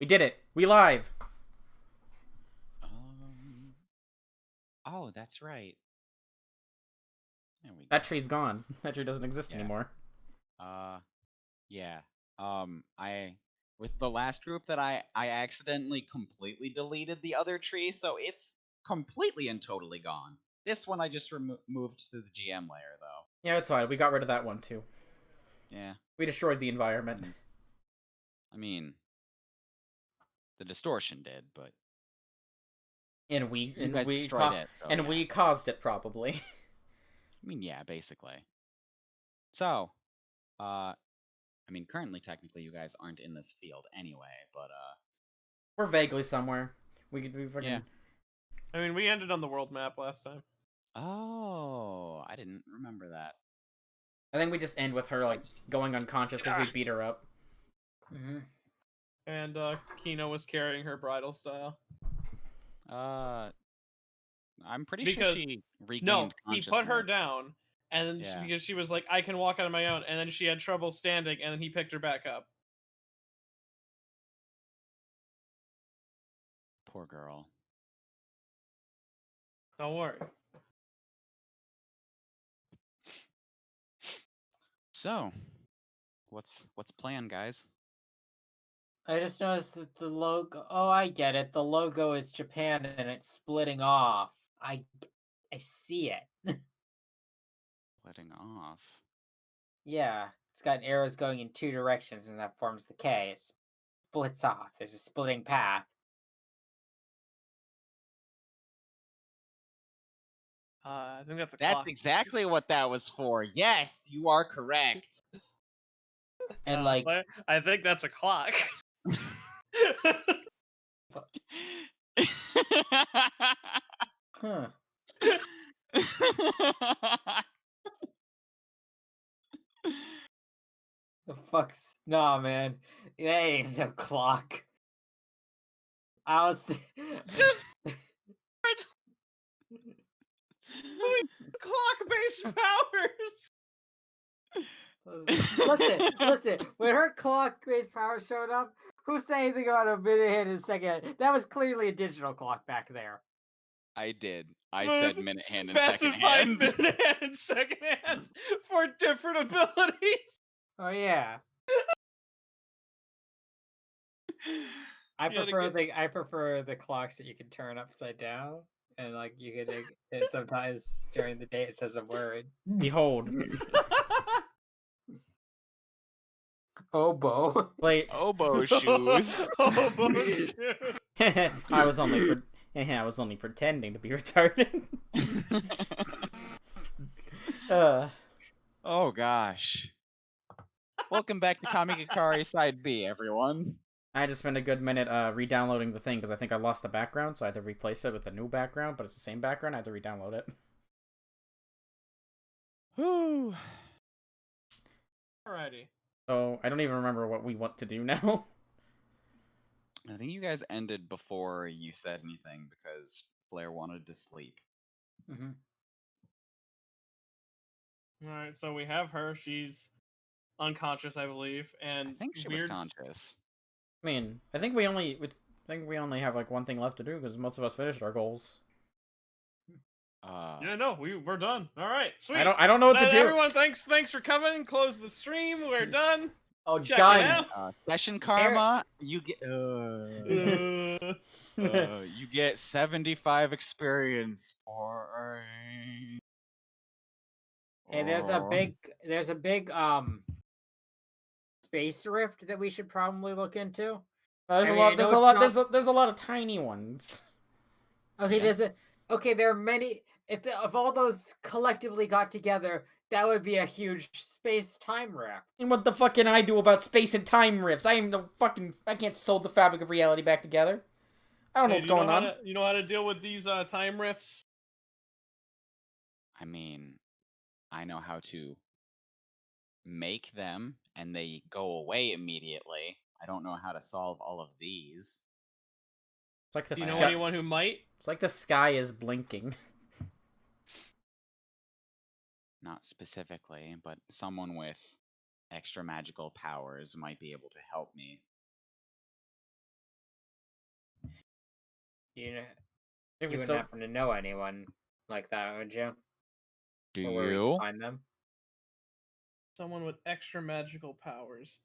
We did it. We live. Um. Oh, that's right. There we That go. tree's gone. That tree doesn't exist Yeah. anymore. Uh. Yeah. I with the last group that I accidentally completely deleted the other tree, so it's completely and totally gone. This one I just moved to the GM layer though. Yeah, it's fine. We got rid of that one too. Yeah. We destroyed the environment. Mm. I mean, the distortion did, but And we you and guys we destroyed it, so and yeah. we caused it probably. I mean, yeah, basically. So, uh, I mean, currently, technically, you guys aren't in this field anyway, but We're vaguely somewhere. We could be yeah. fucking. I mean, we ended on the world map last time. Oh, I didn't remember that. I think we just end with her like going unconscious because we beat her up. Mm-hmm. And Kino was carrying her bridal style. I'm pretty sure Because she no, regained he put her consciousness. down, and then Yeah. because she was like, "I can walk on my own," and then she had trouble standing, and then he picked her back up. Poor girl. Don't worry. So, what's plan, guys? I just noticed that the logo. Oh, I get it. The logo is Japan and it's splitting off. I see it. Letting off. Yeah, it's got arrows going in two directions, and that forms the K. It splits off. There's a splitting path. I think that's a That's clock. exactly what that was for. Yes, you are correct. And like, I think that's a clock. huh? The fuck's nah, man. That ain't no clock. I was Just clock-based powers. listen. When her clock-based power showed up, who said anything about a minute hand and a second hand? That was clearly a digital clock back there. I did. I said minute hand and second Specified hand. minute hand and second hand for different abilities. Oh yeah. I prefer the clocks that you can turn upside down, and like you can and sometimes during the day it says a word. Behold. Oboe. Wait. Oboe shoes. Oboe shoes. I was only pretending to be retarded. Oh gosh. Welcome back to Kamigakari Side B, everyone. I had to spend a good minute re-downloading the thing because I think I lost the background, so I had to replace it with a new background, but it's the same background. I had to re-download it. Whew. Alrighty. So I don't even remember what we want to do now. I think you guys ended before you said anything because Blair wanted to sleep. Mm-hmm. Alright, so we have her. She's unconscious, I believe, and I think she was conscious. I mean, I think we only have like one thing left to do because most of us finished our goals. Yeah, no, we're done. All right, sweet. I don't know what to do. Everyone, thanks for coming. Close the stream. We're done. Oh, Check done. it out. Session karma. You get. Uh, You get 75 experience for. Hey, there's a big space rift that we should probably look into. There's I a mean, lot. I There's know a it's lot. There's a lot of tiny ones. Okay, Yeah. there are many. If all those collectively got together, that would be a huge space-time rift. And what the fuck can I do about space and time rifts? I can't sew the fabric of reality back together. I don't know what's going on. You know how to deal with these time rifts? I mean, I know how to make them and they go away immediately. I don't know how to solve all of these. It's like the Do you know sky. anyone who might? It's like the sky is blinking. Not specifically, but someone with extra magical powers might be able to help me. You know, I think you we wouldn't still. happen to know anyone like that, would you? Do Or where we you? can find them? Someone with extra magical powers.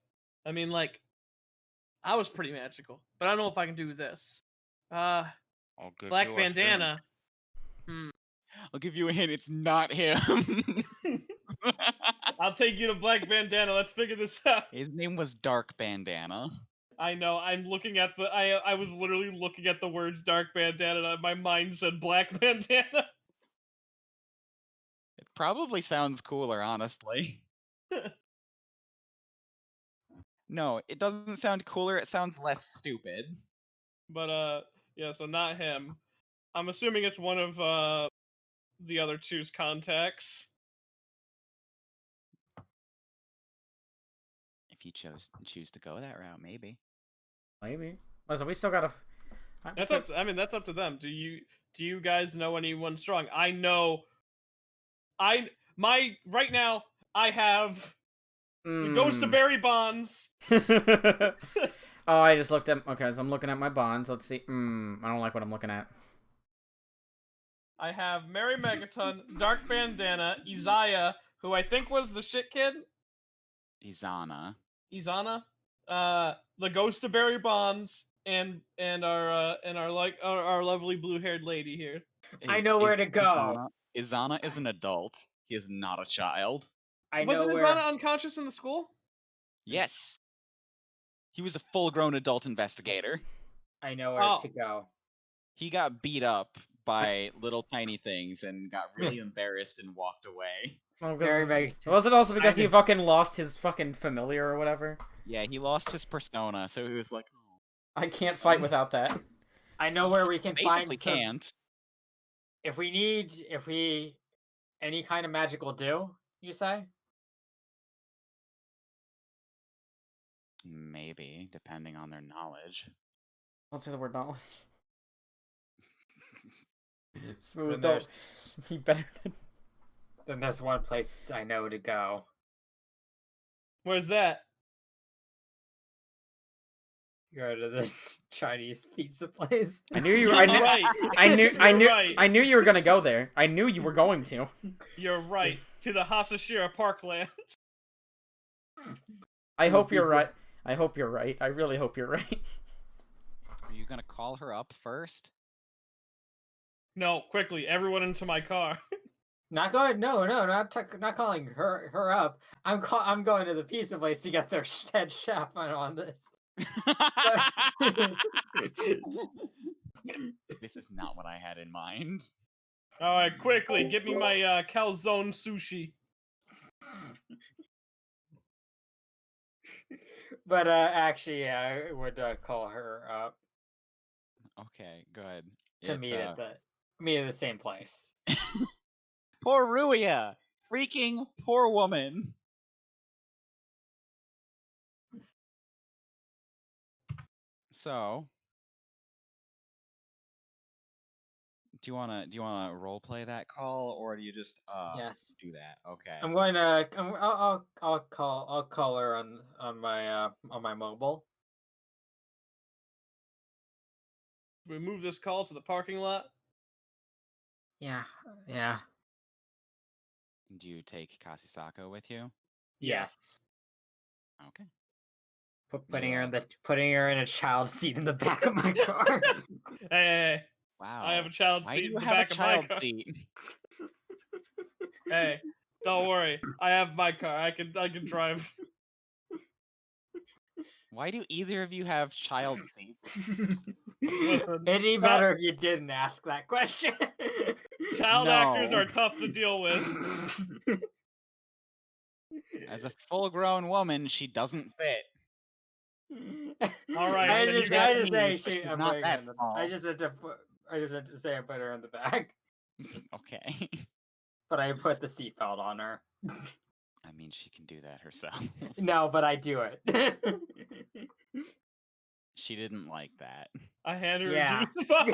I mean, like, I was pretty magical, but I don't know if I can do this. I'll give Black you a hint. bandana. I'll give you a hint. It's not him. I'll take you to Black Bandana. Let's figure this out. His name was Dark Bandana. I know. I'm looking at the. I was literally looking at the words Dark Bandana, and my mind said Black Bandana. It probably sounds cooler, honestly. No, it doesn't sound cooler. It sounds less stupid. But yeah. So not him. I'm assuming it's one of the other two's contacts. If you choose to go that route, maybe. Maybe. Listen, we still gotta. That's up. I mean, that's up to them. Do you guys know anyone strong? I know. Right now I have the Ghost of Barry Bonds. Oh, I just looked at. Okay, so I'm looking at my bonds. Let's see. I don't like what I'm looking at. I have Mary Megaton, Dark Bandana, Isaiah, who I think was the shit kid. Izana. Izana, the Ghost of Barry Bonds, and our lovely blue-haired lady here. I know where to go. Izana is an adult. He is not a child. I know Wasn't where. Izana unconscious in the school? Yes. He was a full-grown adult investigator. I know where to go. He got beat up by little tiny things and got really embarrassed and walked away. Oh, Very was it also because he fucking lost his fucking familiar or whatever? Yeah, he lost his persona, so he was like, oh. I can't fight without that. I know where we can Basically find. can't. If we any kind of magic will do. You say? Maybe, depending on their knowledge. Don't say the word knowledge. Smooth, Then don't. Be better. Then there's one place I know to go. Where's that? Go to the Chinese pizza place. I knew you. I knew. Right. I knew you were gonna go there. I knew you were going to. You're right. To the Hasashira Parkland. I hope you're right. I hope you're right. I really hope you're right. Are you gonna call her up first? No, quickly, everyone into my car. Not going. No, not calling her up. I'm going to the pizza place to get their head chef on this. This is not what I had in mind. All right, quickly, get me my calzone sushi. But actually, yeah, I would call her up Okay, good. to meet at the same place. Poor Ruia! Freaking poor woman! So, do you wanna roleplay that call, or do you just Yes. do that? Okay. I'm going to. I'll call her on my mobile. We move this call to the parking lot. Yeah. Do you take Kasisako with you? Yes. Okay. Putting her in a child seat in the back of my car. Hey, Wow. I have a child Why seat do in you the have back a of my child car. seat? Hey, don't worry. I have my car. I can drive. Why do either of you have child seats? Listen, It'd be better if you didn't ask that question. child actors No. are tough to deal with. As a full-grown woman, she doesn't fit. All right, I then just you got say me, but she. she's I'm not putting her that in the. small. I just had to say I put her in the back, Okay. but I put the seatbelt on her. I mean, she can do that herself. No, but I do it. She didn't like that. I hand her Yeah. a juice box.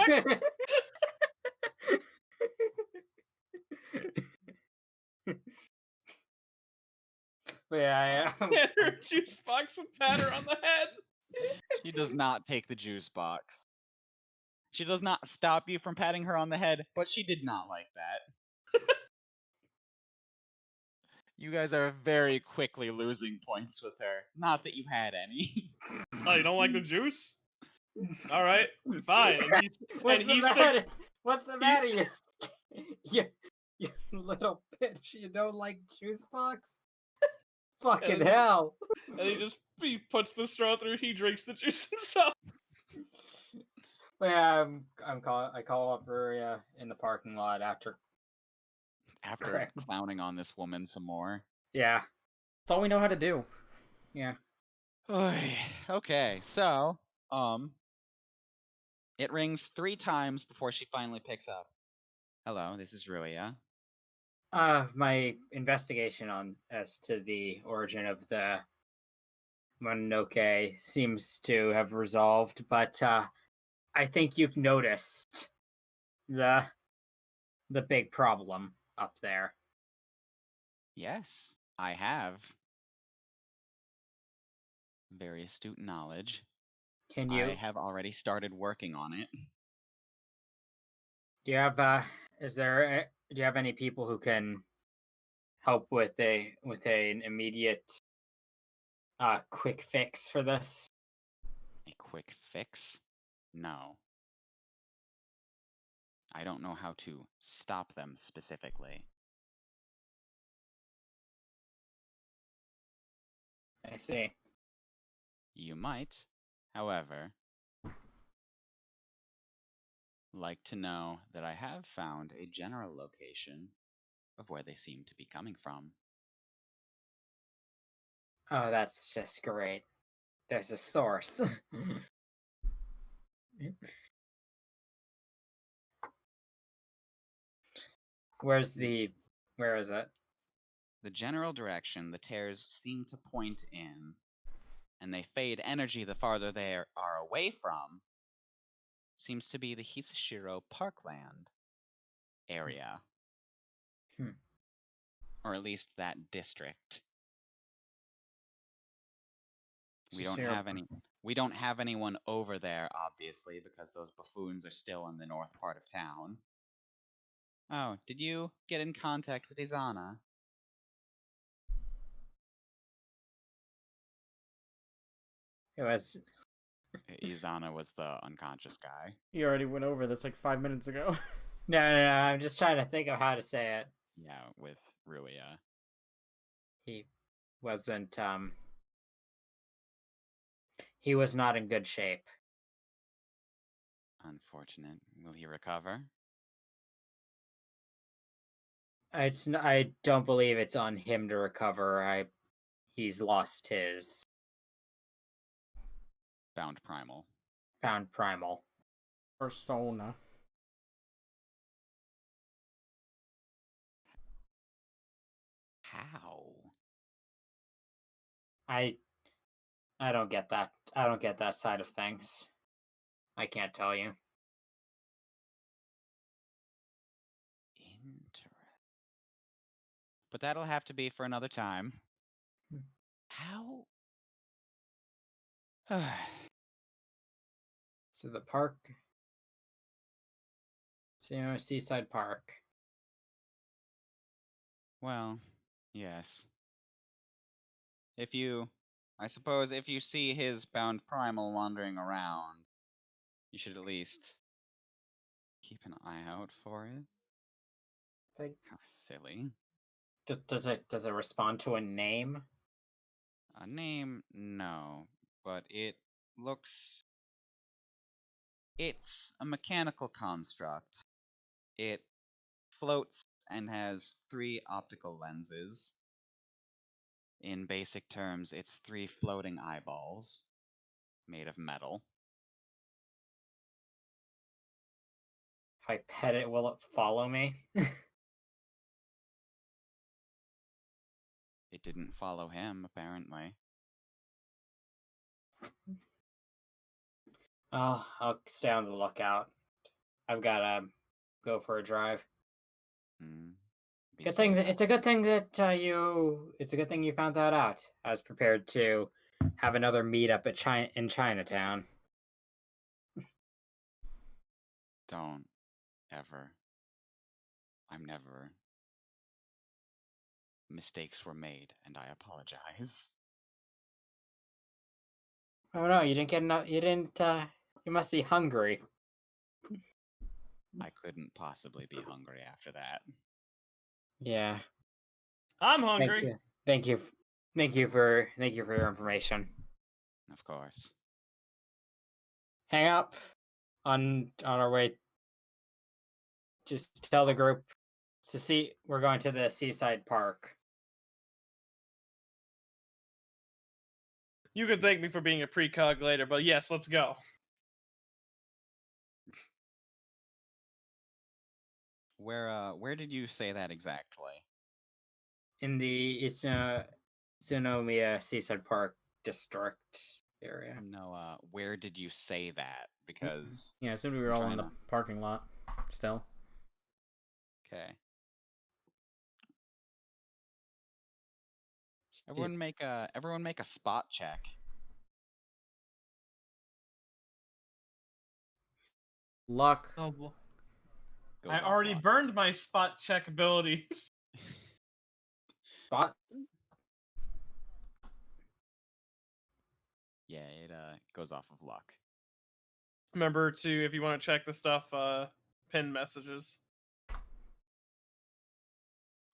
But yeah, Hand her a juice box and pat her on the head. She does not take the juice box. She does not stop you from patting her on the head, but she did not like that. You guys are very quickly losing points with her. Not that you had any. Oh, you don't like the juice? All right, fine. And he's What's and the he matter? sticks. What's the matter, you little bitch? You don't like juice box? Fucking And- hell! And he puts the straw through. He drinks the juice himself. Yeah, I call up Ruria in the parking lot after. After Correct. clowning on this woman some more. Yeah. That's all we know how to do. Yeah. Okay, so, it rings 3 times before she finally picks up. Hello, this is Ruia. My investigation as to the origin of the Mononoke seems to have resolved, but I think you've noticed the big problem up there. Yes, I have. Very astute knowledge. Can you? I have already started working on it. Do you have do you have any people who can help with an immediate quick fix for this? A quick fix? No. I don't know how to stop them specifically. I see. You might, however, like to know that I have found a general location of where they seem to be coming from. Oh, that's just great. There's a source. Where is it? The general direction the tears seem to point in, and they fade energy the farther they are away from, seems to be the Hisashiro Parkland area. Or at least that district. We don't have anyone over there, obviously, because those buffoons are still in the north part of town. Oh, did you get in contact with Izana? It was. Izana was the unconscious guy. You already went over this like 5 minutes ago. No. I'm just trying to think of how to say it. Yeah, with Ruia. He wasn't. He was not in good shape. Unfortunate. Will he recover? I don't believe it's on him to recover. He's lost his Found primal. Persona. How? I don't get that. I don't get that side of things. I can't tell you. Interesting. But that'll have to be for another time. How? So the park. So Seaside Park. Well, yes. I suppose if you see his bound primal wandering around, you should at least keep an eye out for it. Like, How silly. does it respond to a name? A name, no, but it's a mechanical construct. It floats and has 3 optical lenses. In basic terms, it's 3 floating eyeballs made of metal. If I pet it, will it follow me? It didn't follow him, apparently. I'll stay on the lookout. I've gotta go for a drive. Good thing it's a good thing that you found that out. I was prepared to have another meetup in Chinatown. Don't ever. I'm never. Mistakes were made, and I apologize. Oh no, you didn't get enough. You didn't. You must be hungry. I couldn't possibly be hungry after that. Yeah. I'm Thank hungry. you. Thank you. Thank you for your information. Of course. Hang up on our way. Just tell the group to see we're going to the seaside park. You can thank me for being a precog later, but yes, let's go. Where did you say that exactly? In the Utsunomiya Seaside Park district area. No, where did you say that? Because Yeah, I assumed we were I'm all in trying the to- parking lot still. Okay. Everyone make a spot check. Luck. Oh, boy. Goes I off already luck. burned my spot check abilities. Spot. Yeah, it goes off of luck. Remember to, if you want to check the stuff, pin messages.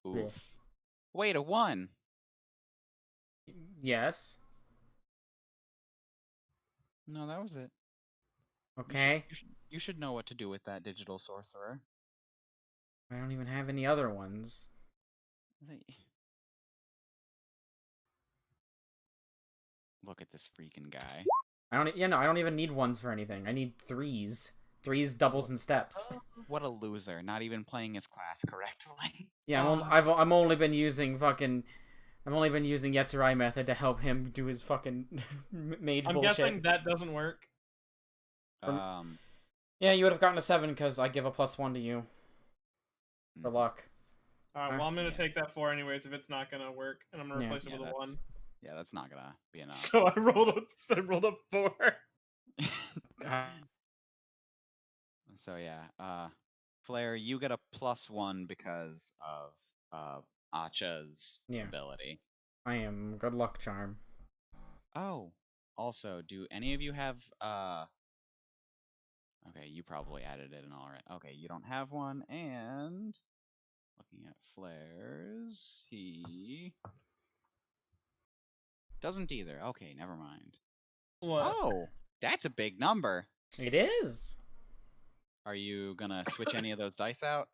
Oof. Yeah. Wait, a 1. Yes. No, that was it. Okay. You should know what to do with that, digital sorcerer. I don't even have any other ones. Look at this freaking guy. I don't even need ones for anything. I need threes. Threes, doubles, and steps. What a loser! Not even playing his class correctly. Yeah, I'm only been using Yetsurai method to help him do his fucking mage I'm bullshit. guessing that doesn't work. Yeah, you would have gotten a 7 because I give a +1 to you for luck. Alright, well, I'm gonna take that 4 anyways if it's not gonna work, and I'm gonna Yeah. replace it with a 1. Yeah, that's not gonna be enough. So I rolled a 4. So yeah, Flare, you get a +1 because of Acha's Yeah. ability. I am good luck charm. Oh, also, do any of you have Okay, you probably added it in already. Okay, you don't have one, and looking at Flares, he doesn't either. Okay, never mind. What? Oh, that's a big number. It is. Are you gonna switch any of those dice out?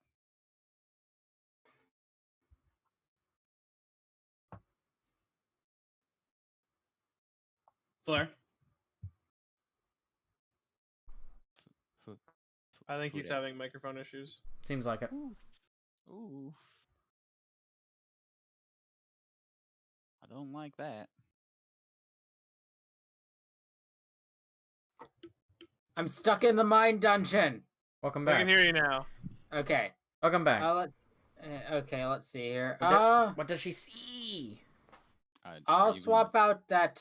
Flare? F- I think he's Fude. having microphone issues. Seems like it. Ooh. I don't like that. I'm stuck in the mine dungeon. Welcome I back. can hear you now. Okay. Welcome back. Let's see here. What does she see? I'll swap out that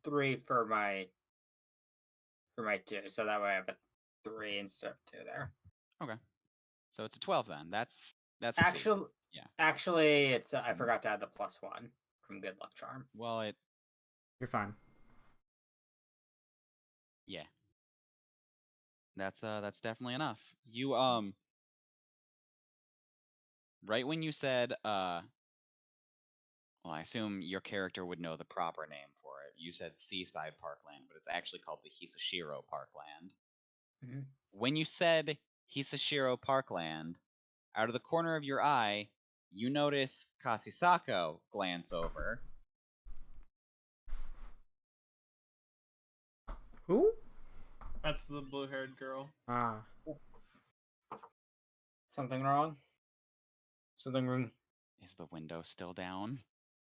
3 for my 2, so that way I have a 3 instead of 2 there. Okay. So it's a 12 then. That's Actually, yeah. Actually, it's I forgot to add the +1 from Good Luck Charm. Well, You're fine. yeah. That's definitely enough. You right when you said well, I assume your character would know the proper name for it. You said Seaside Parkland, but it's actually called the Hisashiro Parkland. Mm-hmm. When you said Hisashiro Parkland, out of the corner of your eye, you notice Kasisako glance over. Who? That's the blue-haired girl. Ah. Something wrong? Something wrong? Is the window still down?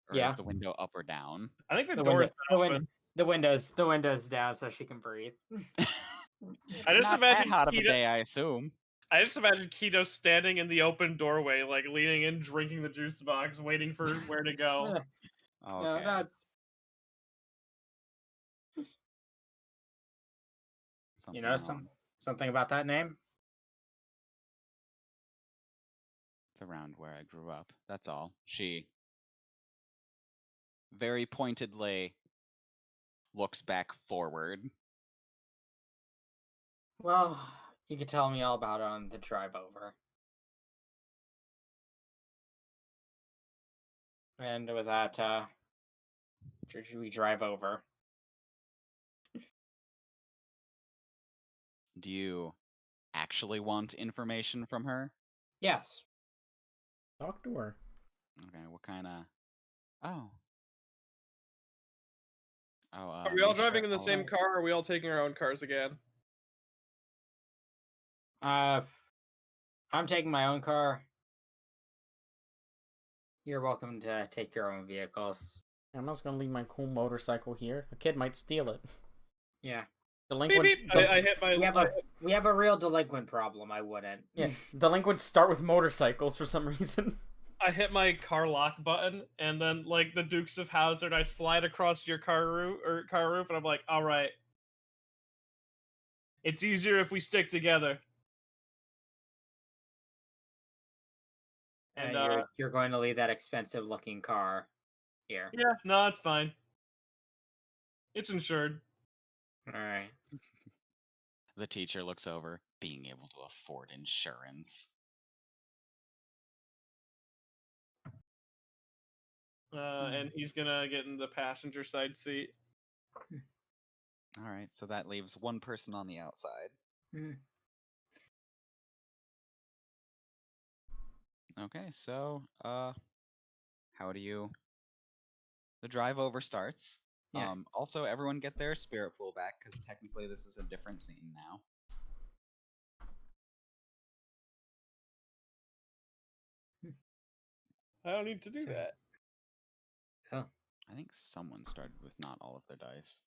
Or Yeah. is the window up or down? I think the door is open. The window's down so she can breathe. I just Not that imagine hot of a Keto- day, I assume. I just imagine Keto standing in the open doorway, like leaning in, drinking the juice box, waiting for where to go. Okay. No, that's Something you know wrong. something about that name. It's around where I grew up. That's all. She very pointedly looks back forward. Well, you can tell me all about it on the drive over. And with that, we drive over. Do you actually want information from her? Yes. Talk to her. Okay, what kind of... Oh. Oh, Are we all make sure driving in the all same of- car, or are we all taking our own cars again? I'm taking my own car. You're welcome to take your own vehicles. I'm just gonna leave my cool motorcycle here. A kid might steal it. Yeah. Beep, Delinquents. beep. I hit my. We have a real delinquent problem. I wouldn't. Yeah, delinquents start with motorcycles for some reason. I hit my car lock button, and then like the Dukes of Hazzard, I slide across your car roof, and I'm like, all right. It's easier if we stick together. And you're going to leave that expensive looking car here. yeah, no, it's fine. It's insured. All right. The teacher looks over, being able to afford insurance. And he's gonna get in the passenger side seat. All right, so that leaves one person on the outside. Okay, so how do you... The drive over starts. Yeah. Also, everyone get their spirit pool back, because technically this is a different scene now. I don't need to do that. Oh. I think someone started with not all of their dice.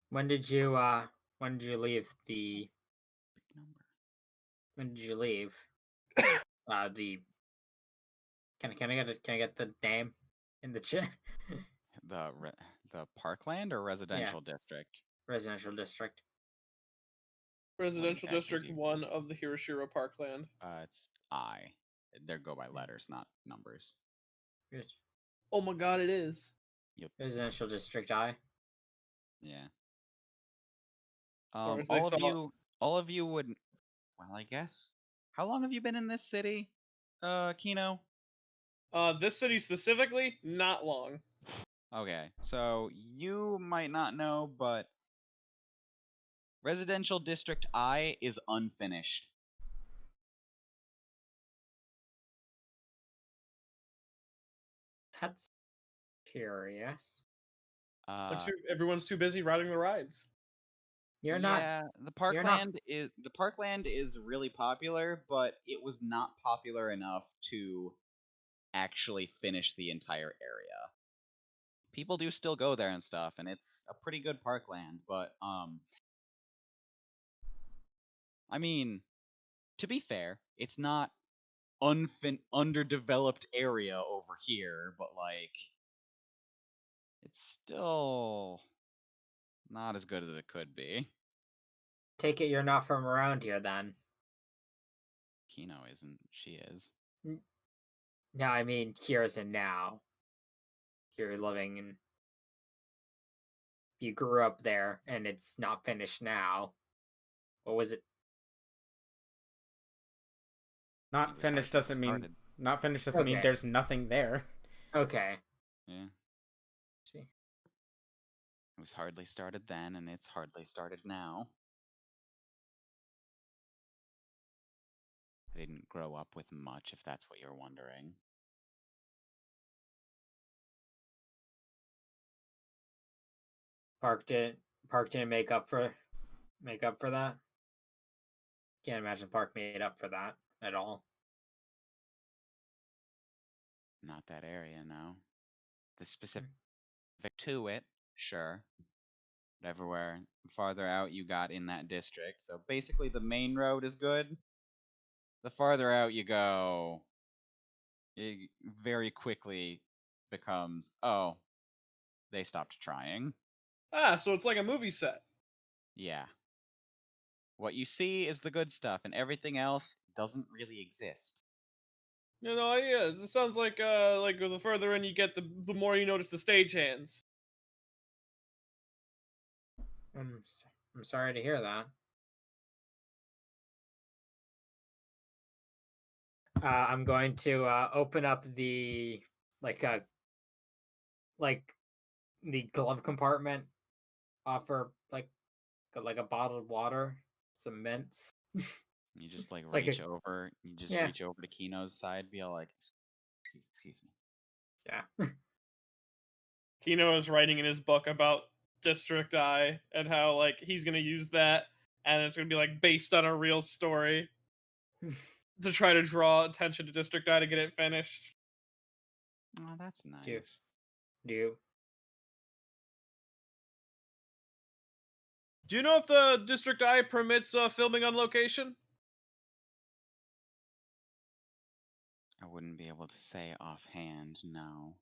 When did you leave the... Big number. When did you leave? The... Can I get the name in the chat? The Parkland or Residential District? Residential district. Residential Okay, District you- 1 of the Hiroshima Parkland. It's I. They go by letters, not numbers. Oh my god, it is. Yep. Residential district I. Yeah. Or as they All of you would... Well, I guess. How long have you been in this city, Kino? This city specifically, not long. Okay, so you might not know, but Residential District I is unfinished. That's curious. Everyone's too busy riding the rides. You're not. Yeah, the Parkland is really popular, but it was not popular enough to actually finish the entire area. People do still go there and stuff, and it's a pretty good parkland, but I mean, to be fair, it's not underdeveloped area over here, but like it's still not as good as it could be. Take it you're not from around here then. Kino isn't. She is. No, I mean here as in now. You're living in... You grew up there and it's not finished now. What was it? Not It was finished hardly doesn't mean started. not finished doesn't mean Okay. there's nothing there. Okay. Yeah. See. It was hardly started then, and it's hardly started now. I didn't grow up with much, if that's what you're wondering. Park didn't make up for that. Can't imagine Park made up for that at all. Not that area, no. The specific to it, sure. But everywhere farther out you got in that district. So basically the main road is good. The farther out you go, it very quickly becomes, oh, they stopped trying. Ah, so it's like a movie set. Yeah. What you see is the good stuff, and everything else doesn't really exist. Yeah, it sounds like the further in you get, the more you notice the stagehands. I'm sorry to hear that. I'm going to open up the like the glove compartment, offer like a bottle of water, some mints. You just like Like reach over. You just yeah. reach over to Kino's side, be all like, excuse me. Yeah. Kino is writing in his book about District I and how like he's gonna use that, and it's gonna be like based on a real story to try to draw attention to District I to get it finished. Oh, that's Do you, nice. do you? Do you know if the District I permits filming on location? I wouldn't be able to say offhand. No,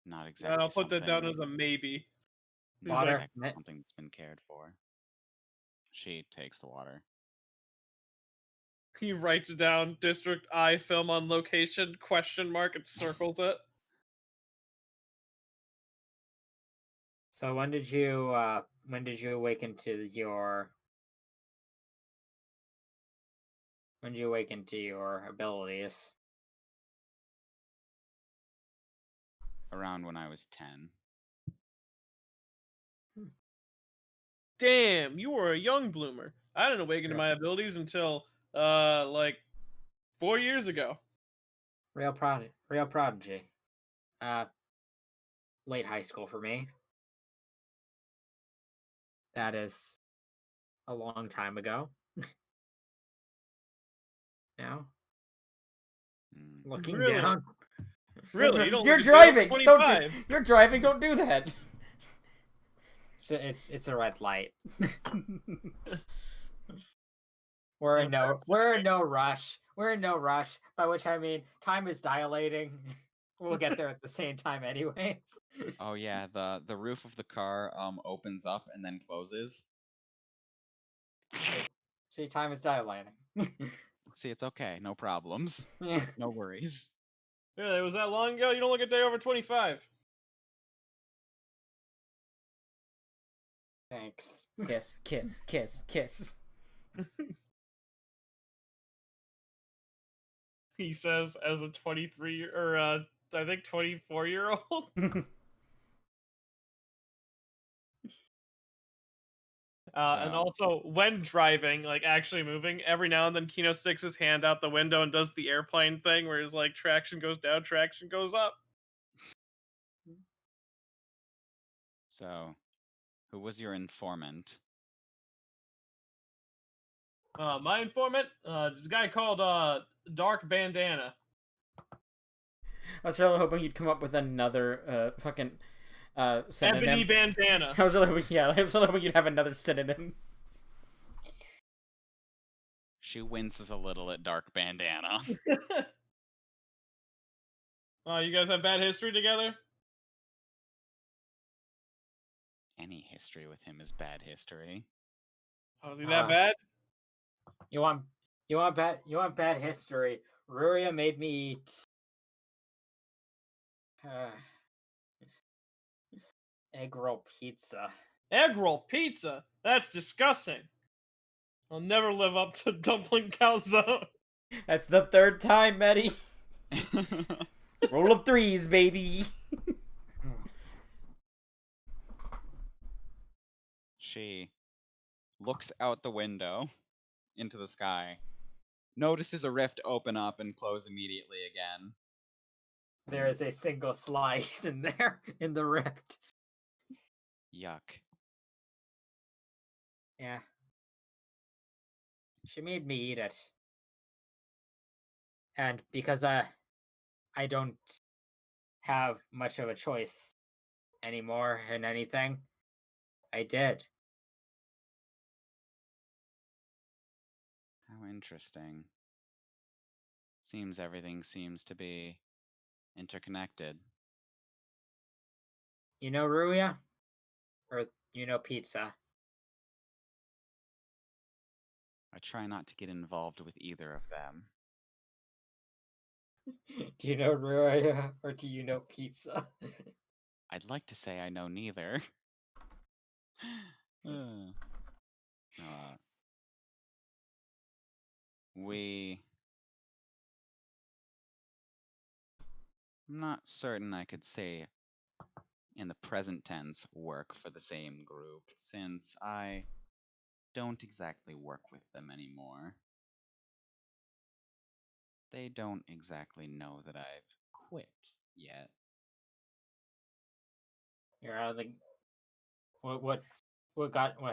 not And exactly I'll put that down something. as a maybe. Not He's like, Water. exactly something that's been cared for. She takes the water. he writes down District I film on location ? And circles it. So when did you awaken to your abilities? Around when I was 10. Damn, you were a young bloomer. I didn't awaken to Yep. my abilities until like 4 years ago. Real prodigy. Late high school for me. That is a long time ago. Now, Mm. looking Really? down. Really? You don't You're look a day over driving. Don't 25. do. You're driving. Don't do that. So it's a red light. We're in no rush. We're in no rush. By which I mean time is dilating. We'll get there at the same time, anyways. Oh yeah, the roof of the car opens up and then closes. See, time is dilating. See, it's okay, no problems, Yeah. no worries. Really? Was that long ago? You don't look a day over 25. Thanks. Kiss, kiss, kiss, kiss. He says as a 23 or I think 24-year-old. And So- also, when driving, like actually moving, every now and then Kino sticks his hand out the window and does the airplane thing where his like traction goes down, traction goes up. So, who was your informant? My informant, this guy called Dark Bandana. I was really hoping you'd come up with another fucking synonym. Ebony Bandana. I was really hoping, yeah, I was really hoping you'd have another synonym. She winces a little at Dark Bandana. You guys have bad history together? Any history with him is bad history. Oh, is he that bad? You want bad history. Ruria made me eat egg roll pizza. Egg roll pizza? That's disgusting. I'll never live up to dumpling calzone. That's the third time, Eddie. Roll of threes, baby. She looks out the window into the sky, notices a rift open up and close immediately again. There is a single slice in there in the rift. Yuck. Yeah. She made me eat it. And because I don't have much of a choice anymore in anything, I did. How interesting. Seems everything seems to be interconnected. You know Ruya? Or you know pizza? I try not to get involved with either of them. Do you know Ruya or do you know pizza? I'd like to say I know neither. Uh, we... I'm not certain I could say in the present tense work for the same group, since I don't exactly work with them anymore. They don't exactly know that I've quit yet. You're out of the. What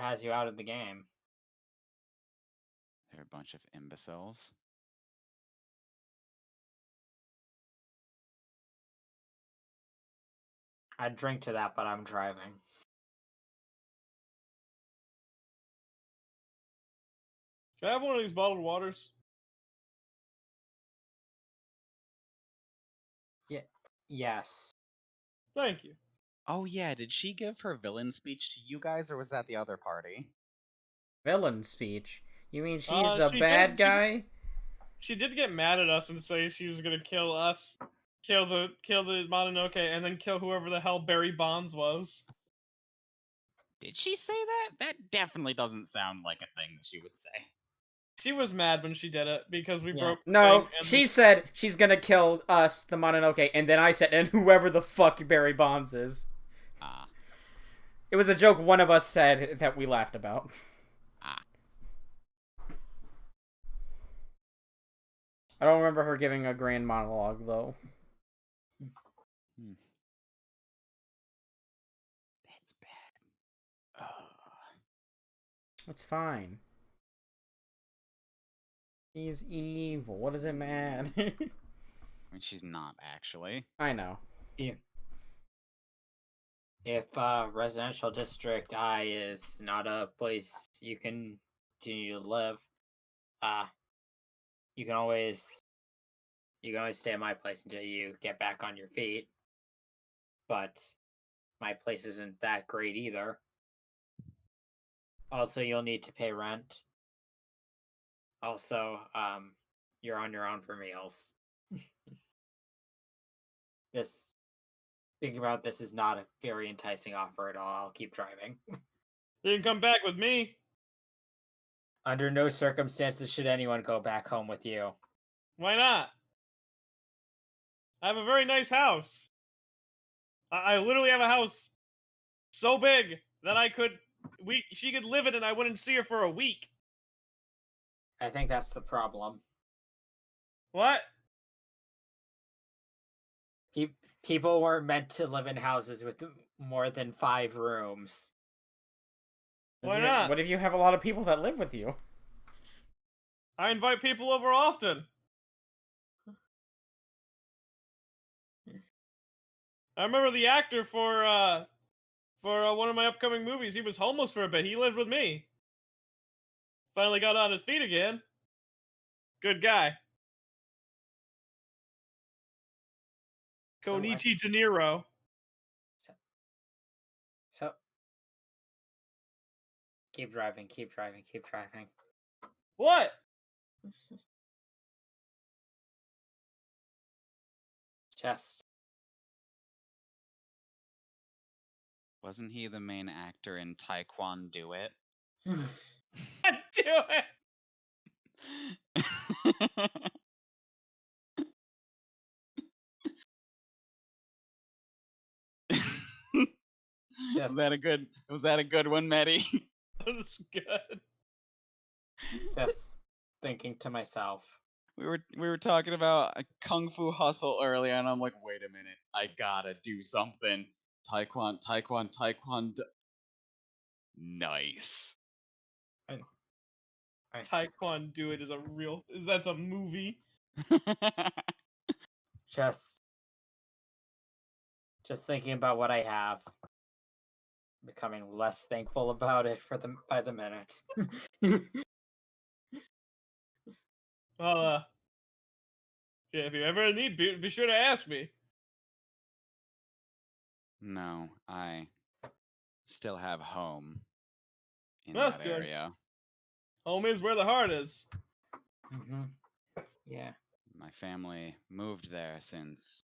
has you out of the game? They're a bunch of imbeciles. I'd drink to that, but I'm driving. Can I have one of these bottled waters? Yes. Thank you. Oh yeah, did she give her villain speech to you guys, or was that the other party? Villain speech. You mean she's the She bad did- she- guy? She did get mad at us and say she was gonna kill us, kill the Mononoke, and then kill whoever the hell Barry Bonds was. Did she say that? That definitely doesn't sound like a thing that she would say. She was mad when she did it because we Yeah. broke the No, thing, and she said she's gonna kill us, the Mononoke, and then I said, and whoever the fuck Barry Bonds is. Ah. It was a joke one of us said that we laughed about. Ah. I don't remember her giving a grand monologue, though. That's bad. It's fine. He's evil. What does it matter? I mean, she's not actually. I know. If residential district I is not a place you can continue to live, you can always stay at my place until you get back on your feet. But my place isn't that great either. Also, you'll need to pay rent. Also, you're on your own for meals. Thinking about this is not a very enticing offer at all. I'll keep driving. you can come back with me. Under no circumstances should anyone go back home with you. Why not? I have a very nice house. I literally have a house so big that she could live in it and I wouldn't see her for a week. I think that's the problem. What? People weren't meant to live in houses with more than 5 rooms. Why not? What if you have a lot of people that live with you? I invite people over often. I remember the actor for one of my upcoming movies. He was homeless for a bit. He lived with me. Finally got on his feet again. Good guy. Konichi De Niro. So keep driving. What? Just Wasn't he the main actor in Taekwondo Do It? Do it. Was that a good one, Maddie? That's good. just thinking to myself. We were talking about a Kung Fu Hustle earlier, and I'm like, wait a minute, I gotta do something. Taekwondo. Nice. Taekwondo Do It is that's a movie. Just thinking about what I have. Becoming less thankful about it by the minute. Well, yeah, if you ever need, be sure to ask me. No, I still have home in That's that good. area. Home is where the heart is. Mm-hmm. Yeah. My family moved there since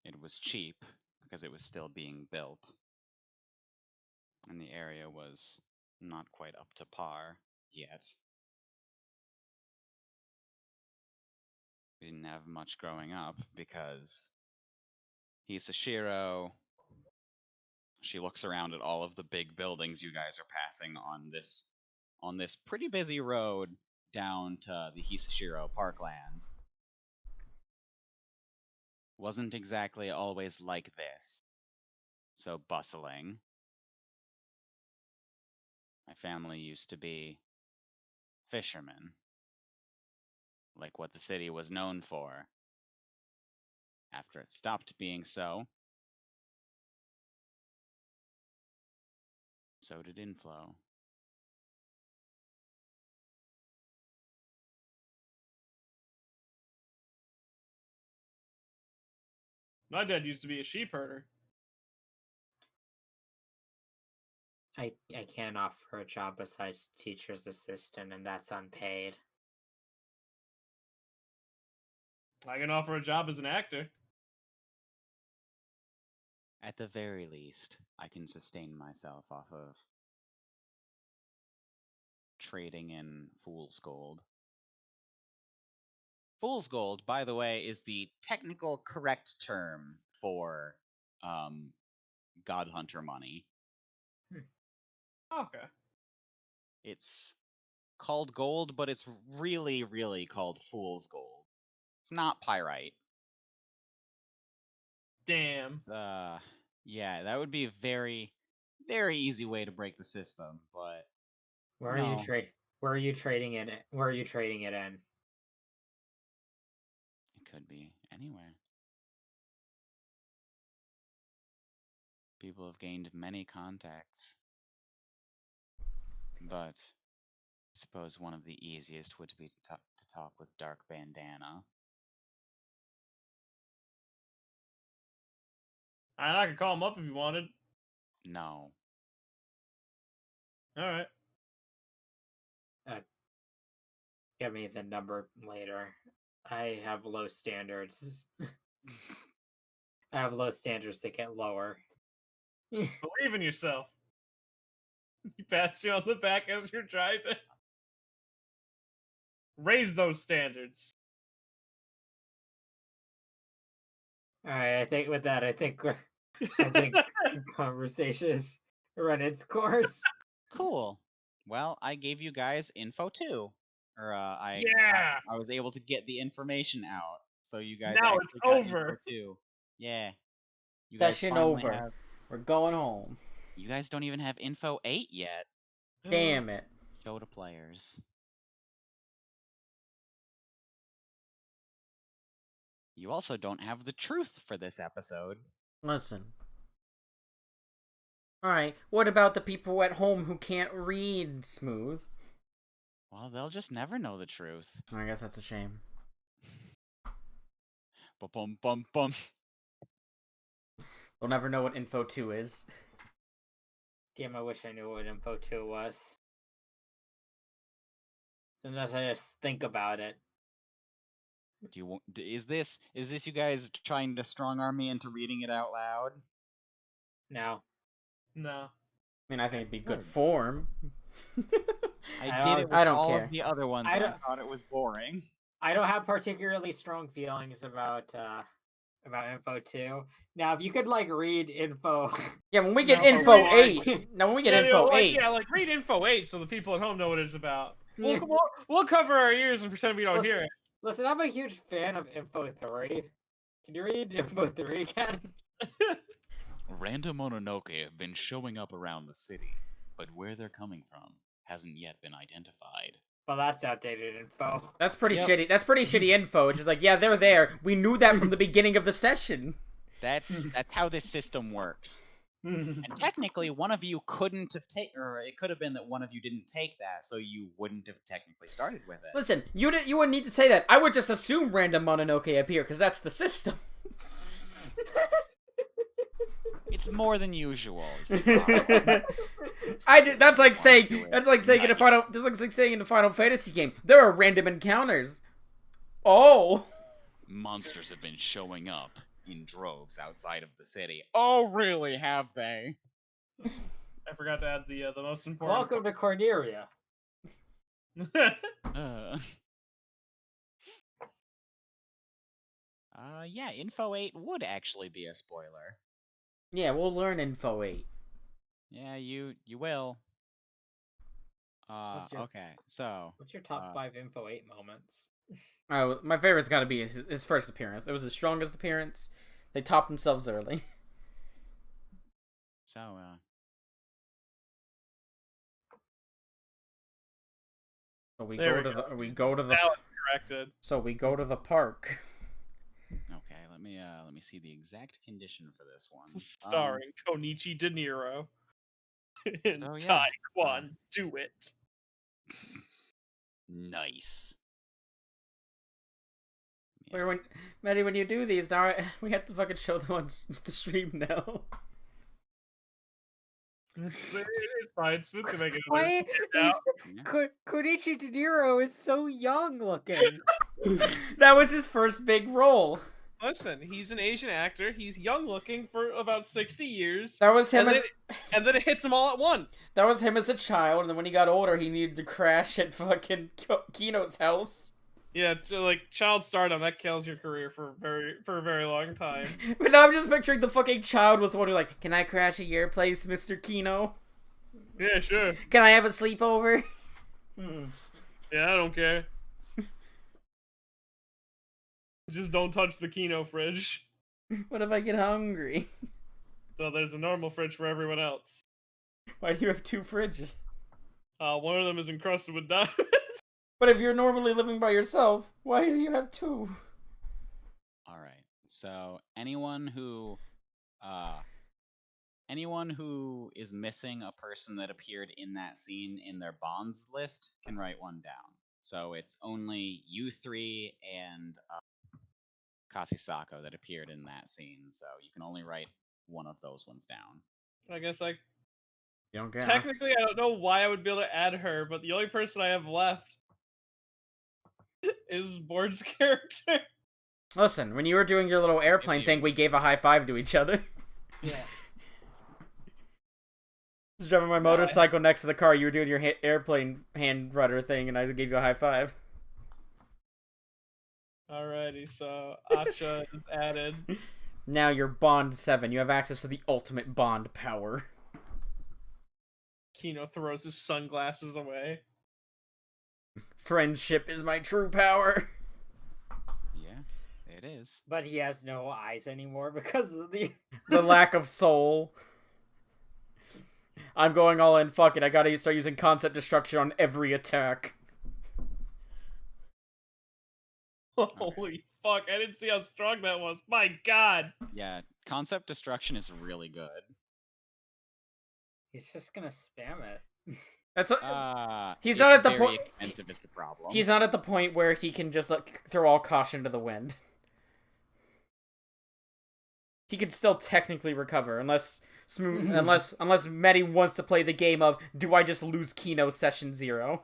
it was cheap, because it was still being built. And the area was not quite up to par yet. We didn't have much growing up because Hisashiro, she looks around at all of the big buildings you guys are passing on this pretty busy road down to the Hisashiro Parkland. Wasn't exactly always like this. So bustling. My family used to be fishermen, like what the city was known for. After it stopped being so, so did inflow. My dad used to be a sheep herder. I can't offer a job besides teacher's assistant, and that's unpaid. I can offer a job as an actor. At the very least, I can sustain myself off of trading in fool's gold. Fool's gold, by the way, is the technical correct term for God Hunter money. Okay. It's called gold, but it's really, really called fool's gold. It's not pyrite. Damn. Yeah, that would be a very, very easy way to break the system, but Where are no. you Where are you trading it? Where are you trading it in? It could be anywhere. People have gained many contacts. But I suppose one of the easiest would be to talk with Dark Bandana. And I could call him up if you wanted. No. All right. Give me the number later. I have low standards. I have low standards that get lower. Believe in yourself. He pats you on the back as you're driving. Raise those standards. All right, I think with that, I think conversation has run its course. Cool. Well, I gave you guys info too. Or I was able to get the information out. So you guys Now actually it's got over. info too. Yeah. You guys Session finally over. have- We're going home. You guys don't even have info 8 yet. Damn it. Show to players. You also don't have the truth for this episode. Listen. Alright, what about the people at home who can't read smooth? Well, they'll just never know the truth. I guess that's a shame. Bum bum bum. They'll never know what Info 2 is. Damn, I wish I knew what Info 2 was. Sometimes I just think about it. Do you want? Is this you guys trying to strong arm me into reading it out loud? No. No. I mean, I think it'd be good Good. form. I did it with I don't all care. of the other ones. I I don't- thought it was boring. I don't have particularly strong feelings about Info 2. Now, if you could read Info. Yeah, when we get No, Info wait. 8. Now, when we get Info 8. Read Info 8 so the people at home know what it's about. We'll cover our ears and pretend we don't hear it. Listen, I'm a huge fan of Info 3. Can you read Info 3 again? Random Mononoke have been showing up around the city, but where they're coming from hasn't yet been identified. Well, that's outdated info. That's pretty Yep. shitty. That's pretty shitty info. It's just like, yeah, they're there. We knew that from the beginning of the session. That's how this system works. And technically, one of you couldn't have taken, or it could have been that one of you didn't take that, so you wouldn't have technically started with it. Listen, you wouldn't need to say that. I would just assume random Mononoke appear because that's the system. It's more than usual. That's like saying in a Final Fantasy game there are random encounters. Oh! Monsters have been showing up in droves outside of the city. Oh, really? Have they? I forgot to add the most important. Welcome to Corneria. Yeah, Info 8 would actually be a spoiler. Yeah, we'll learn Info 8. Yeah, you will. Okay, so... What's your top 5 Info 8 moments? Oh, my favorite's gotta be his first appearance. It was his strongest appearance. They topped themselves early. So, So we There go we to go. the we go to the Now it's corrected. so we go to the park. Okay, let me see the exact condition for this one. Starring Konichi De Niro and So, yeah, Tai Kwan. Do it. Nice. Where Maddie, when you do these, now we have to fucking show them on the stream now. It's fine. Smooth can make it. Why? Yeah. Konichi De Niro is so young looking. That was his first big role. Listen, he's an Asian actor. He's young looking for about 60 years. That was him and then it hits him all at once. That was him as a child, and then when he got older, he needed to crash at fucking Kino's house. Yeah, like child stardom, that kills your career for a very long time. But now I'm just picturing the fucking child was the one who like, can I crash at your place, Mr. Kino? Yeah, sure. Can I have a sleepover? Yeah, I don't care. Just don't touch the Kino fridge. What if I get hungry? So there's a normal fridge for everyone else. Why do you have 2 fridges? One of them is encrusted with diamonds. But if you're normally living by yourself, why do you have 2? Alright, so anyone who is missing a person that appeared in that scene in their bonds list can write one down. So it's only you 3 and Kasisako that appeared in that scene, so you can only write one of those ones down. I guess You don't get technically I don't know why I would be able to add her, but the only person I have left is Board's character. Listen, when you were doing your little airplane thing, we gave a high five to each other. Yeah. I was driving my motorcycle next to the car, you were doing your airplane hand rudder thing, and I gave you a high five. Alrighty, so Acha is added. Now you're Bond 7. You have access to the ultimate Bond power. Kino throws his sunglasses away. Friendship is my true power. Yeah, it is. But he has no eyes anymore because of the lack of soul. I'm going all in. Fuck it. I gotta start using concept destruction on every attack. Holy fuck, I didn't see how strong that was. My god. Yeah, concept destruction is really good. He's just gonna spam it. That's he's it's not at the very point. expensive is the problem. He's not at the point where he can just like throw all caution to the wind. He could still technically recover, unless Medi wants to play the game of do I just lose Kino session 0?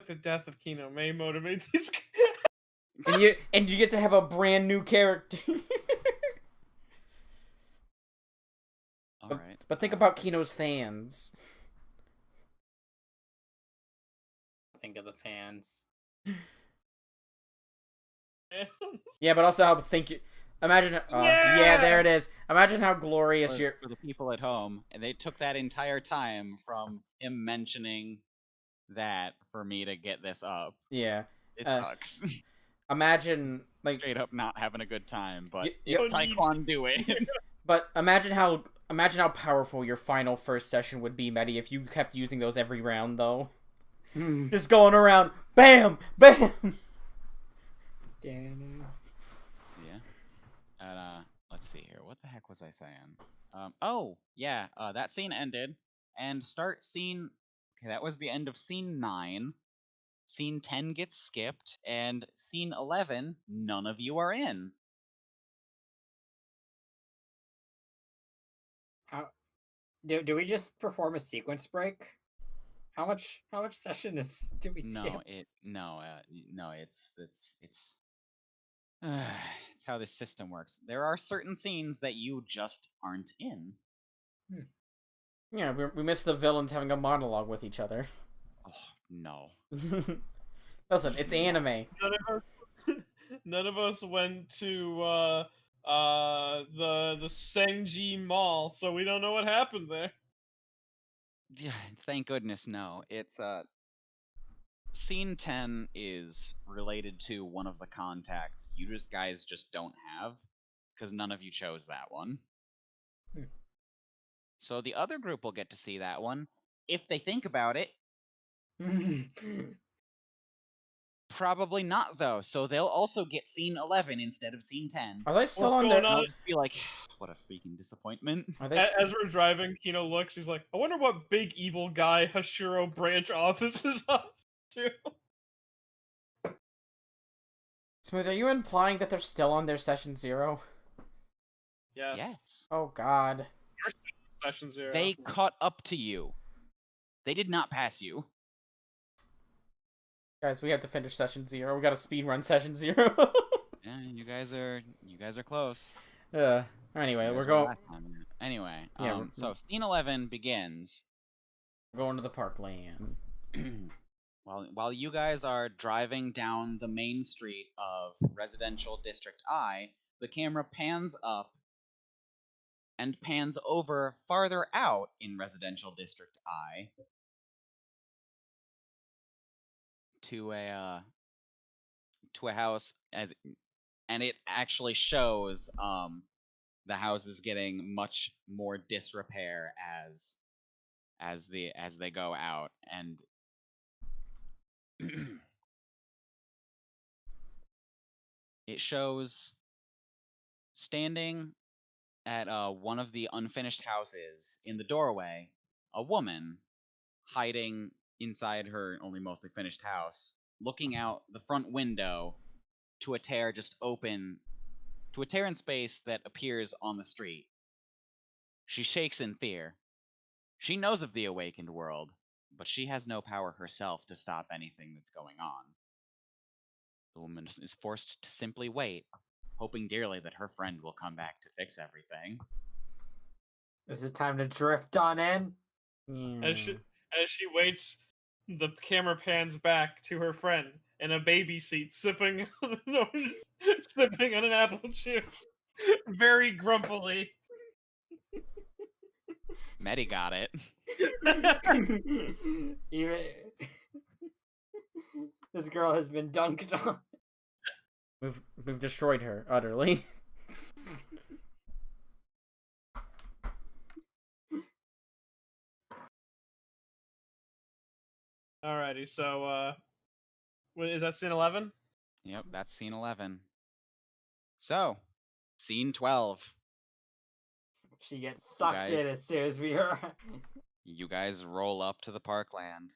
The death of Kino may motivate these and you get to have a brand new character. Alright. But think about Kino's fans. Think of the fans. Yeah, but also how imagine yeah, there it is. Imagine how glorious for the people at home, and they took that entire time from him mentioning that for me to get this up. Yeah. It sucks. Imagine like Straight up not having a good time, but you- it's Taekwon do it. But imagine how powerful your final first session would be, Medi, if you kept using those every round though. Just going around, bam, bam. Yeah. And let's see here. What the heck was I saying? Oh, yeah. That scene ended, and start scene. Okay, that was the end of scene 9. Scene 10 gets skipped, and scene 11, none of you are in. How do we just perform a sequence break? How much session do we skip? It's it's how this system works. There are certain scenes that you just aren't in. Yeah, we missed the villains having a monologue with each other. Oh no. Listen, it's anime. None of us went to the Senji Mall, so we don't know what happened there. Yeah, thank goodness no. It's scene 10 is related to one of the contacts you guys just don't have because none of you chose that one. So the other group will get to see that one if they think about it. Probably not though. So they'll also get scene 11 instead of scene 10. Are they still What's on going their? on? I'll just be like, what a freaking disappointment. Are they? As we're driving, Kino looks. He's like, "I wonder what big evil guy Hashiro branch office is up to." Smooth? Are you implying that they're still on their session 0? Yes. Oh God. Session 0. They caught up to you. They did not pass you. Guys, we have to finish session 0. We got to speed run session 0. Yeah, you guys are close. Anyway, You we're guys were going. last time. Anyway, Yeah, so scene 11 begins. We're going to the parkland. While you guys are driving down the main street of Residential District I, the camera pans up and pans over farther out in Residential District I to a house and it actually shows the house is getting much more disrepair as they go out, and it shows standing at one of the unfinished houses in the doorway a woman hiding inside her only mostly finished house, looking out the front window to a tear in space that appears on the street. She shakes in fear. She knows of the awakened world, but she has no power herself to stop anything that's going on. The woman is forced to simply wait, hoping dearly that her friend will come back to fix everything. Is it time to drift on in? Yeah. As she waits, the camera pans back to her friend in a baby seat, sipping sipping on an apple juice, very grumpily. Medi got it. Even this girl has been dunked on. We've destroyed her utterly. Alrighty, so is that scene 11? Yep, that's scene 11. So, scene 12. She gets sucked in as soon as we are. You guys roll up to the parkland.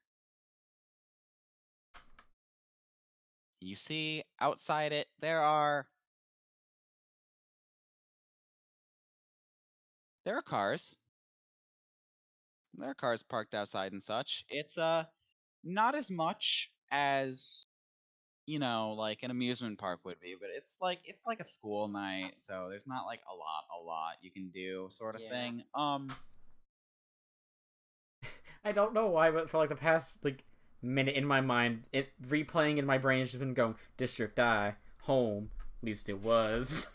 You see outside it, there are cars. There are cars parked outside and such. It's not as much as like an amusement park would be, but it's like a school night, so there's not like a lot you can do sort of thing. I don't know why, but for like the past minute in my mind, it replaying in my brain has just been going District I, home. At least it was.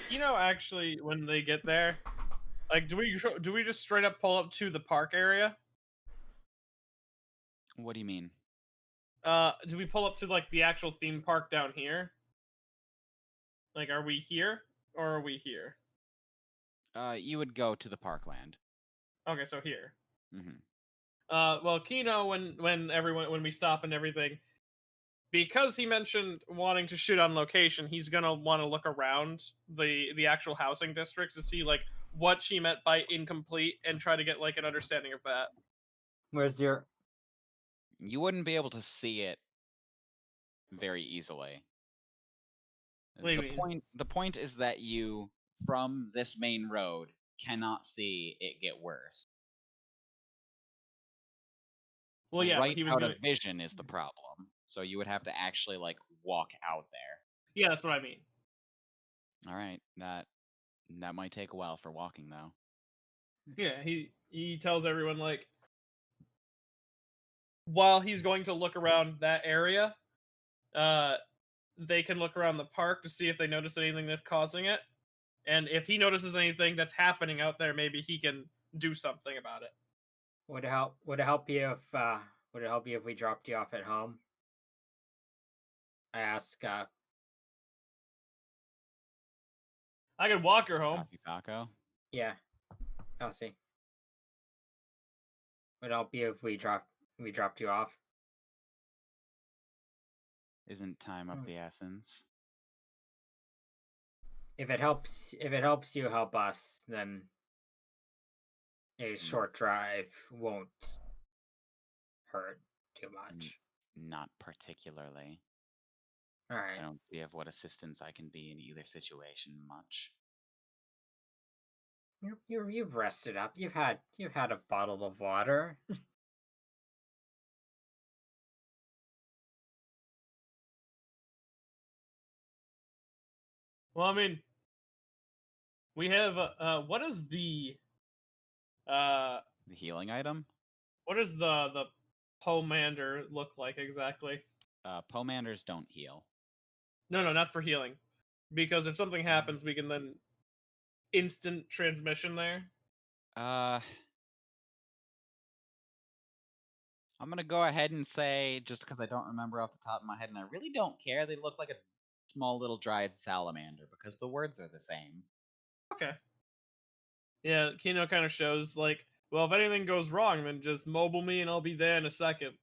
Kino actually, when they get there, like, do we just straight up pull up to the park area? What do you mean? Do we pull up to like the actual theme park down here? Like, are we here or are we here? You would go to the parkland. Okay, so here. Mm-hmm. Well, Kino, when we stop and everything, because he mentioned wanting to shoot on location, he's gonna want to look around the actual housing districts to see like what she meant by incomplete and try to get like an understanding of that. Where's your? You wouldn't be able to see it very easily. What do you mean? The point is that you, from this main road, cannot see it get worse. Well, yeah, but right he was out gonna. of vision is the problem. So you would have to actually like walk out there. Yeah, that's what I mean. All right, that might take a while for walking though. Yeah, he tells everyone like while he's going to look around that area, they can look around the park to see if they notice anything that's causing it. And if he notices anything that's happening out there, maybe he can do something about it. Would it help? Would it help you if we dropped you off at home? I ask. I could walk her home. Coffee taco. Yeah, I'll see. Would it help you if we dropped you off? Isn't time of the essence? If it helps you help us, then a short drive won't hurt too much. Not particularly. All right. I don't see of what assistance I can be in either situation much. You've rested up. You've had a bottle of water. Well, I mean, we have what is the healing item? What does the pomander look like exactly? Pomanders don't heal. No, not for healing. Because if something happens, we can then instant transmission there. I'm gonna go ahead and say, just because I don't remember off the top of my head, and I really don't care, they look like a small little dried salamander because the words are the same. Okay. Yeah, Kino kind of shows like, well, if anything goes wrong, then just mobile me and I'll be there in a second.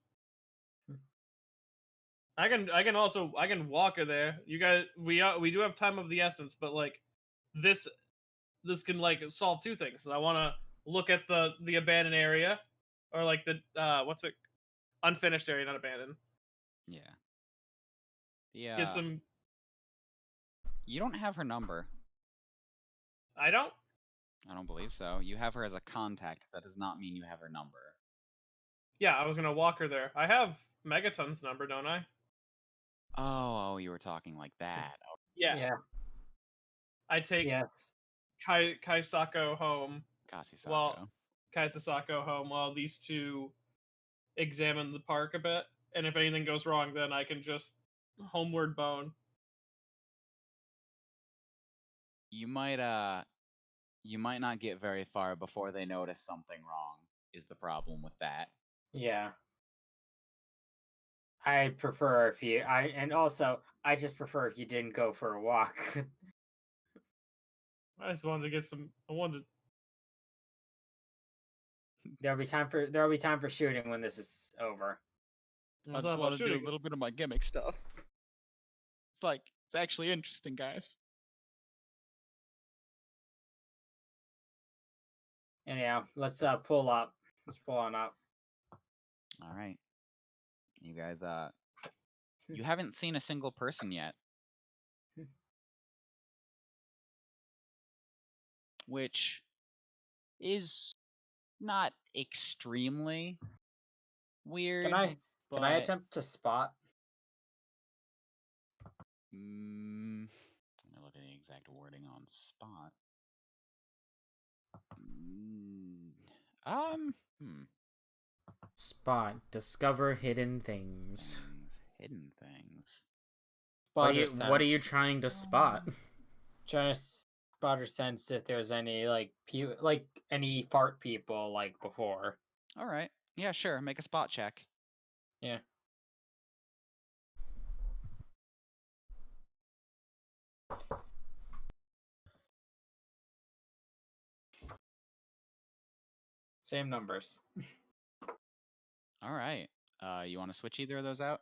I can walk her there. You guys, we do have time of the essence, but like this can like solve two things. I want to look at the abandoned area, or like the what's it, unfinished area, not abandoned. Yeah. Yeah. Get some. You don't have her number. I don't. I don't believe so. You have her as a contact. That does not mean you have her number. Yeah, I was gonna walk her there. I have Megaton's number, don't I? Oh, you were talking like that. Yeah. Yeah. I take Yes. Kaisako home. Kasisako. Well, Kaisasako home while these two examine the park a bit, and if anything goes wrong, then I can just homeward bone. You might not get very far before they notice something wrong, is the problem with that. Yeah. I prefer if you I just prefer if you didn't go for a walk. I just wanted to get some. I wanted. There'll be time for shooting when this is over. I just want to do a little bit of my gimmick stuff. It's actually interesting, guys. Anyhow, let's pull up. Let's pull on up. All right. You guys, you haven't seen a single person yet. Which is not extremely weird. Can I attempt to spot? Let me look at the exact wording on spot. Spot. Discover hidden things. Hidden things. What are you trying to spot? Trying to spot or sense if there's any any fart people like before. All right. Yeah, sure. Make a spot check. Yeah. Same numbers. All right. You want to switch either of those out?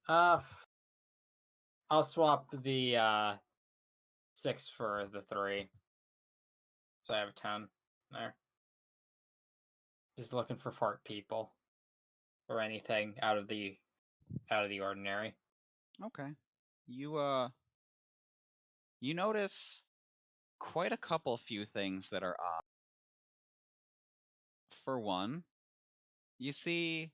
I'll swap the 6 for the 3. So I have 10 there. Just looking for fart people or anything out of the ordinary. Okay. You notice quite a few things that are odd. For one, you see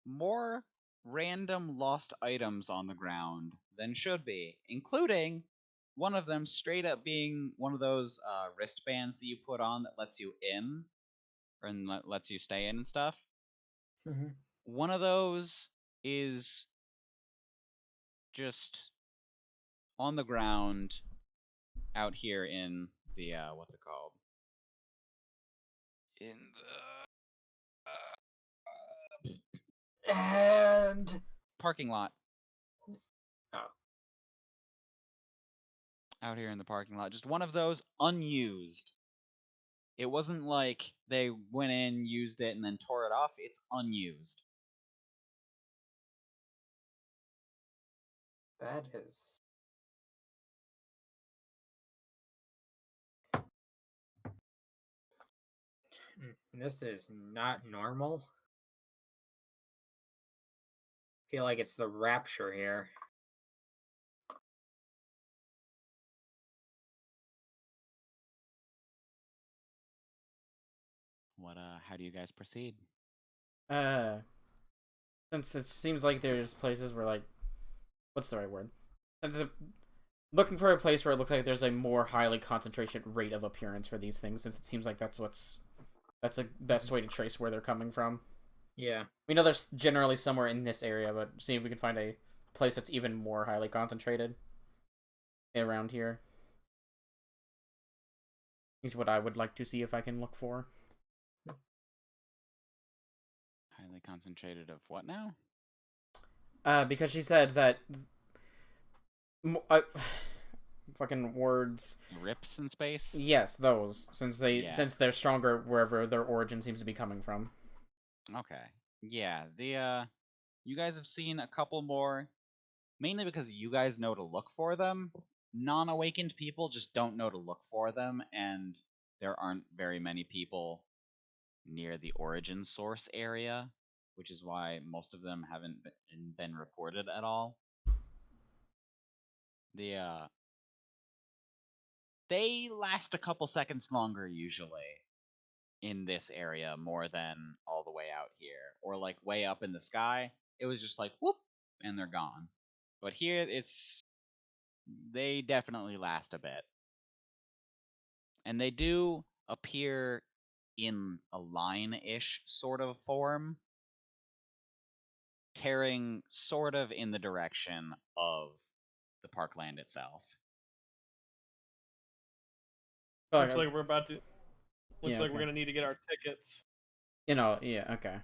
more random lost items on the ground than should be, including one of them straight up being one of those wristbands that you put on that lets you in and lets you stay in and stuff. Mm-hmm. One of those is just on the ground out here in the what's it called? In the And parking lot. oh, Out here in the parking lot. Just one of those unused. It wasn't like they went in, used it, and then tore it off. It's unused. that is. This is not normal. Feel like it's the rapture here. How do you guys proceed? Since it seems like there's places where, like, what's the right word? Looking for a place where it looks like there's a more highly concentration rate of appearance for these things, since it seems like that's the best way to trace where they're coming from. Yeah. We know there's generally somewhere in this area, but see if we can find a place that's even more highly concentrated around here. Is what I would like to see if I can look for. Highly concentrated of what now? Because she said that fucking words. Rips in space? Yes, those. Since they're stronger wherever their origin seems to be coming from. Okay. Yeah, you guys have seen a couple more, mainly because you guys know to look for them. Non-awakened people just don't know to look for them, and there aren't very many people near the origin source area, which is why most of them haven't been reported at all. They last a couple seconds longer usually in this area more than all the way out here, or like way up in the sky. It was just like whoop and they're gone. But here they definitely last a bit. And they do appear in a line-ish sort of form, tearing sort of in the direction of the parkland itself. Looks like we're about to. Looks Yeah, like we're okay. gonna need to get our tickets. Yeah, okay.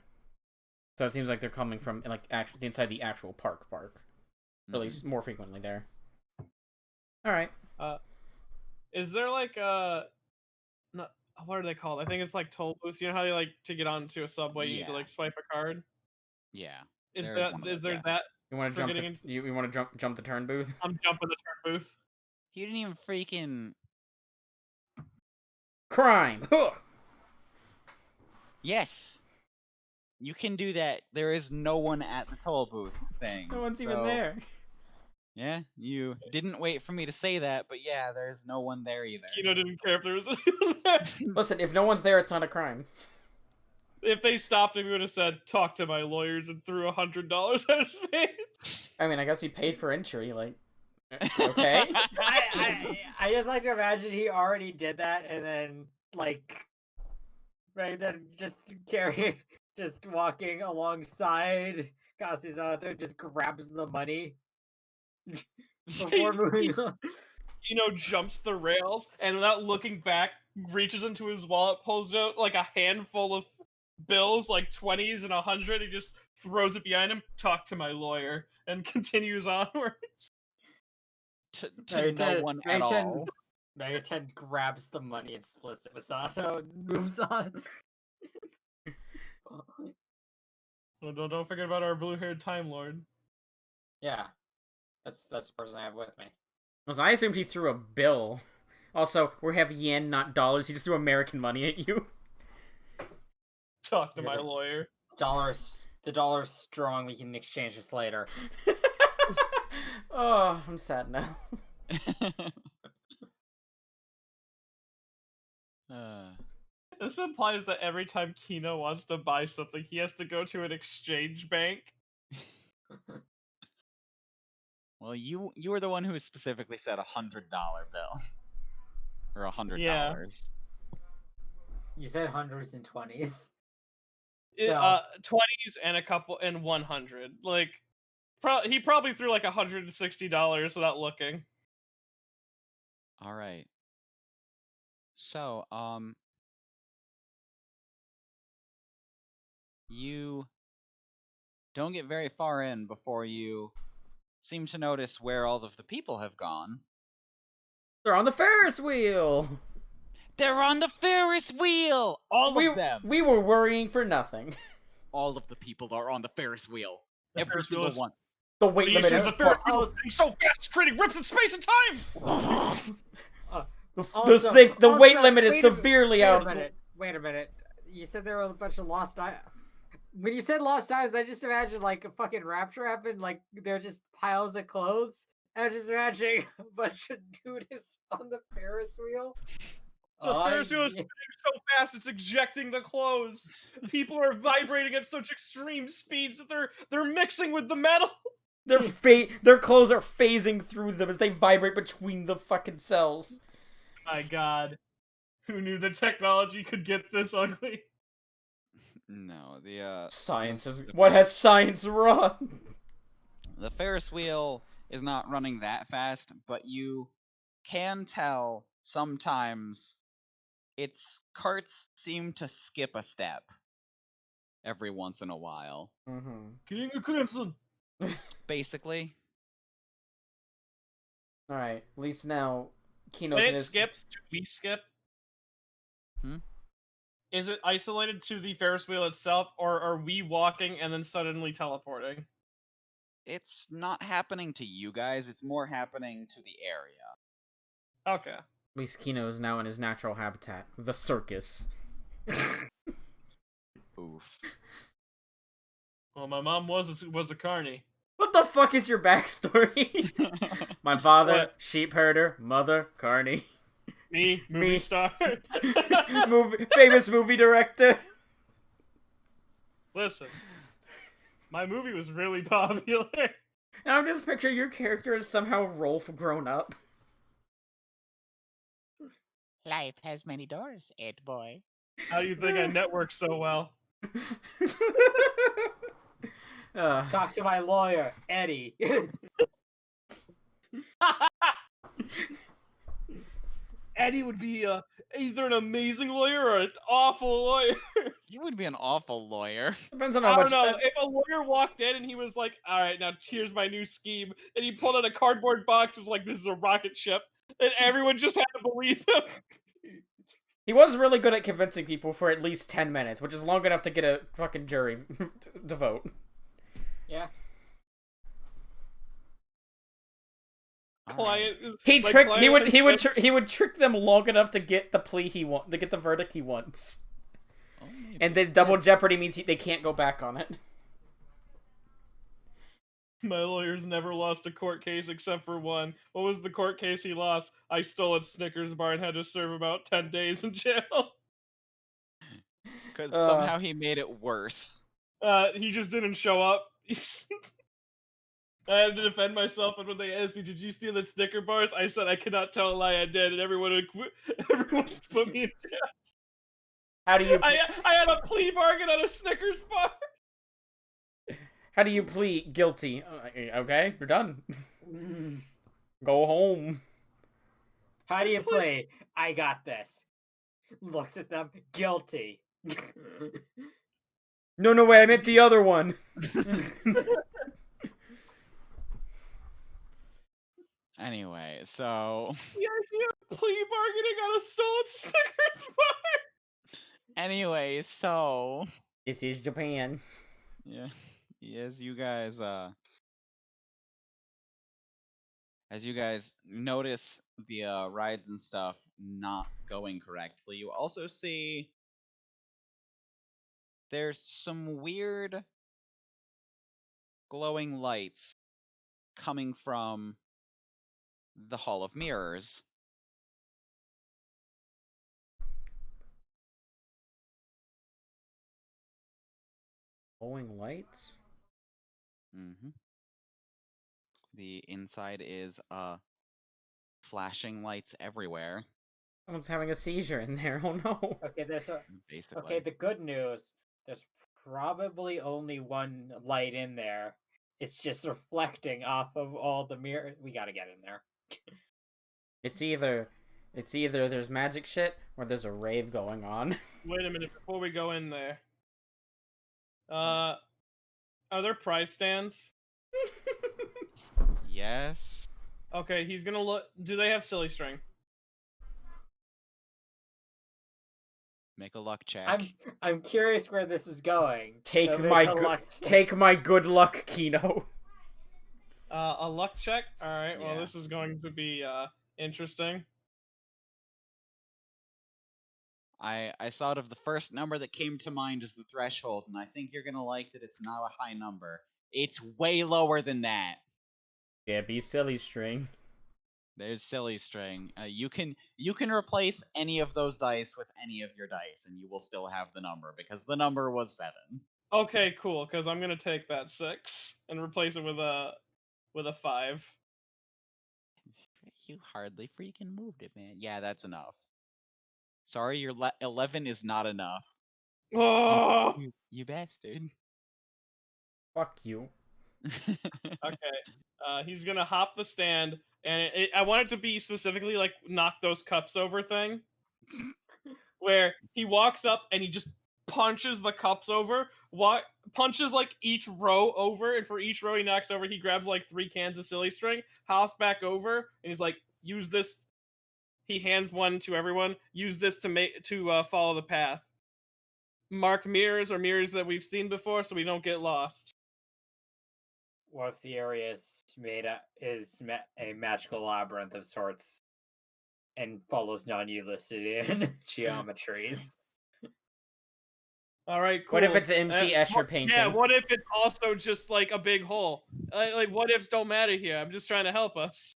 So it seems like they're coming from, like, actually inside the actual park. At least more frequently there. Alright. Is there like not, what are they called? I think it's like toll booths. You know how you like to get onto a subway, you need to Yeah. like swipe a card. Yeah. Is there's that one of is those, there yes. that? You want For to getting into- you want to jump the turn booth? I'm jumping the turn booth. You didn't even freaking. Crime! Huh! Yes! You can do that. There is no one at the toll booth thing. No one's even so- there. Yeah, you didn't wait for me to say that, but yeah, there's no one there either. Kino didn't care if there was anyone there. Listen, if no one's there, it's not a crime. If they stopped him, he would have said, "Talk to my lawyers," and threw $100 at his face. I mean, I guess he paid for entry, like... Okay? I just like to imagine he already did that and then like right then just walking alongside Kasizato just grabs the money before moving on. Jumps the rails and without looking back, reaches into his wallet, pulls out like a handful of bills, like 20s and 100. He just throws it behind him. Talk to my lawyer, and continues onwards. to no one at all. Megaten grabs the money and splits it with Sato and moves on. Don't forget about our blue-haired Time Lord. Yeah, that's the person I have with me. Listen, I assumed he threw a bill. Also, we have yen, not dollars. He just threw American money at you. Talk to my lawyer. The dollar's strong. We can exchange this later. Oh, I'm sad now. This implies that every time Kino wants to buy something, he has to go to an exchange bank. Well, you were the one who specifically said $100 bill. Or $100. Yeah. You said hundreds and 20s. It, So- 20s and a couple and 100. Like, he probably threw like $160 without looking. All right. So, you don't get very far in before you seem to notice where all of the people have gone. They're on the Ferris wheel. They're on the Ferris wheel! All we, of them! We were worrying for nothing. All of the people are on the Ferris wheel. The Every Ferris wheel single is- one. The weight limit is a Ferris wheel Oh, spinning so fast, it's creating rips in space and time! Also- the weight also, limit is wait a- severely wait out. Wait a minute. You said there were a bunch of lost eyes. When you said lost eyes, I just imagined like a fucking rapture happened. Like they're just piles of clothes. I'm just imagining a bunch of nudists on the Ferris wheel. The Ferris wheel is spinning so fast, it's ejecting the clothes. People are vibrating at such extreme speeds that they're mixing with the metal. Their clothes are phasing through them as they vibrate between the fucking cells. My God, who knew the technology could get this ugly? No, Science the- is the what Ferris- has science run? The Ferris wheel is not running that fast, but you can tell sometimes its carts seem to skip a step every once in a while. Mm-hmm. King of Crimson. Basically, All right. At least now, Kino's When in it his... skips, do we skip? Hmm? Is it isolated to the Ferris wheel itself, or are we walking and then suddenly teleporting? it's not happening to you guys, it's more happening to the area. Okay. At least Kino is now in his natural habitat, the circus. Oof. Well, my mom was a carny. What the fuck is your backstory? My father, What? sheep herder, mother, carny. Me, movie Me. star. Famous movie director. Listen, my movie was really popular. And I'm just picturing your character as somehow Rolf grown up. Life has many doors, Ed boy. How do you think I network so well? Talk to my lawyer, Eddie. Eddie would be either an amazing lawyer or an awful lawyer. You would be an awful lawyer. Depends on I how don't much. know. If a lawyer walked in and he was like, "All right, now here's my new scheme," and he pulled out a cardboard box, was like, "This is a rocket ship," and everyone just had to believe him. He was really good at convincing people for at least 10 minutes, which is long enough to get a fucking jury to vote. Yeah. Client, He my tricked. client has said- He would trick them long enough to get the plea he want, to get the verdict he wants, Oh, maybe. and then double jeopardy means they can't go back on it. My lawyer's never lost a court case except for one. What was the court case he lost? I stole a Snickers bar and had to serve about 10 days in jail. Because somehow he made it worse. He just didn't show up. I had to defend myself, and when they asked me, "Did you steal the Snicker bars?" I said I could not tell a lie I did, and everyone put me in jail. How do you? I had a plea bargain on a Snickers bar. How do you plead guilty? Okay, you're done. Go home. How do you play? I got this. Looks at them, guilty. No, wait, I meant the other one. Anyway, so The idea of plea bargaining on a stolen Snickers bar. anyway, so This is Japan. yeah, as you guys notice the rides and stuff not going correctly, you also see there's some weird glowing lights coming from the Hall of Mirrors. glowing lights? Mm-hmm. The inside is flashing lights everywhere, Someone's having a seizure in there. Oh no. Okay, basically. okay. The good news, there's probably only one light in there. It's just reflecting off of all the mirror. We gotta get in there. It's either there's magic shit or there's a rave going on. Wait a minute before we go in there. Are there prize stands? Yes. Okay, he's gonna look. Do they have silly string? Make a luck check. I'm curious where this is going. Take so my make a good luck check. take my good luck, Kino. A luck check. All right. Well, Yeah. this is going to be interesting. I thought of the first number that came to mind as the threshold, and I think you're gonna like that it's not a high number. It's way lower than that. Yeah, be silly string. There's silly string. You can replace any of those dice with any of your dice, and you will still have the number because the number was 7. Okay, cool. Because I'm gonna take that 6 and replace it with a 5. You hardly freaking moved it, man. Yeah, that's enough. Sorry, your 11 is not enough. Oh. You bastard. Fuck you. Okay. He's gonna hop the stand, and I want it to be specifically like knock those cups over thing, where he walks up and he just punches the cups over. Punches like each row over, and for each row he knocks over, he grabs like 3 cans of silly string, hops back over, and he's like, "Use this." He hands one to everyone. Use this to follow the path. Marked mirrors are mirrors that we've seen before, so we don't get lost. What if the area is a magical labyrinth of sorts and follows non-Euclidean geometries? All right, cool. What if it's an MC Escher painting? Yeah, what if it's also just like a big hole? Like what ifs don't matter here. I'm just trying to help us.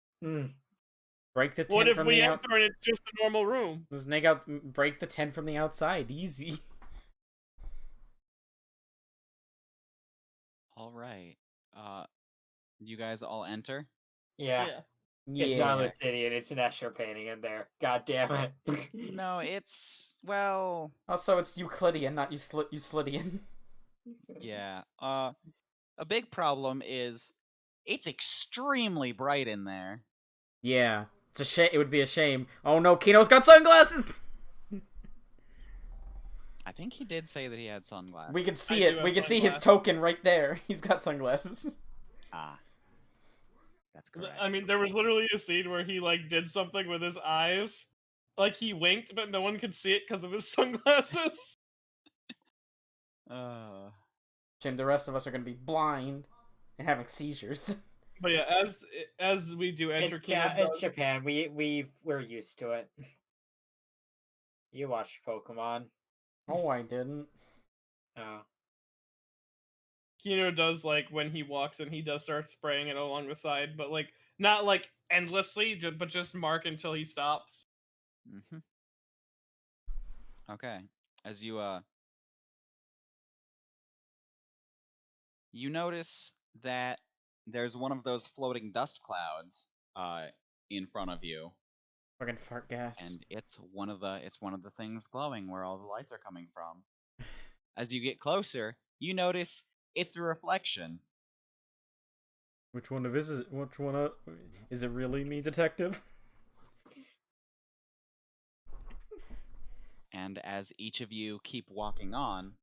Break the 10 What if from we the enter and it's just a normal room? Just break the 10 from the outside. Easy. All right. You guys all enter? Yeah. It's not Yeah. Euclidean, it's an Escher painting in there. God damn it. No, it's well, Also, it's Euclidean, not Euclidean. yeah. A big problem is it's extremely bright in there. Yeah. It's a shame. It would be a shame. Oh no, Kino's got sunglasses! I think he did say that he had sunglasses. We can see I it. do We have can see his sunglasses. token right there. He's got sunglasses. Ah. That's correct. I mean, there was literally a scene where he like did something with his eyes, like he winked, but no one could see it because of his sunglasses. Jim, the rest of us are gonna be blind and having seizures. But yeah, as we do enter, It's Japan. We're used to it. You watched Pokemon. Oh, I didn't. Oh. Kino does like when he walks in, he does start spraying it along the side, but like not like endlessly, but just mark until he stops. Mm-hmm. Okay. As you notice that there's one of those floating dust clouds in front of you, Fucking fart gas. and it's one of the things glowing where all the lights are coming from. As you get closer, you notice it's a reflection. Which one is it? Which one? Is it really me, detective? And as each of you keep walking on,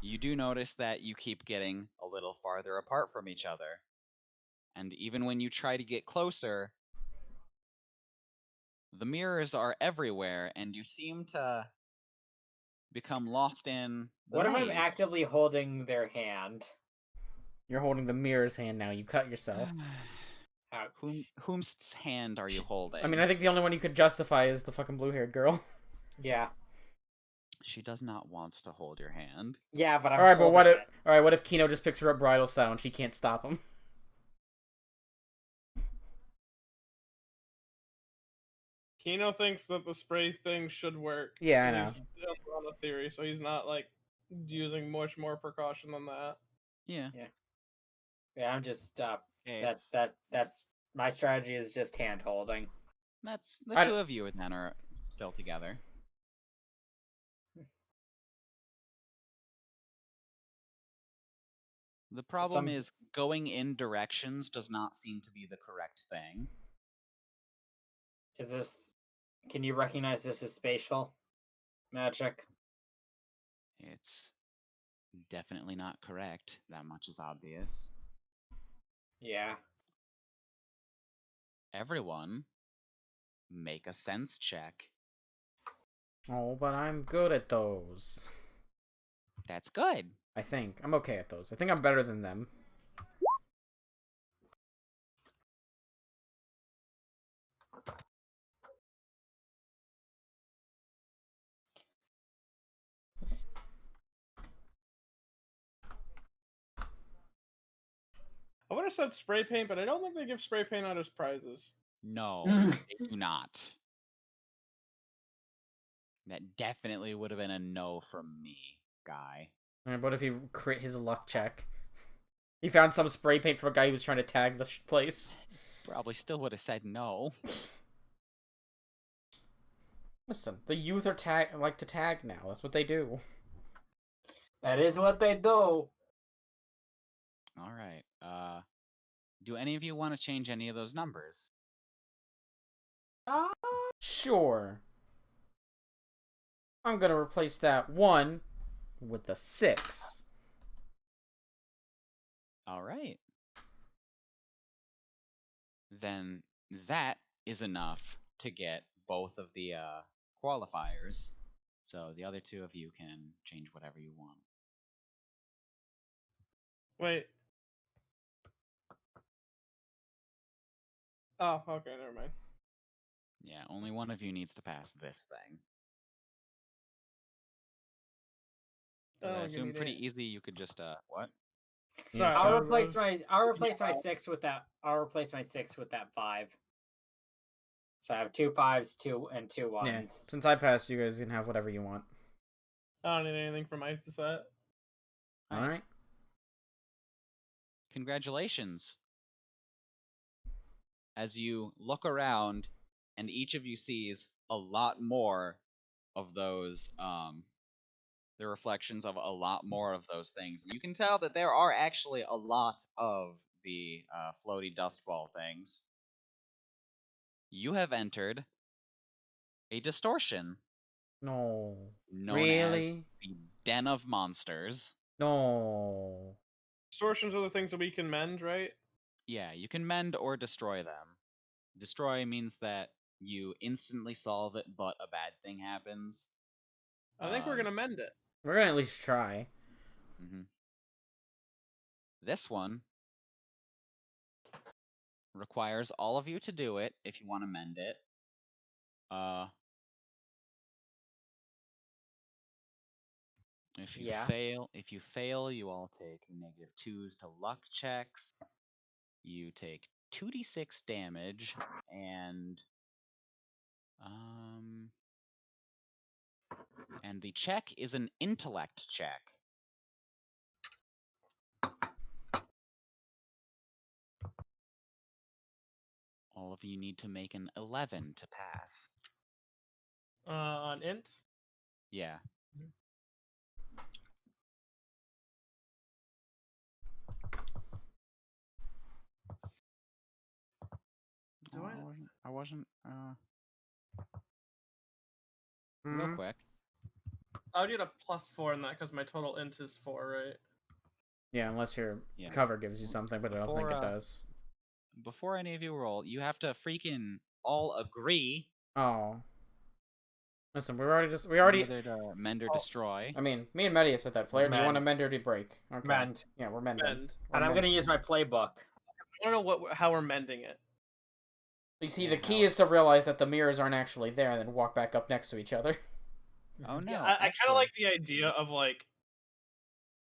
you do notice that you keep getting a little farther apart from each other. And even when you try to get closer, the mirrors are everywhere, and you seem to become lost in the What if I'm maze. actively holding their hand? You're holding the mirror's hand now. You cut yourself. Whom's hand are you holding? I mean, I think the only one you could justify is the fucking blue-haired girl. Yeah. She does not want to hold your hand. Yeah, but I'm All right, but what if? holding it. All right, what if Kino just picks her up bridal style and she can't stop him? Kino thinks that the spray thing should work. Yeah, I know. He's on a theory, so he's not like using much more precaution than that. Yeah. Yeah, I'm just Okay, that's my strategy is just hand holding. that's the two of you then are still together. The problem is going in directions does not seem to be the correct thing. Is this? Can you recognize this as spatial magic? It's definitely not correct. That much is obvious. Yeah. Everyone, make a sense check. Oh, but I'm good at those. That's good. I think. I'm okay at those. I think I'm better than them. I would have said spray paint, but I don't think they give spray paint out as prizes. No, they do not. That definitely would have been a no from me, guy. And what if he crit his luck check? He found some spray paint from a guy who was trying to tag the place. Probably still would have said no. Listen, the youth are like to tag now. That's what they do. That is what they do. All right. Do any of you want to change any of those numbers? Sure. I'm gonna replace that 1 with the 6. All right. Then that is enough to get both of the qualifiers. So the other two of you can change whatever you want. Wait. Oh, okay, never mind. Yeah, only one of you needs to pass this thing. I don't I think you assume need pretty it. easy you could just what? Sorry, I'll I replace was- I'll replace my 6 with that. I'll replace my 6 with that 5. So I have 2 5s, 2 and 2 1s. Yeah. Since I passed, you guys can have whatever you want. I don't need anything from my set. All right. Congratulations. As you look around, and each of you sees a lot more of those, the reflections of a lot more of those things. You can tell that there are actually a lot of the floaty dust ball things. You have entered a distortion No. known Really? as the Den of Monsters. No. Distortions are the things that we can mend, right? Yeah, you can mend or destroy them. Destroy means that you instantly solve it, but a bad thing happens. I think we're gonna mend it. We're gonna at least try. This one requires all of you to do it if you want to mend it. If you fail, you all take -2s to luck checks. You take 2d6 damage, and the check is an intellect check. All of you need to make an 11 to pass. On int. Yeah. Do I? I wasn't. Hmm? Real quick. I would get a +4 in that because my total int is 4, right? Yeah, unless your Yeah. cover gives you something, but I don't think it does. Before any of you roll, you have to freaking all agree Oh. Listen, we already. whether to mend or destroy. I mean, me and Medi said that. Flair, do you want to Mend. mend or do you break? Okay. Mend. Yeah, we're mending. Mend. And I'm gonna use my playbook. I don't know how we're mending it. You see, the key is to realize that the mirrors aren't actually there, and then walk back up next to each other. Oh no! Yeah, I kind of like the idea of like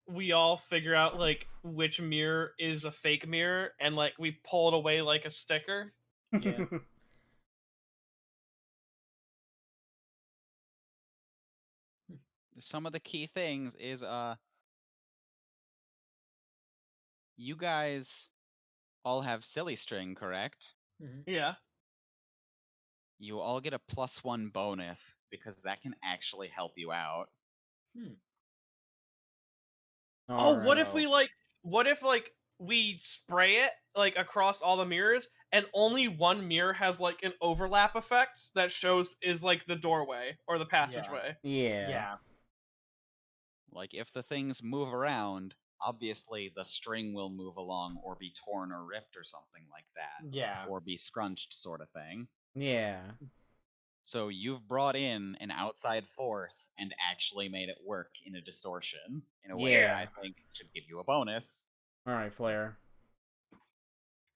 we all figure out like which mirror is a fake mirror, and like we pull it away like a sticker. Yeah. some of the key things is you guys all have silly string, correct? Yeah. You all get a +1 bonus because that can actually help you out. Oh, what if Alright. we spray it like across all the mirrors and only one mirror has like an overlap effect that shows is like the doorway or the passageway. Yeah. Yeah. Like, if the things move around, obviously the string will move along or be torn or ripped or something like that. Yeah. Or be scrunched, sort of thing. Yeah. So you've brought in an outside force and actually made it work in a distortion in a way that I Yeah. think should give you a bonus. Alright, Flare.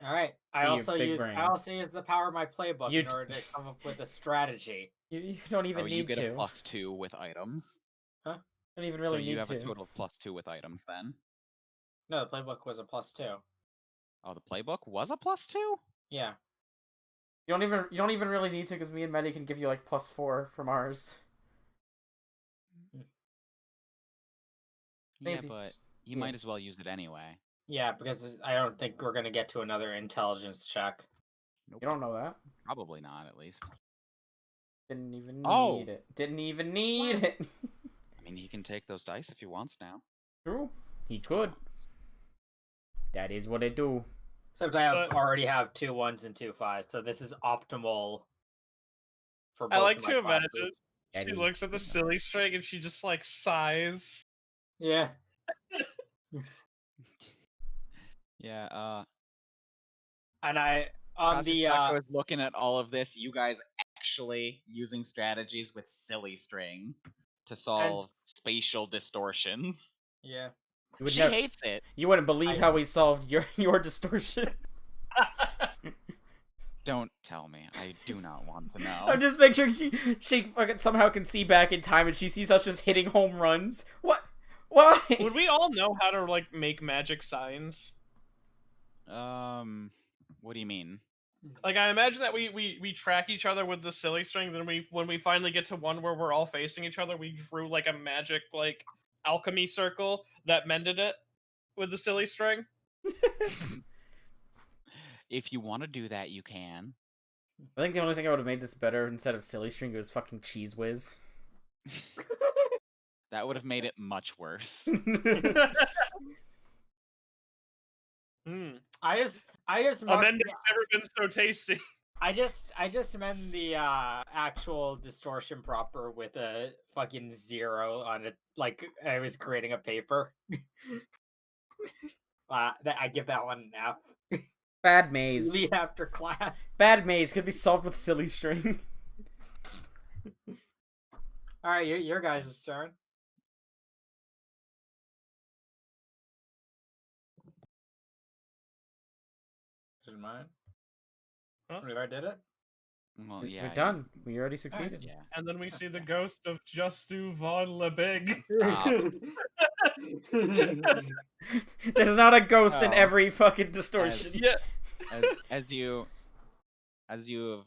All right. Do you big brain. I also use the power of my playbook You in order to come up with a strategy. You don't even So you need get to. a +2 with items. Don't even So really you need have to. a total of +2 with items then. No, the playbook was a +2. Oh, the playbook was a +2? Yeah. You don't even really need to because me and Maddie can give you like +4 from ours. Yeah, Maybe. but you Yeah. might as well use it anyway. Yeah, because I don't think we're gonna get to another intelligence check. Nope. You don't know that. Probably not, at least. Didn't even Oh! need it. Didn't even need it. I mean, he can take those dice if he wants now. True. He could. That is what I do. Except I already have 2 1s and 2 5s, so this is optimal for both I like of my to classes. imagine she Eddie. looks at the silly string and she just like sighs. Yeah. Yeah, And I on the Kazusako is looking at all of this, you guys actually using strategies with silly string to solve spatial distortions. yeah. You would She never, hates it. you wouldn't believe how we solved your distortion. Don't tell me. I do not want to know. I'm just picturing she fucking somehow can see back in time and she sees us just hitting home runs. What? Why? Would we all know how to like make magic signs? What do you mean? Like I imagine that we track each other with the silly string, then when we finally get to one where we're all facing each other, we drew like a magic like alchemy circle that mended it with the silly string. If you want to do that, you can. I think the only thing I would have made this better instead of silly string was fucking cheese whiz. That would have made it much worse. I just Amending's never been so tasty. I just meant the actual distortion proper with a fucking 0 on it, like I was creating a paper. That I give that one an F. Bad maze. Leave after class. Bad maze could be solved with silly string. All right, your guys' turn. Is it mine? Huh? We already did it. Well, yeah. We're done. We already succeeded. Yeah. And then we see the ghost of Justu von Lebig. There's not a ghost in Oh. every fucking distortion. Yeah. As you've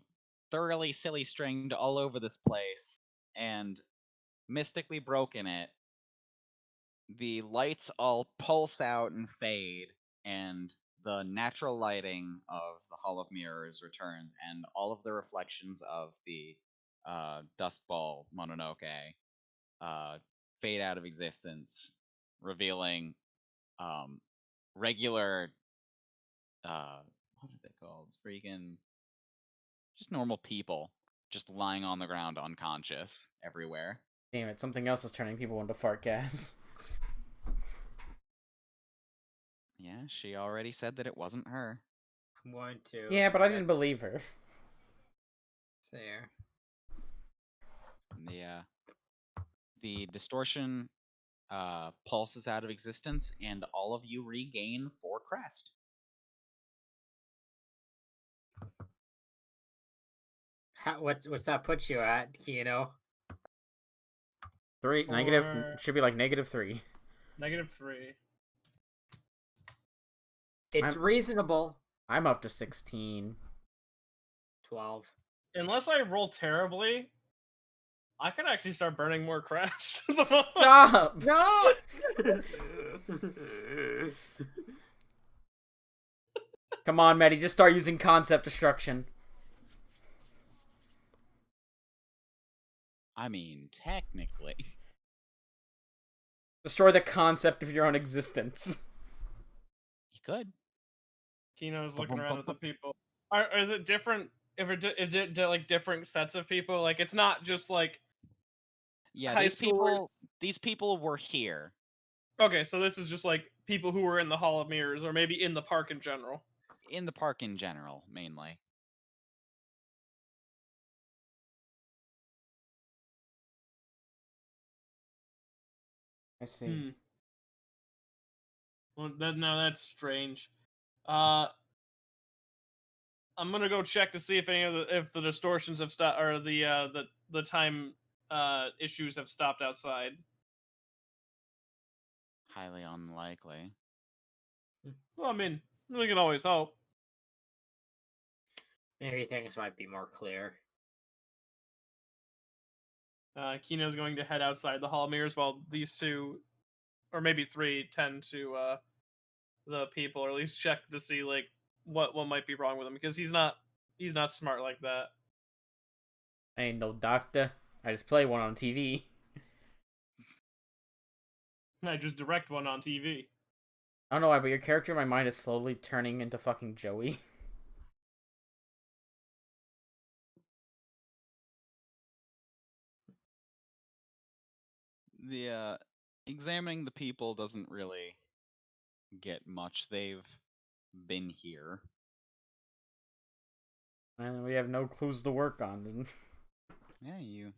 thoroughly silly stringed all over this place and mystically broken it, the lights all pulse out and fade, and the natural lighting of the Hall of Mirrors returns, and all of the reflections of the Dust Ball Mononoke fade out of existence, revealing regular what are they called? Freaking just normal people just lying on the ground unconscious everywhere. Damn it, something else is turning people into fart gas. Yeah, she already said that it wasn't her. 1, 2. Yeah, but I didn't believe her. There. The distortion pulses out of existence, and all of you regain 4 crest. What's that put you at, Kino? 3 negative should be like -3. -3. It's reasonable. I'm up to 16. 12. Unless I roll terribly, I could actually start burning more crafts. Stop! No. Come on, Maddie, just start using concept destruction. I mean, technically. Destroy the concept of your own existence. You could. Kino's looking around at the people. Is it different? Is it like different sets of people? Like it's not just like Yeah, high school. these people were here. Okay, so this is just like people who were in the Hall of Mirrors, or maybe in the park in general. In the park in general, mainly. I see. Hmm. Well, now that's strange. I'm gonna go check to see if any of the distortions have stopped, or the time issues have stopped outside. Highly unlikely. Well, I mean, we can always hope. Maybe things might be more clear. Kino's going to head outside the Hall of Mirrors while these two, or maybe three, tend to the people, or at least check to see like what might be wrong with him, because he's not smart like that. I ain't no doctor. I just play one on TV. I just direct one on TV. I don't know why, but your character in my mind is slowly turning into fucking Joey. The examining the people doesn't really get much. They've been here. And we have no clues to work on. Yeah, you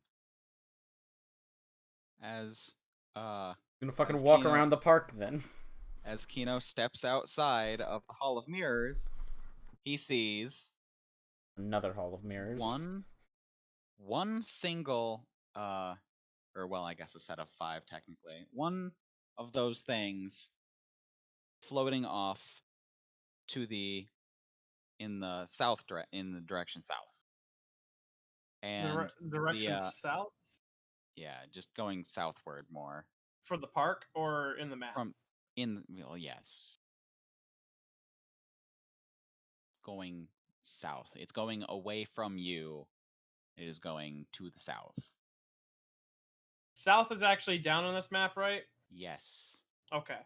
as Gonna fucking As walk Kino- around the park then. as Kino steps outside of the Hall of Mirrors, he sees Another Hall of Mirrors. one single or well, I guess a set of 5 technically. One of those things floating off to in the direction south. And Direction the south yeah, just going southward more for the park, or in the map. well, yes. Going south. It's going away from you. It is going to the south. South is actually down on this map, right? Yes. Okay.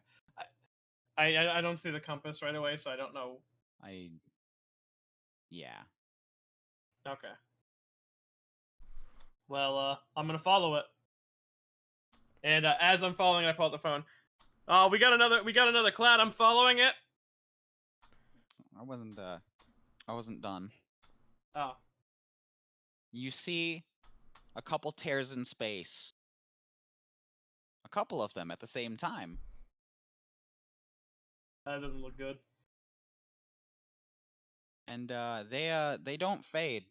I don't see the compass right away, so I don't know. Yeah. Okay. Well, I'm gonna follow it. And as I'm following, I pull out the phone. Oh, we got another clad. I'm following it. I wasn't done. Oh. You see a couple tears in space. A couple of them at the same time. That doesn't look good. And they don't fade.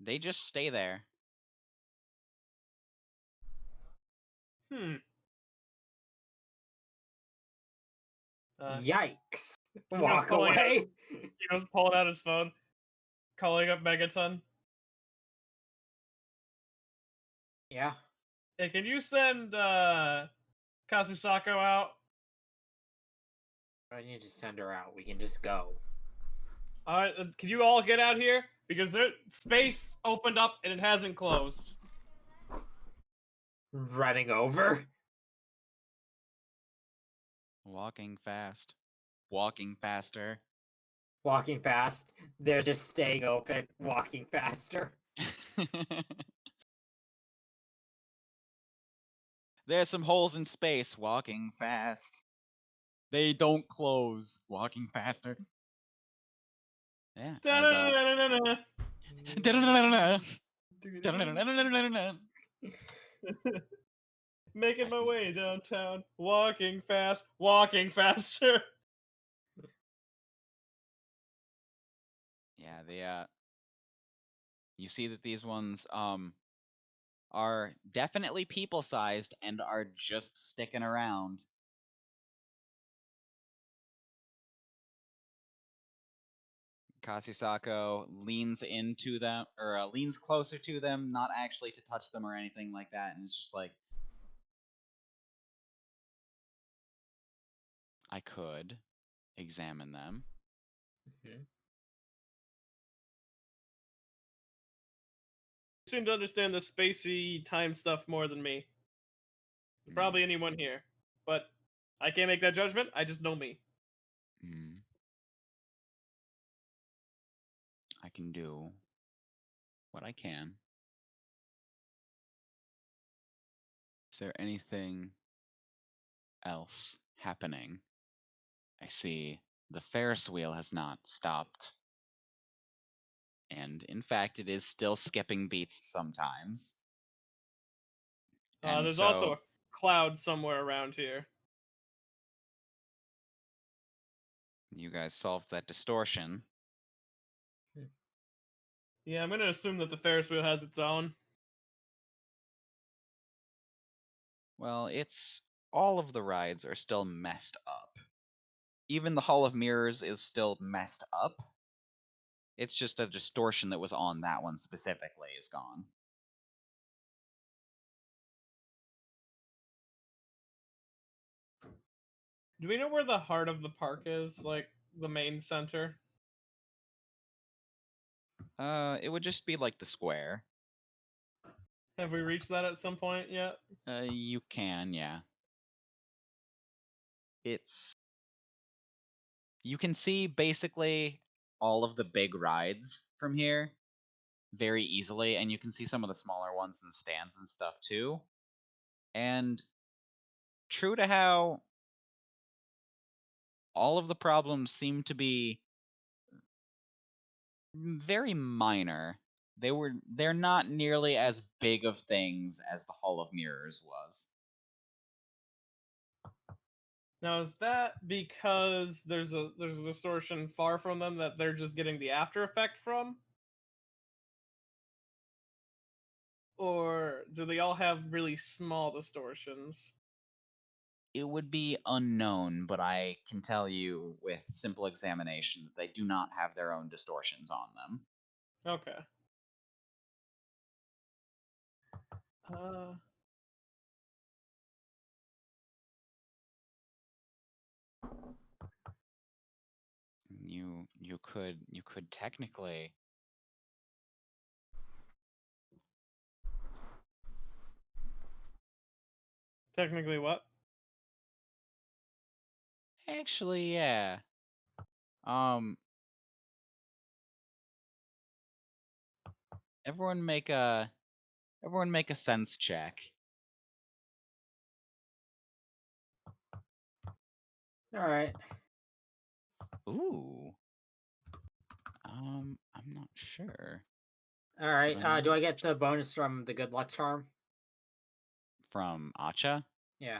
They just stay there. Hmm. Yikes! He Walk goes pulling away. He goes pulling out his phone, calling up Megaton. Yeah. Hey, can you send Kasisako out? I need to send her out. We can just go. All right, can you all get out here? Because their space opened up and it hasn't closed. Running over. Walking fast. Walking faster. Walking fast. They're just staying open. Walking faster. There's some holes in space. Walking fast. They don't close. Walking faster. Yeah. Da-da-da-da-da-da. Making my way downtown, walking fast, walking faster. Yeah, you see that these ones are definitely people-sized and are just sticking around. Kasisako leans into them, or leans closer to them, not actually to touch them or anything like that, and it's just like, I could examine them. You seem to understand the spacey time stuff more than me. Probably anyone here. But I can't make that judgment. I just know me. I can do what I can. Is there anything else happening? I see the Ferris wheel has not stopped. And in fact, it is still skipping beats sometimes. And There's so, also a cloud somewhere around here. you guys solved that distortion. Yeah, I'm gonna assume that the Ferris wheel has its own. Well, all of the rides are still messed up. Even the Hall of Mirrors is still messed up. It's just a distortion that was on that one specifically is gone. Do we know where the heart of the park is? Like, the main center? It would just be like the square. Have we reached that at some point yet? You can, yeah. You can see basically all of the big rides from here very easily, and you can see some of the smaller ones and stands and stuff too. And true to how all of the problems seem to be very minor, they're not nearly as big of things as the Hall of Mirrors was. Now, is that because there's a distortion far from them that they're just getting the after effect from? Or do they all have really small distortions? It would be unknown, but I can tell you with simple examination that they do not have their own distortions on them. Okay. You could technically Technically what? actually, yeah. Everyone make a sense check. Alright. Ooh. I'm not sure. Alright, do I get the bonus from the good luck charm? From Acha? Yeah.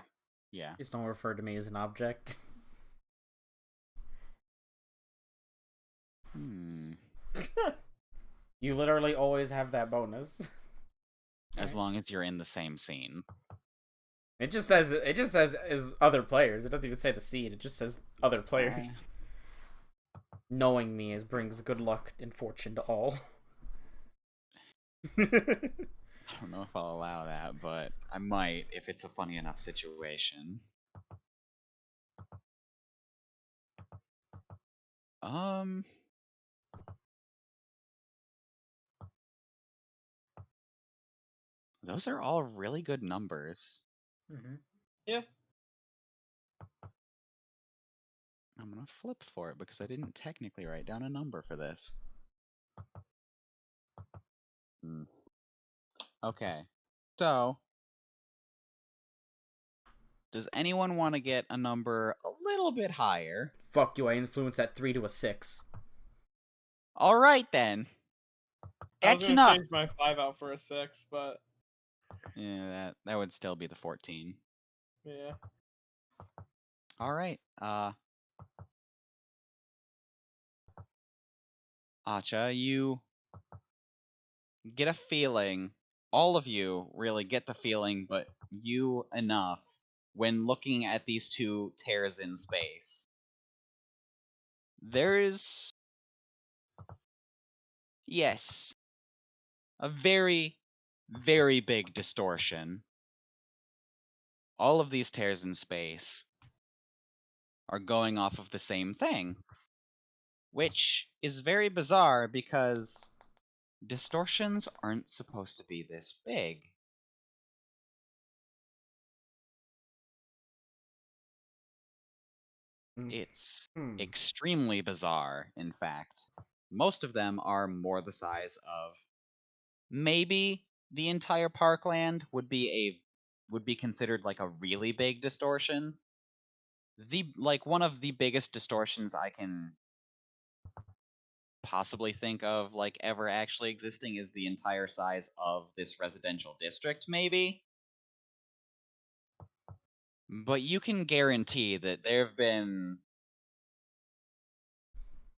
Yeah. Please don't refer to me as an object. You literally always have that bonus. As long as you're in the same scene. It just says is other players. It doesn't even say the seed. It just says other players. Knowing me brings good luck and fortune to all. I don't know if I'll allow that, but I might if it's a funny enough situation. Those are all really good numbers. Yeah. I'm gonna flip for it because I didn't technically write down a number for this. Okay. So, does anyone want to get a number a little bit higher? Fuck you, I influenced that 3 to a 6. Alright then. I was That's gonna enough. change my 5 out for a 6, but Yeah, that would still be the 14. yeah. Alright. Acha, you get a feeling, all of you really get the feeling, but you enough, when looking at these two tears in space. There's Yes. A very, very big distortion. All of these tears in space are going off of the same thing, which is very bizarre because distortions aren't supposed to be this big. It's extremely bizarre, in fact. Most of them are more the size of maybe the entire parkland would be considered like a really big distortion. One of the biggest distortions I can possibly think of like ever actually existing is the entire size of this residential district, maybe. But you can guarantee that there have been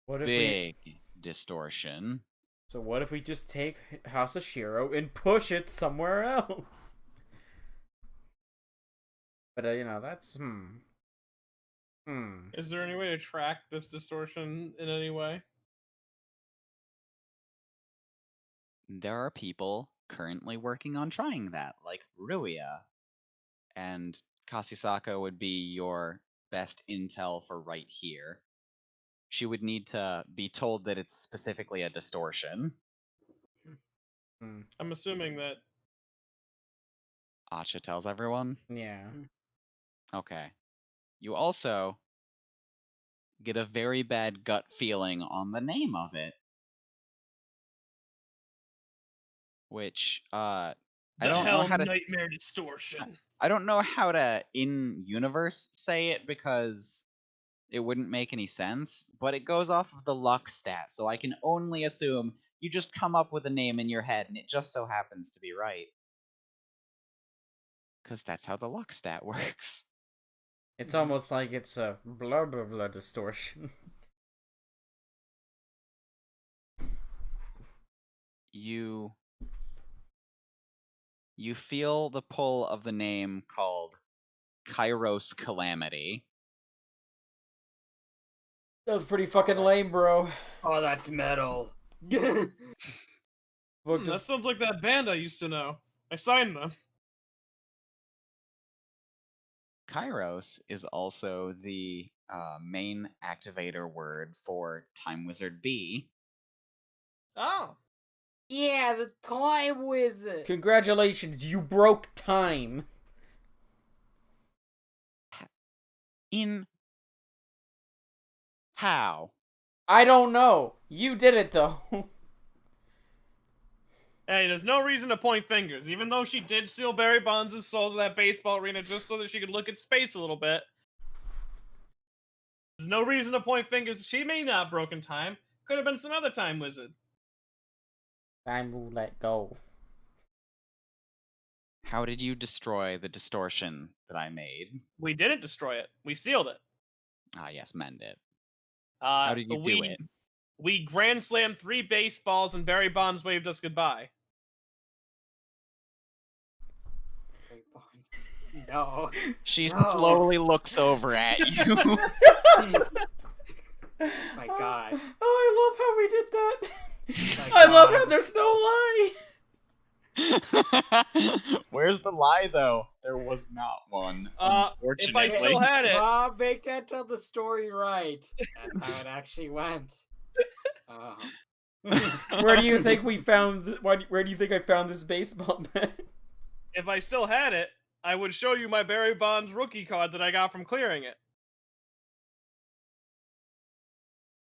What if big distortion. So what if we just take House of Shiro and push it somewhere else? But that's Is there any way to track this distortion in any way? There are people currently working on trying that, like Ruia. And Kasisaka would be your best intel for right here. She would need to be told that it's specifically a distortion. I'm assuming that. Acha tells everyone? Yeah. Okay. You also get a very bad gut feeling on the name of it. Which, I don't know how to... Nightmare distortion. I don't know how to in-universe say it because it wouldn't make any sense, but it goes off of the luck stat, so I can only assume you just come up with a name in your head and it just so happens to be right. Because that's how the luck stat works. It's almost like it's a blah blah blah distortion. You feel the pull of the name called Kairos Calamity. That was pretty fucking lame, bro. Oh, that's metal. Look, That sounds like that band I used to know. I signed them. Kairos is also the main activator word for Time Wizard B. Oh. Yeah, the time wizard. Congratulations, you broke time. In how? I don't know. You did it though. Hey, there's no reason to point fingers. Even though she did seal Barry Bonds' soul to that baseball arena just so that she could look at space a little bit. There's no reason to point fingers. She may not have broken time. Could have been some other time wizard. Time will let go. How did you destroy the distortion that I made? We didn't destroy it. We sealed it. Ah, yes, mend it. How did you do it? We grand slammed 3 baseballs and Barry Bonds waved us goodbye. No. She slowly looks over at you. My God. Oh, I love how we did that. My I love God. how there's no lie. Where's the lie, though? There was not one. If I still had it. Bob, make that tell the story right. That's how it actually went. Where do you think we found? Where do you think I found this baseball bat? If I still had it, I would show you my Barry Bonds rookie card that I got from clearing it.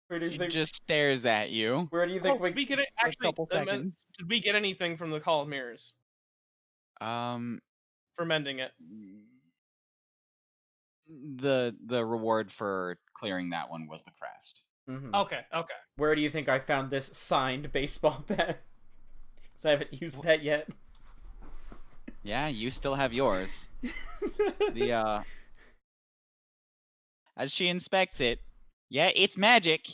Where do you He think? just stares at you. Where do you think Did we get it? Actually, couple seconds. did we get anything from the Call of Mirrors for mending it? The reward for clearing that one was the crest. Mm-hmm. Okay. Where do you think I found this signed baseball bat? Because I haven't used that yet. Yeah, you still have yours. As she inspects it, yeah, it's magic.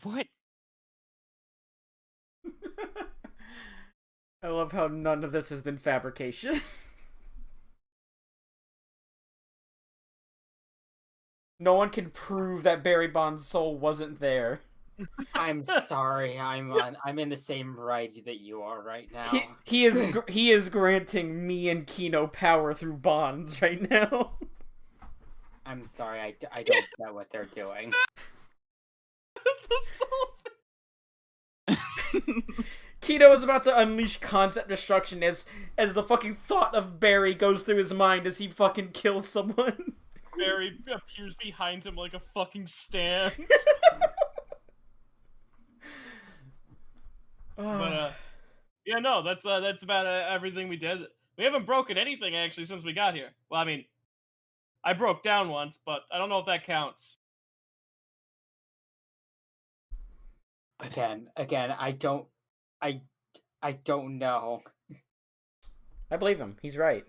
What? I love how none of this has been fabrication. No one can prove that Barry Bond's soul wasn't there. I'm sorry. I'm in the same ride that you are right now. He is granting me and Kino power through bonds right now. I'm sorry. I don't get what they're doing. Kino is about to unleash concept destruction as the fucking thought of Barry goes through his mind as he fucking kills someone. Barry appears behind him like a fucking stand. But yeah, no, that's about everything we did. We haven't broken anything actually since we got here. Well, I mean, I broke down once, but I don't know if that counts. Again, I don't know. I believe him. He's right.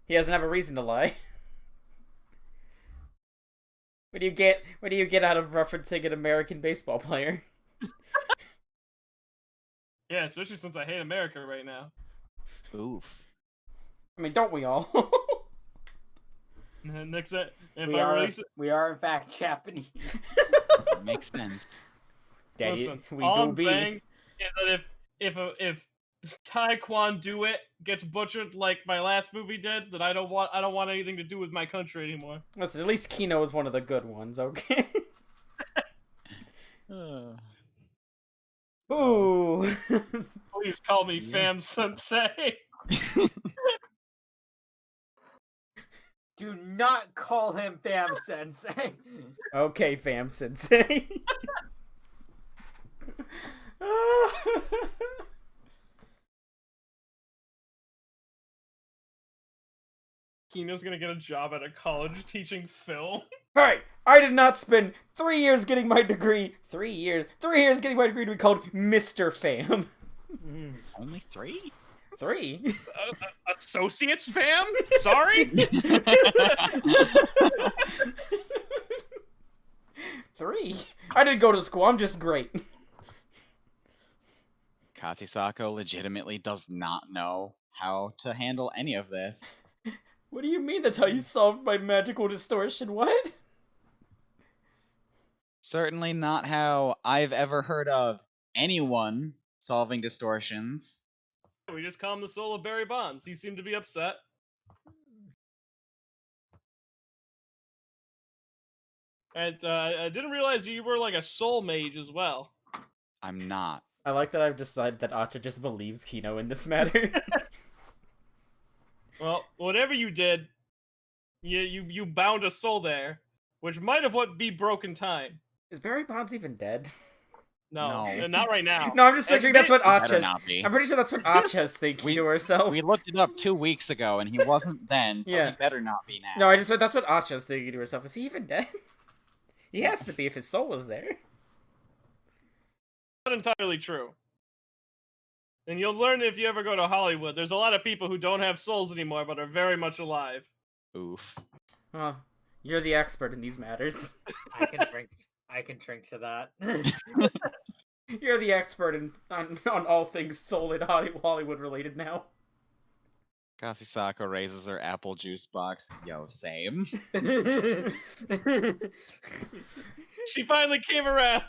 He doesn't have a reason to lie. What do you get out of referencing an American baseball player? Yeah, especially since I hate America right now. Oof. I mean, don't we all? Next, if We I are release it, we are in fact Japanese. Makes sense. Daddy, listen. we All do I'm be. saying is that if Taekwondo do it gets butchered like my last movie did, then I don't want anything to do with my country anymore. Listen, at least Kino is one of the good ones, okay? Ooh. Please call me Yeah. Fam Sensei. Do not call him Bam Sensei. Okay, fam sensei. Kino's gonna get a job at a college teaching film. Hey, I did not spend 3 years getting my degree. 3 years. 3 years getting my degree to be called Mr. Fam. Only 3? 3? Associates, fam? Sorry? 3? I didn't go to school. I'm just great. Kasisako legitimately does not know how to handle any of this. What do you mean that's how you solved my magical distortion? What? Certainly not how I've ever heard of anyone solving distortions. We just call him the soul of Barry Bonds. He seemed to be upset. And I didn't realize you were like a soul mage as well. I'm not. I like that I've decided that Acha just believes Kino in this matter. Well, whatever you did, you bound a soul there, which might have what be broken time. Is Barry Bonds even dead? No, No. not right now. No, I'm just picturing that's what Better Acha's... not be. I'm pretty sure that's what Acha's thinking We- to herself. We looked it up 2 weeks ago, and he wasn't then, so Yeah. he better not be now. No, I just that's what Acha's thinking to herself. Is he even dead? He has to be if his soul was there. Not entirely true. And you'll learn if you ever go to Hollywood. There's a lot of people who don't have souls anymore, but are very much alive. Oof. Huh. You're the expert in these matters. I can drink to that. You're the expert on all things soul in Hollywood related now. Kasisako raises her apple juice box. Yo, same. She finally came around.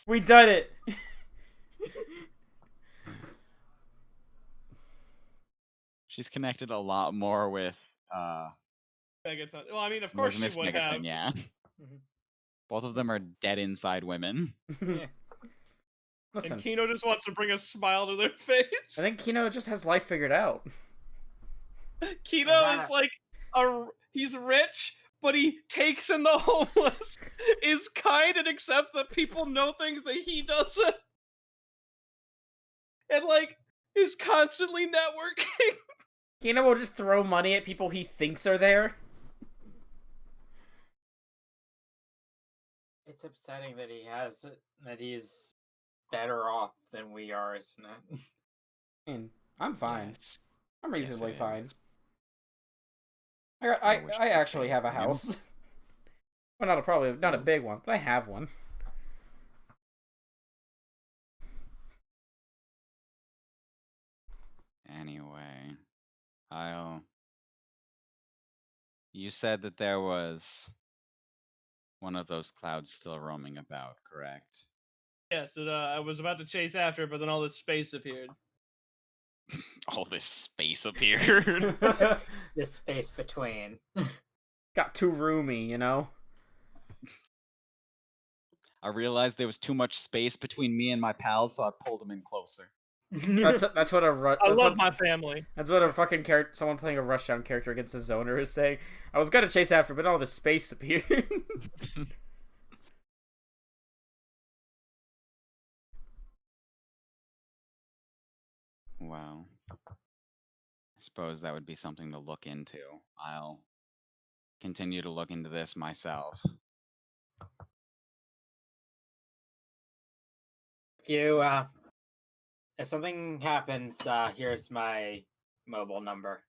We done it. She's connected a lot more with Megaton. Well, I mean, of course she Miss would Megaton, have. yeah. Mhm. Both of them are dead inside women. Listen, And Kino just wants to bring a smile to their face. I think Kino just has life figured out. Kino is like he's rich, but he takes in the homeless, is kind and accepts that people know things that he doesn't, and like is constantly networking. Kino will just throw money at people he thinks are there. It's upsetting that he's better off than we are, isn't it? And I'm fine. Yes. I'm reasonably it fine. is. I wish I I actually could have a blame him. house. Well, not a big one, but I have one. Anyway, you said that there was one of those clouds still roaming about, correct? Yes, I was about to chase after it, but then all this space appeared. All this space appeared. This space between. Got too roomy, you know? I realized there was too much space between me and my pals, so I pulled them in closer. That's what a I love my family. That's what a fucking character, someone playing a Rushdown character against a zoner is saying. I was gonna chase after, but all this space appeared. Wow. I suppose that would be something to look into. I'll continue to look into this myself. If something happens, here's my mobile number.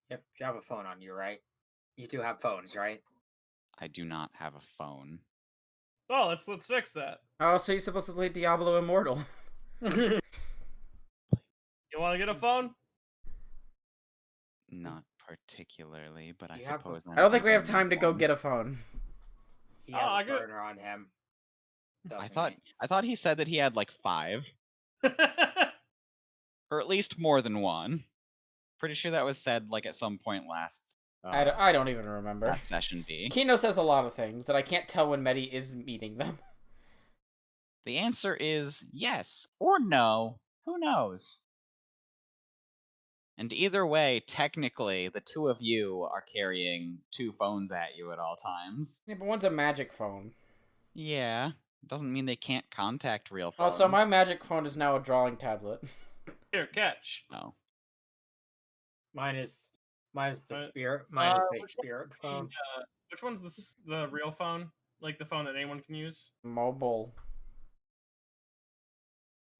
You have a phone on you, right? You do have phones, right? I do not have a phone. Oh, let's fix that. Oh, so you're supposed to play Diablo Immortal? You want to get a phone? Not particularly, but I You have a- suppose. I don't think we have time to go get a phone. He has I a got- burner on him. I Doesn't thought he said that he had like 5, or at least more than one. Pretty sure that was said like at some point last. I don't even remember. Last session B. Kino says a lot of things that I can't tell when Medi is meeting them. The answer is yes or no. Who knows? And either way, technically, the two of you are carrying 2 phones at you at all times. Yeah, but one's a magic phone. Yeah, doesn't mean they can't contact real phones. Also, my magic phone is now a drawing tablet. Here, catch. No. Mine is the Uh, spirit. Mine is my which spirit one's phone. Which one's the real phone? Like the phone that anyone can use? Mobile.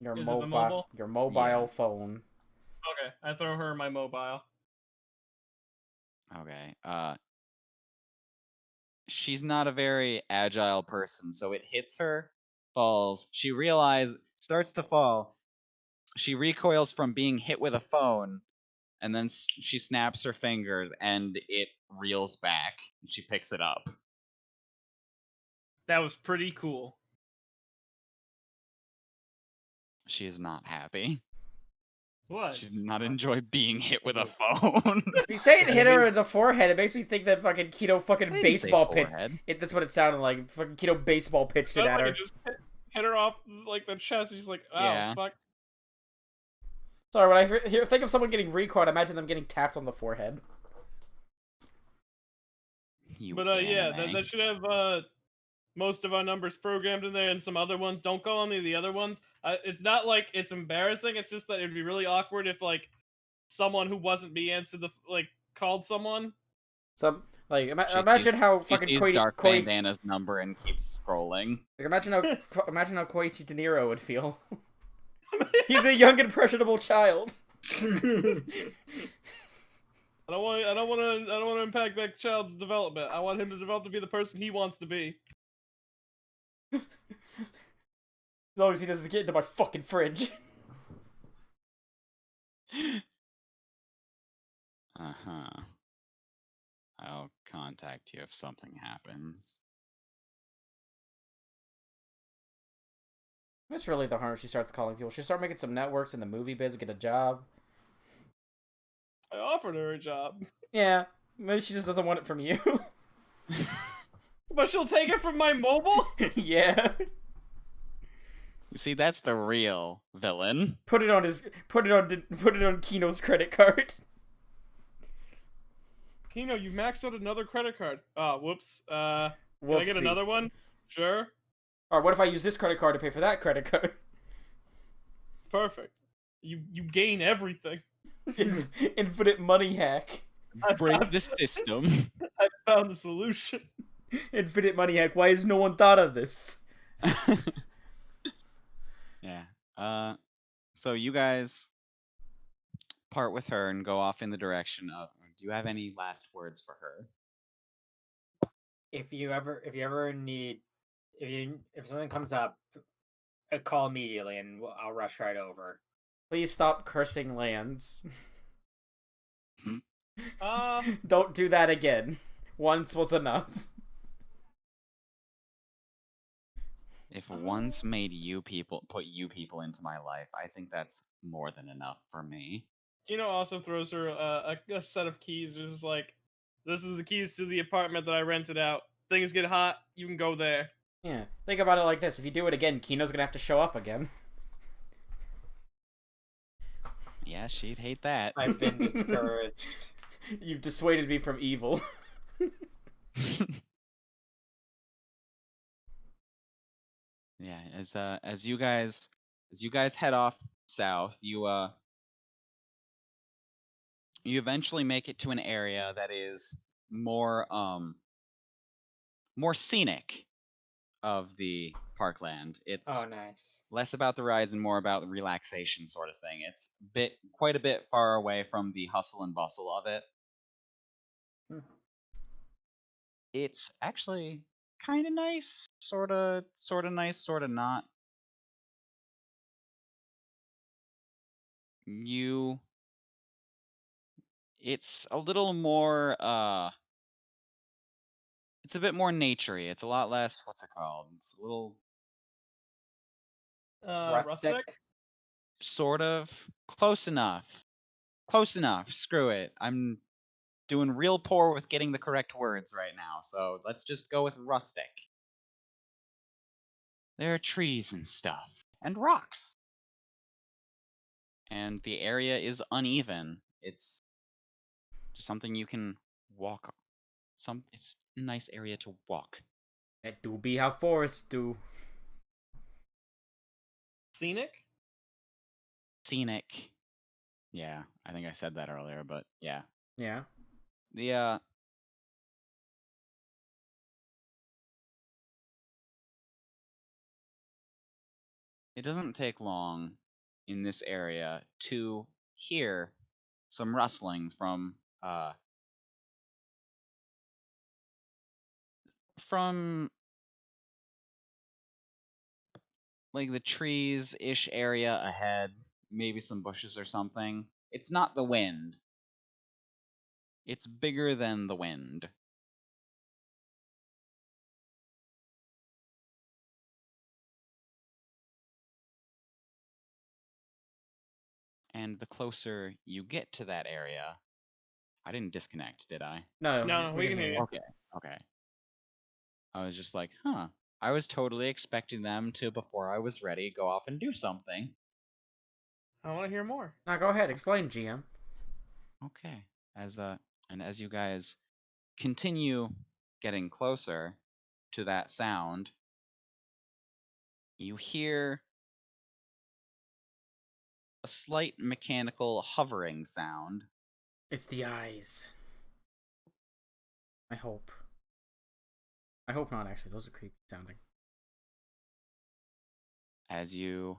Your Is it the mobile? Your mobile phone. Okay, I throw her my mobile. Okay. She's not a very agile person, so it hits her, falls. She starts to fall. She recoils from being hit with a phone, and then she snaps her fingers, and it reels back. She picks it up. That was pretty cool. She is not happy. What? She did not enjoy being hit with a phone. You say it hit her in the forehead, it makes me think that fucking Kino fucking I didn't say baseball pitch. forehead. That's what it sounded like. Fucking Kino baseball pitched it Sounded at like her. it just hit her off like the chest. She's like, oh Yeah. fuck. Sorry, when I think of someone getting recoiled, I imagine them getting tapped on the forehead. You But yeah, anime. that should have most of our numbers programmed in there, and some other ones. Don't go on any of the other ones. It's not like it's embarrassing. It's just that it'd be really awkward if like someone who wasn't me answered called someone. So, like, She imagine how She fucking sees Koichi, Dark Bandana's number and keeps scrolling. like, imagine how Koichi De Niro would feel. He's a young, impressionable child. I don't want to impact that child's development. I want him to develop to be the person he wants to be. As long as he doesn't get into my fucking fridge. Uh-huh. I'll contact you if something happens. That's really the harm if she starts calling people. She'll start making some networks in the movie biz and get a job. I offered her a job, Yeah, maybe she just doesn't want it from you. but she'll take it from my mobile. Yeah. You see, that's the real villain. Put it on Kino's credit card. Kino, you've maxed out another credit card. Oh, whoops. Can I get Whoopsie. another one? Sure. Or what if I use this credit card to pay for that credit card? Perfect. You gain everything. Infinite money hack. Break the system. I found the solution. Infinite money hack. Why has no one thought of this? Yeah. So you guys part with her and go off in the direction of. Do you have any last words for her? If you ever need, if something comes up, call immediately and I'll rush right over. Please stop cursing lands. Uh, Don't do that again. Once was enough. If once made you people put you people into my life, I think that's more than enough for me. Kino also throws her a set of keys. This is like, this is the keys to the apartment that I rented out. Things get hot, you can go there. Yeah, think about it like this: if you do it again, Kino's gonna have to show up again. Yeah, she'd hate that. I've been discouraged. You've dissuaded me from evil. Yeah, as you guys head off south, you eventually make it to an area that is more more scenic of the parkland. It's Oh, nice. less about the rides and more about the relaxation sort of thing. It's quite a bit far away from the hustle and bustle of it. Hmm. It's actually kind of nice, sort of nice, sort of not. It's a little more it's a bit more naturey. It's a lot less, what's it called? It's a little Rustic? sort of close enough. Close enough. Screw it. I'm doing real poor with getting the correct words right now, so let's just go with rustic. There are trees and stuff, and rocks. And the area is uneven. It's just something you can walk on. It's a nice area to walk. It do be how forests do. Scenic? Scenic. Yeah, I think I said that earlier, but yeah. Yeah. The it doesn't take long in this area to hear some rustlings from like the trees-ish area ahead, maybe some bushes or something. It's not the wind. It's bigger than the wind. And the closer you get to that area, I didn't disconnect, did I? No, No, we can hear you. Okay. I was just like, huh. I was totally expecting them to, before I was ready, go off and do something. I want to hear more. Now go ahead, explain, GM. Okay. As you guys continue getting closer to that sound, you hear a slight mechanical hovering sound. It's the eyes. I hope. I hope not, actually. Those are creepy sounding. As you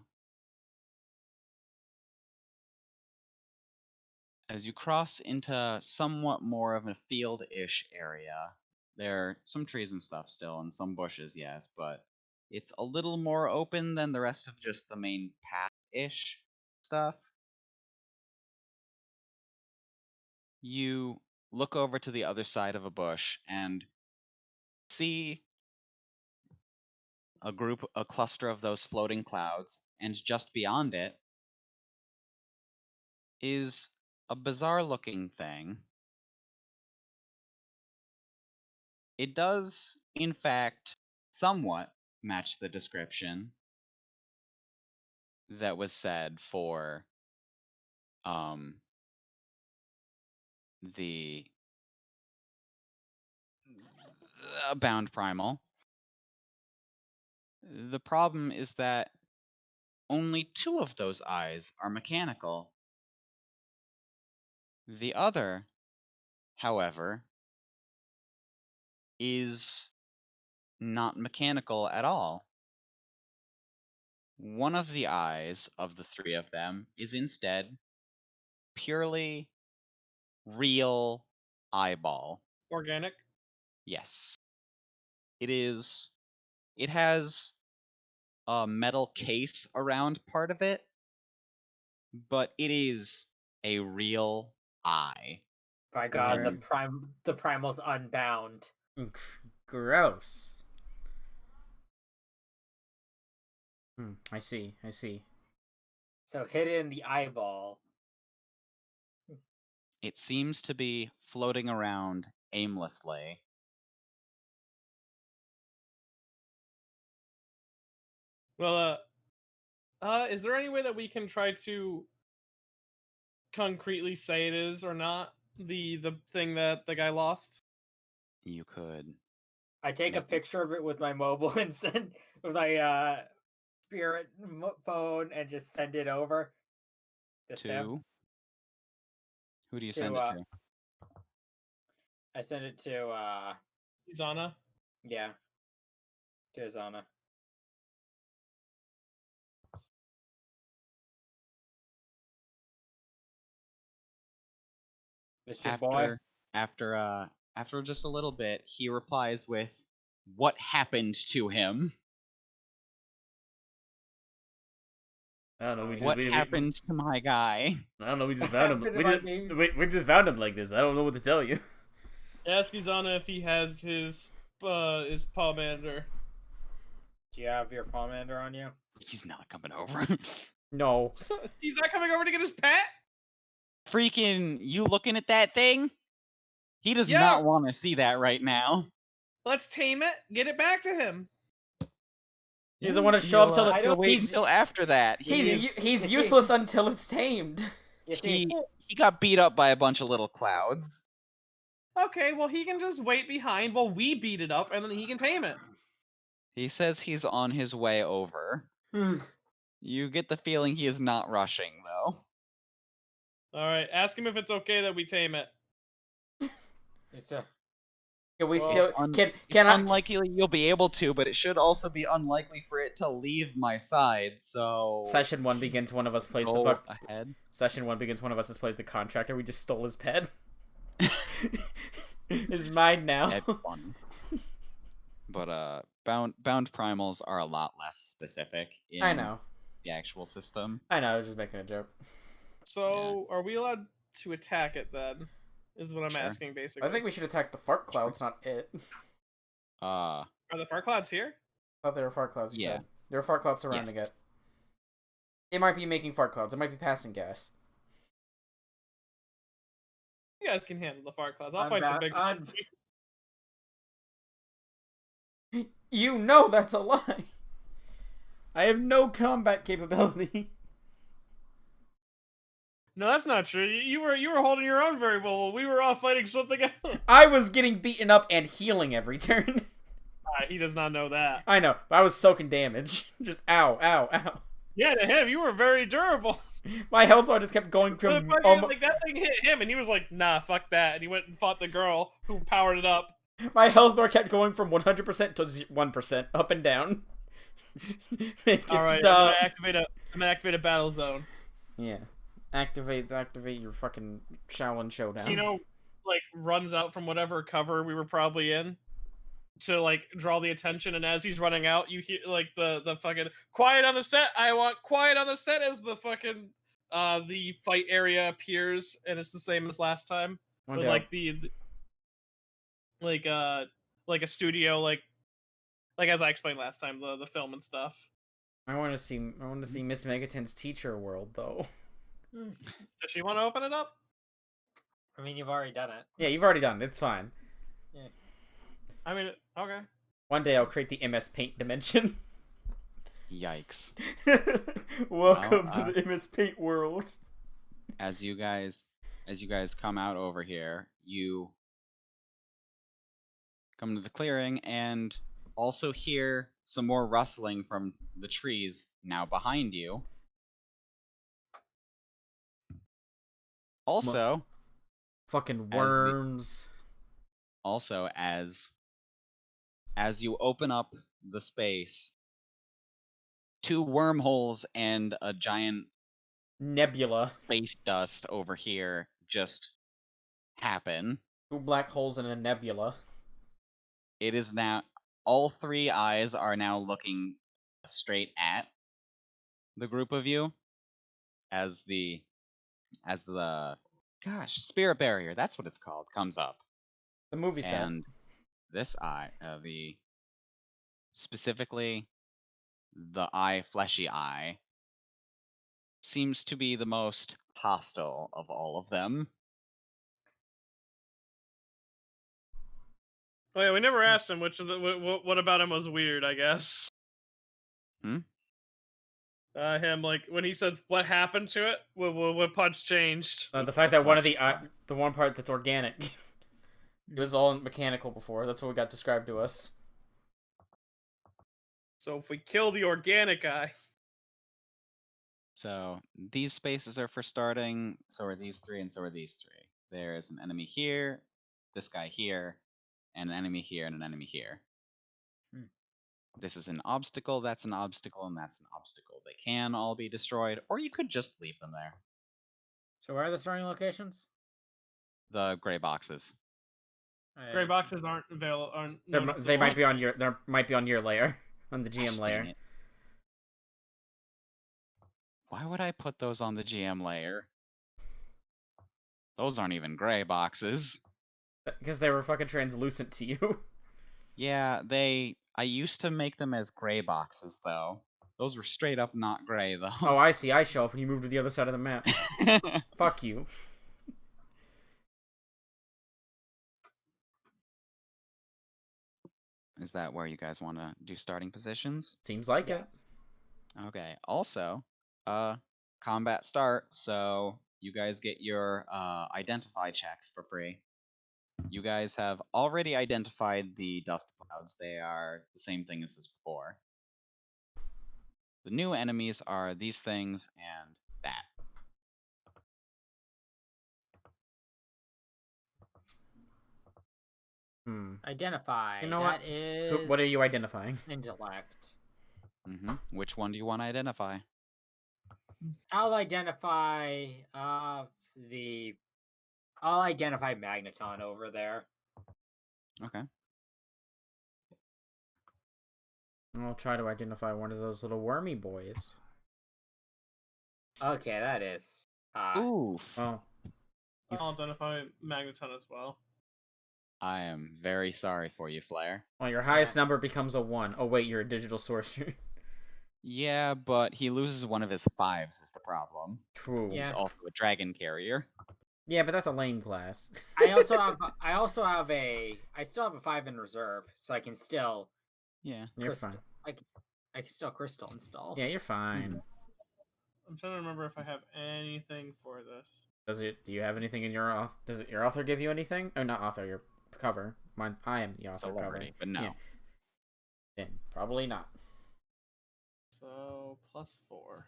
cross into somewhat more of a field-ish area, there are some trees and stuff still, and some bushes, yes, but it's a little more open than the rest of just the main path-ish stuff. You look over to the other side of a bush and see a cluster of those floating clouds, and just beyond it is a bizarre-looking thing. It does, in fact, somewhat match the description that was said for the bound primal. The problem is that only 2 of those eyes are mechanical. The other, however, is not mechanical at all. One of the eyes of the 3 of them is instead purely real eyeball. Organic? Yes. It is. It has a metal case around part of it, but it is a real eye. By God, Where- the primal's unbound. Gross. I see. I see. So hit it in the eyeball. It seems to be floating around aimlessly. Well, is there any way that we can try to concretely say it is or not the thing that the guy lost? You could I take a Make- picture of it with my mobile and send with my spirit phone and just send it over to Sim. to. Who do you To, send it to? I send it to Izana? yeah, to Azana. Mr. Boy. After just a little bit, he replies with, "What happened to him? I don't know. We just What happened to my guy?" I don't know. We just What found him. happened to my baby? We just found him like this. I don't know what to tell you. Ask Izana if he has his pomander. Do you have your commander on you? He's not coming over. No. He's not coming over to get his pet? Freaking, you looking at that thing? He does Yeah. not want to see that right now. Let's tame it, get it back to him. He doesn't want to show up till I He'll don't- wait he's until after that. he's useless until it's tamed. You see, He got beat up by a bunch of little clouds. Okay, well he can just wait behind while we beat it up and then he can tame it. He says he's on his way over. You get the feeling he is not rushing, though. Alright, ask him if it's okay that we tame it. it's a Can we Well, still can It's I unlikely you'll be able to, but it should also be unlikely for it to leave my side, so... Session 1 begins. One of us plays the go fuck. ahead. Session 1 begins. One of us plays the contractor. We just stole his pet. It's mine now. That'd be fun. But bound primals are a lot less specific in I know. the actual system. I know. I was just making a joke. So are we allowed to attack it then? Is what I'm Sure. asking basically. I think we should attack the fart clouds, not it. Uh, Are the far clouds here? I thought there were fart clouds. You Yeah. said there are fart clouds surrounding Yes. it. It might be making fart clouds. It might be passing gas. You guys can handle the far clouds. I'll I'm fight the back- big I'm- ones. You know that's a lie. I have no combat capability. No, that's not true. You were holding your own very well while we were off fighting something else. I was getting beaten up and healing every turn. He does not know that. I know, but I was soaking damage. Just ow, ow, ow. Yeah, to him, you were very durable. My health bar just kept going But from like that thing hit him, and he was like, "Nah, fuck that," and he went and fought the girl who powered it up. my health bar kept going from 100% to 1%, up and down. Make it All right, stop. I'm gonna activate a battle zone. Yeah, activate your fucking Shaolin Showdown. Kino like runs out from whatever cover we were probably in to like draw the attention, and as he's running out, you hear like the fucking quiet on the set. I want quiet on the set as the fucking the fight area appears, and it's the same as last time. One With day like like a studio like as I explained last time, the film and stuff. I want to see Miss Megaton's teacher world though. Does she want to open it up? I mean, you've already done it. Yeah, you've already done it. It's fine. I mean, okay. One day I'll create the MS Paint dimension. yikes. Welcome Well, to the MS Paint world. As you guys come out over here, you come to the clearing and also hear some more rustling from the trees now behind you. Also, Fucking the- worms. as you open up the space, two wormholes and a giant Nebula. space dust over here just happen. Two black holes in a nebula. It is now all three eyes are now looking straight at the group of you as the spirit barrier, that's what it's called, comes up. The movie set. And this eye, specifically the eye, fleshy eye, seems to be the most hostile of all of them. Oh yeah, we never asked him which of the what about him was weird. I guess. Hmm? Him like when he says what happened to it, what parts changed. The fact that one of Clutch the one part that's organic, it was all mechanical before. That's what got described to us. So if we kill the organic guy, So these spaces are for starting, so are these three, and so are these three. There's an enemy here, this guy here, and an enemy here, and an enemy here. Hmm. This is an obstacle, that's an obstacle, and that's an obstacle. They can all be destroyed, or you could just leave them there. So where are the starting locations? The gray boxes. gray boxes aren't available. Aren't They might be noticeable. on your. They might be on your layer, on the Gosh, GM dang layer. it. Why would I put those on the GM layer? Those aren't even gray boxes. Because they were fucking translucent to you. Yeah, I used to make them as gray boxes, though. Those were straight up not gray, though. Oh, I see. I show up when you move to the other side of the map. Fuck you. Is that where you guys want to do starting positions? Seems like it. Yes. Okay. Also, combat start, so you guys get your identify checks for free. You guys have already identified the dust clouds. They are the same thing as before. The new enemies are these things and that. Identify. You know that what? is What are you identifying? intellect. Which one do you want to identify? I'll identify the I'll identify Magneton over there. Okay. I'll try to identify one of those little wormy boys. Okay, that is. Oof. Well, I'll identify Magneton as well. I am very sorry for you, Flair. well, your highest number becomes a 1. Oh wait, you're a digital sorcerer. Yeah, but he loses one of his 5s is the problem. True. He's Yeah. also a dragon carrier. Yeah, but that's a lame class. I still have a 5 in reserve, so I can still Yeah. You're crystal. fine. I can still crystal install. Yeah, you're fine. I'm trying to remember if I have anything for this. Do you have anything in your author? Does your author give you anything? Oh, not author. Your cover. Mine. I am the author Celebrity, cover. but no. Yeah. Then probably not. So +4.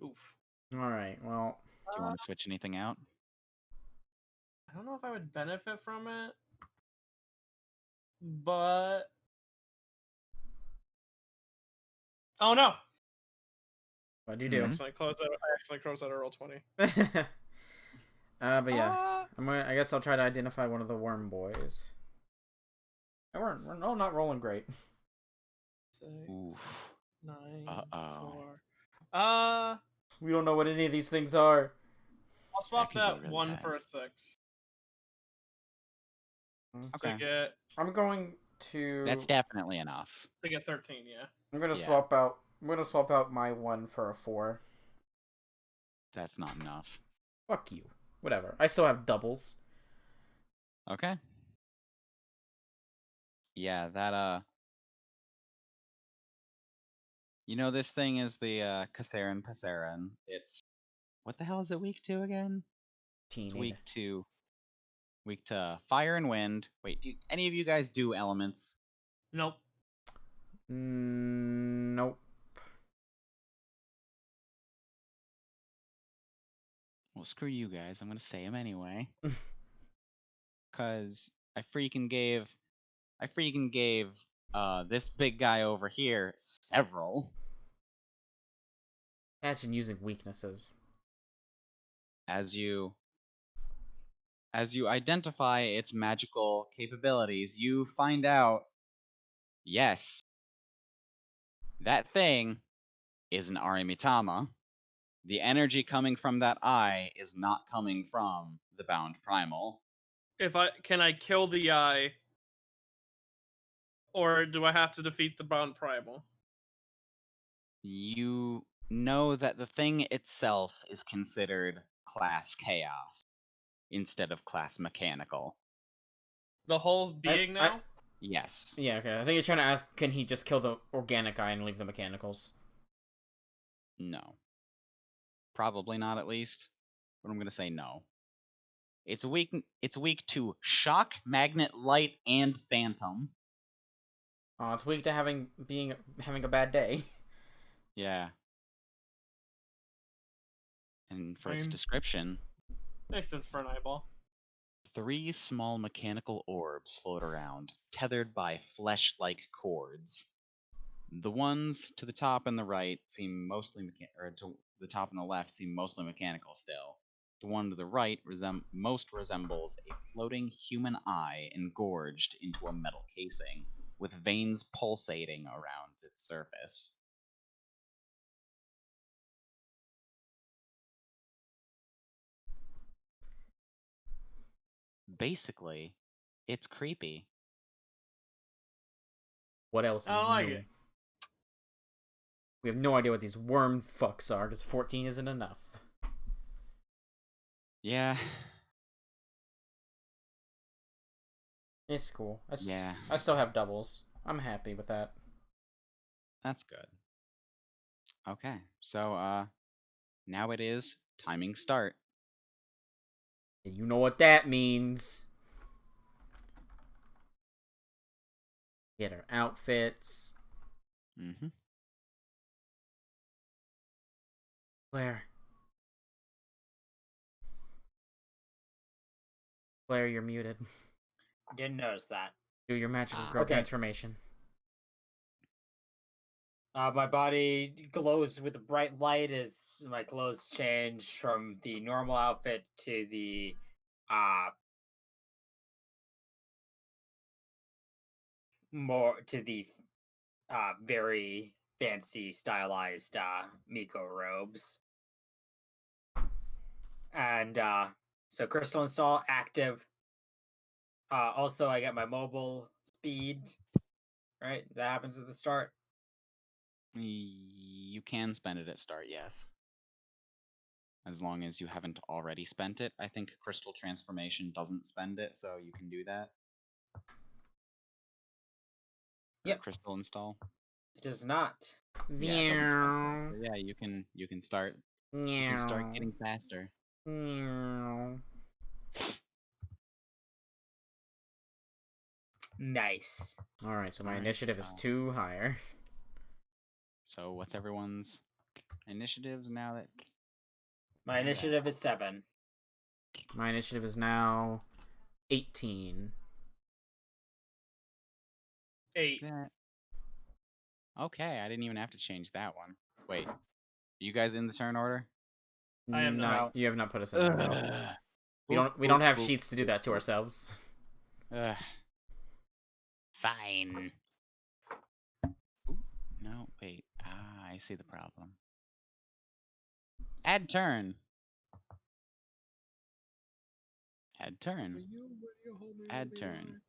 Oof. All right. Well, Do you want to switch anything out? I don't know if I would benefit from it, but oh no! what'd you do? I accidentally closed out a roll 20. But yeah, I guess I'll try to identify one of the worm boys. We're not rolling great. 6, Oof. 9, Uh-oh. 4. We don't know what any of these things are. I'll swap could go that really 1 bad. for a 6 Okay. I'm going to. That's definitely enough. to get 13. Yeah. I'm gonna Yeah. swap out. I'm gonna swap out my 1 for a 4. That's not enough. Fuck you. Whatever. I still have doubles. Okay. Yeah, that you know this thing is the Kassarin Passarin. It's what the hell is it weak to again? It's weak to fire and wind. Wait, do any of you guys do elements? Nope. Nope. Well, screw you guys. I'm gonna say them anyway. Cause I freaking gave this big guy over here several. Imagine using weaknesses. As you identify its magical capabilities, you find out, yes, that thing is an Arimitama. The energy coming from that eye is not coming from the bound primal. Can I kill the eye, or do I have to defeat the Bond Primal? You know that the thing itself is considered class chaos instead of class mechanical. The whole being now? Yes. Yeah, okay. I think you're trying to ask, can he just kill the organic eye and leave the mechanicals? No. Probably not, at least. But I'm gonna say no. It's weak. It's weak to shock, magnet, light, and phantom. Oh, it's weak to having a bad day. Yeah. And for its mean- description, Makes sense for an eyeball. 3 small mechanical orbs float around, tethered by flesh-like cords. The ones to the top and the right seem mostly or to the top and the left seem mostly mechanical still. The one to the right most resembles a floating human eye engorged into a metal casing, with veins pulsating around its surface. Basically, it's creepy. What else is I don't like new? it. We have no idea what these worm fucks are, because 14 isn't enough. Yeah. It's cool. Yeah. I still have doubles. I'm happy with that. That's good. Okay, so now it is timing start. You know what that means. Get our outfits. Mm-hmm. Claire. Claire, you're muted. Didn't notice that. Do your magical Ah. girl Okay. transformation. My body glows with a bright light as my clothes change from the normal outfit to the very fancy stylized Miko robes. And so crystal install active. Also I get my mobile speed. Right? That happens at the start. You can spend it at start, yes. As long as you haven't already spent it. I think Crystal Transformation doesn't spend it, so you can do that. Or Yep. Crystal Install. It does not. Yeah, it doesn't spend it. So yeah, you can start getting faster. Nice. Alright, so my Alright, initiative is so- 2 higher. So what's everyone's initiatives now that My initiative is 7. My initiative is now 18. 8. that? Okay, I didn't even have to change that one. Wait. Are you guys in the turn order? I am No, not. you have not put us in there. Ugh. We don't have Boop, sheets to do boop, that to boop. ourselves. Ugh. Fine. Ooh, no, wait. Ah, I see the problem. Add turn. Add turn. Add turn.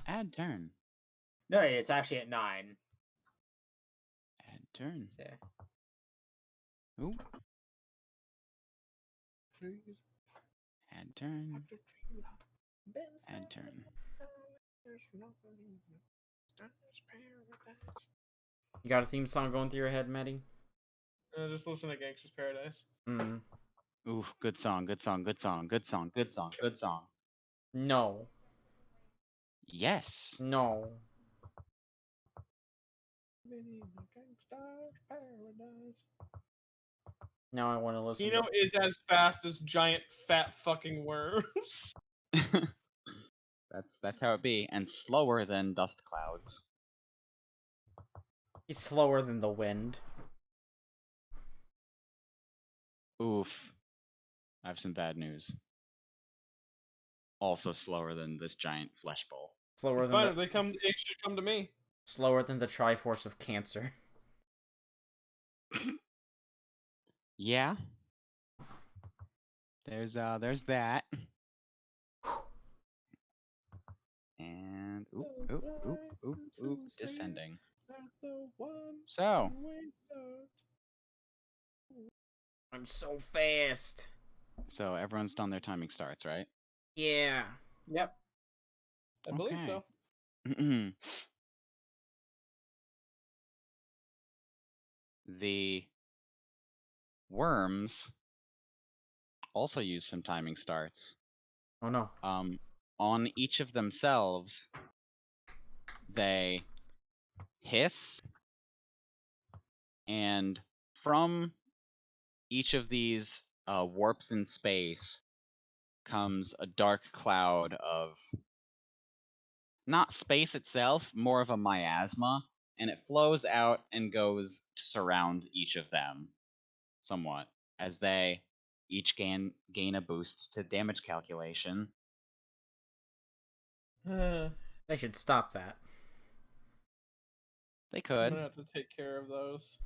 Add turn. No, it's actually at 9. Add turn. So, Ooh. Add turn. Add turn. You got a theme song going through your head, Maddie? Just listen to Gangsta's Paradise. Mm. Ooh, good song, good song, good song, good song, good song, good song. No. Yes. No. Now I want to listen Kino to... is as fast as giant fat fucking worms. That's how it be, and slower than dust clouds. He's slower than the wind. Oof. I have some bad news. Also slower than this giant flesh bowl. Slower It's than fine. the... They should come to me. Slower than the Triforce of Cancer. Yeah. There's that. And oop, oop, oop, oop, oop, descending. So, I'm so fast. so everyone's done their timing starts, right? Yeah. Yep. I believe Okay. so. The worms also use some timing starts. Oh no. On each of themselves, they hiss, and from each of these warps in space comes a dark cloud of not space itself, more of a miasma, and it flows out and goes to surround each of them somewhat as they each gain a boost to damage calculation. I'm They should stop that. They could. gonna have to take care of those.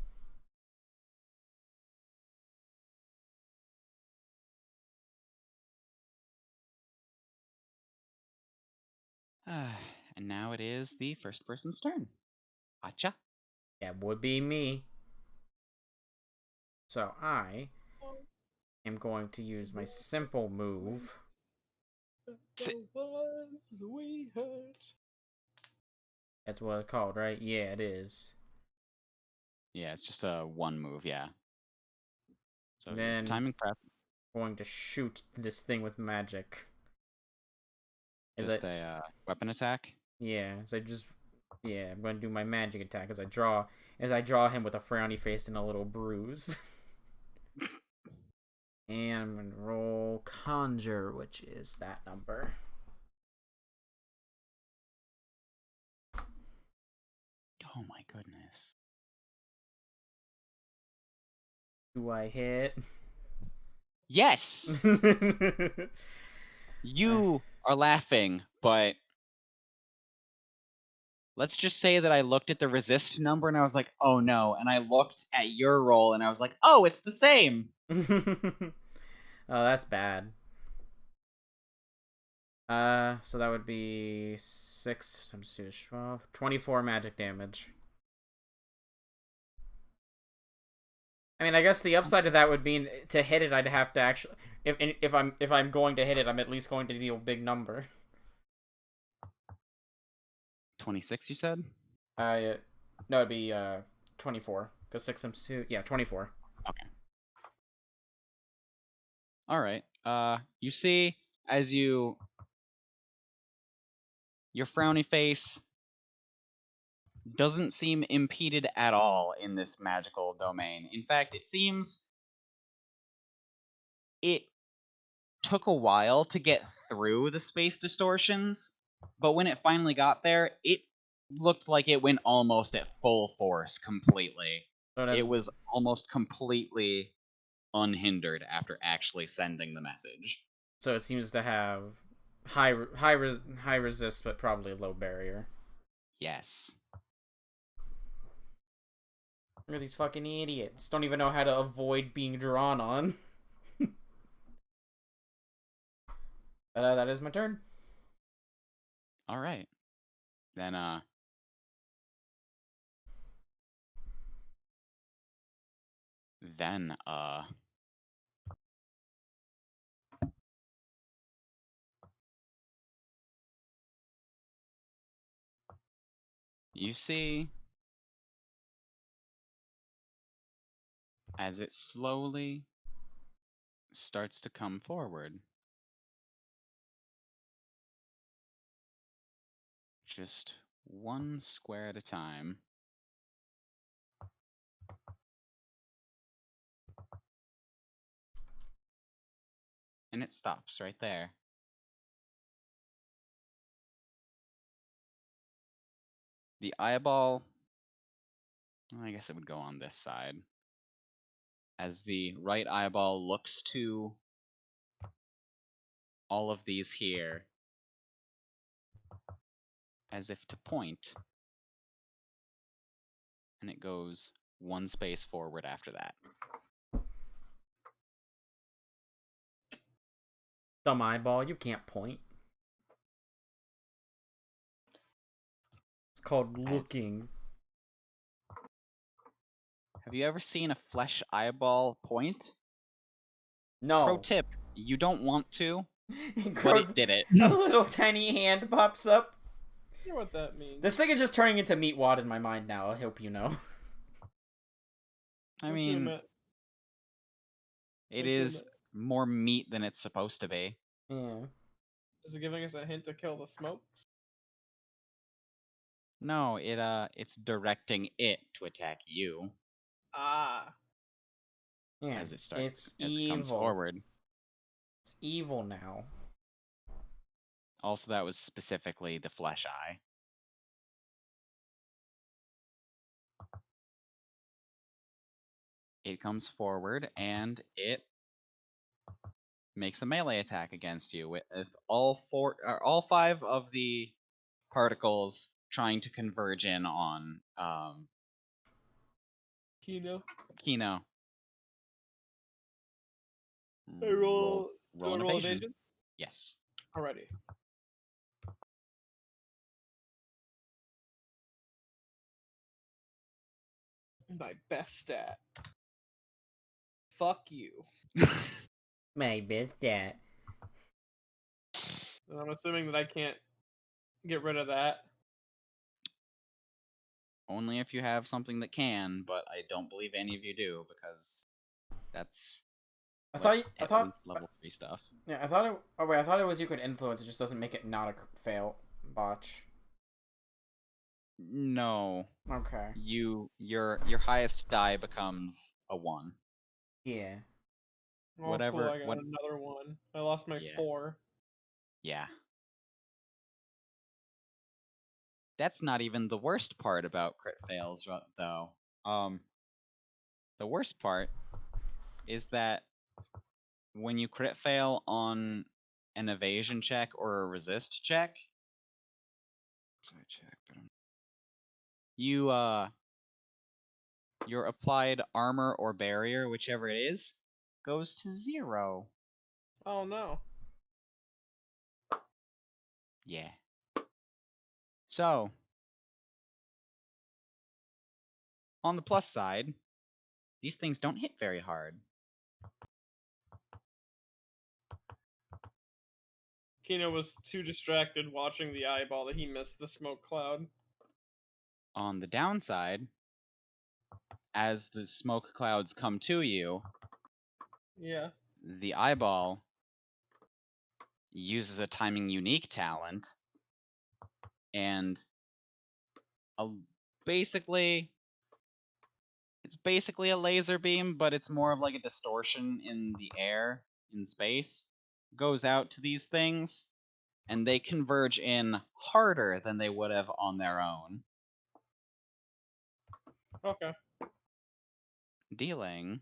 And now it is the first person's turn. Acha. That would be me. So I am going to use my simple move. The ones we hurt. That's what it's called, right? Yeah, it is. Yeah, it's just a one move, yeah. So Then timing prep, going to shoot this thing with magic. just a weapon attack. Yeah, I'm going to do my magic attack as I draw him with a frowny face and a little bruise. And I'm going to roll conjure, which is that number. Oh my goodness. Do I hit? Yes! You are laughing, but let's just say that I looked at the resist number and I was like, oh no. And I looked at your roll and I was like, oh, it's the same. Oh, that's bad. So that would be 6 times 2 is 12. 24 magic damage. I mean, I guess the upside of that would be to hit it, I'd have to actually, if I'm going to hit it, I'm at least going to deal a big number. 26, you said? No, it'd be 24 because 6 times 2, yeah, 24. Okay. All right. You see, as your frowny face doesn't seem impeded at all in this magical domain. In fact, it seems it took a while to get through the space distortions, but when it finally got there, it looked like it went almost at full force completely. So It was almost completely unhindered after actually sending the message. So it seems to have high resist, but probably low barrier. Yes. Look at these fucking idiots. Don't even know how to avoid being drawn on. But that is my turn. All right. Then you see, as it slowly starts to come forward, just one square at a time, and it stops right there. The eyeball, well, I guess it would go on this side. As the right eyeball looks to all of these here, as if to point, and it goes one space forward after that. Dumb eyeball, you can't point. It's called looking. Have you ever seen a flesh eyeball point? No. Pro tip: you don't want to, It but grows, it did it. a little tiny hand pops up. I wonder what that means. This thing is just turning into meatwad in my mind now. I hope you know. I mean, it is more meat than it's supposed to be. Yeah. Is it giving us a hint to kill the smokes? No, it's directing it to attack you Ah. Yeah. as it starts, It's as it evil. comes forward. It's evil now. Also, that was specifically the flesh eye. It comes forward and it makes a melee attack against you with all 5 of the particles trying to converge in on Kino. Kino. I roll. Roll an roll evasion. evasion. Yes. Alrighty. My best stat. Fuck you. My best dad. And I'm assuming that I can't get rid of that. Only if you have something that can, but I don't believe any of you do because that's I like, thought at least level 3 stuff. yeah, I thought it. Oh wait, I thought it was you could influence. It just doesn't make it not a fail botch. No, Okay. your highest die becomes a 1. Yeah. Oh, Whatever- cool, I got what- another one. I lost my Yeah. 4. Yeah. That's not even the worst part about crit fails, though. The worst part is that when you crit fail on an evasion check or a resist check, you your applied armor or barrier, whichever it is, goes to 0. Oh no. Yeah. So, on the plus side, these things don't hit very hard. Kino was too distracted watching the eyeball that he missed the smoke cloud. On the downside, as the smoke clouds come to you, Yeah. the eyeball uses a timing unique talent and basically it's basically a laser beam, but it's more of like a distortion in the air, in space. Goes out to these things, and they converge in harder than they would have on their own, Okay. dealing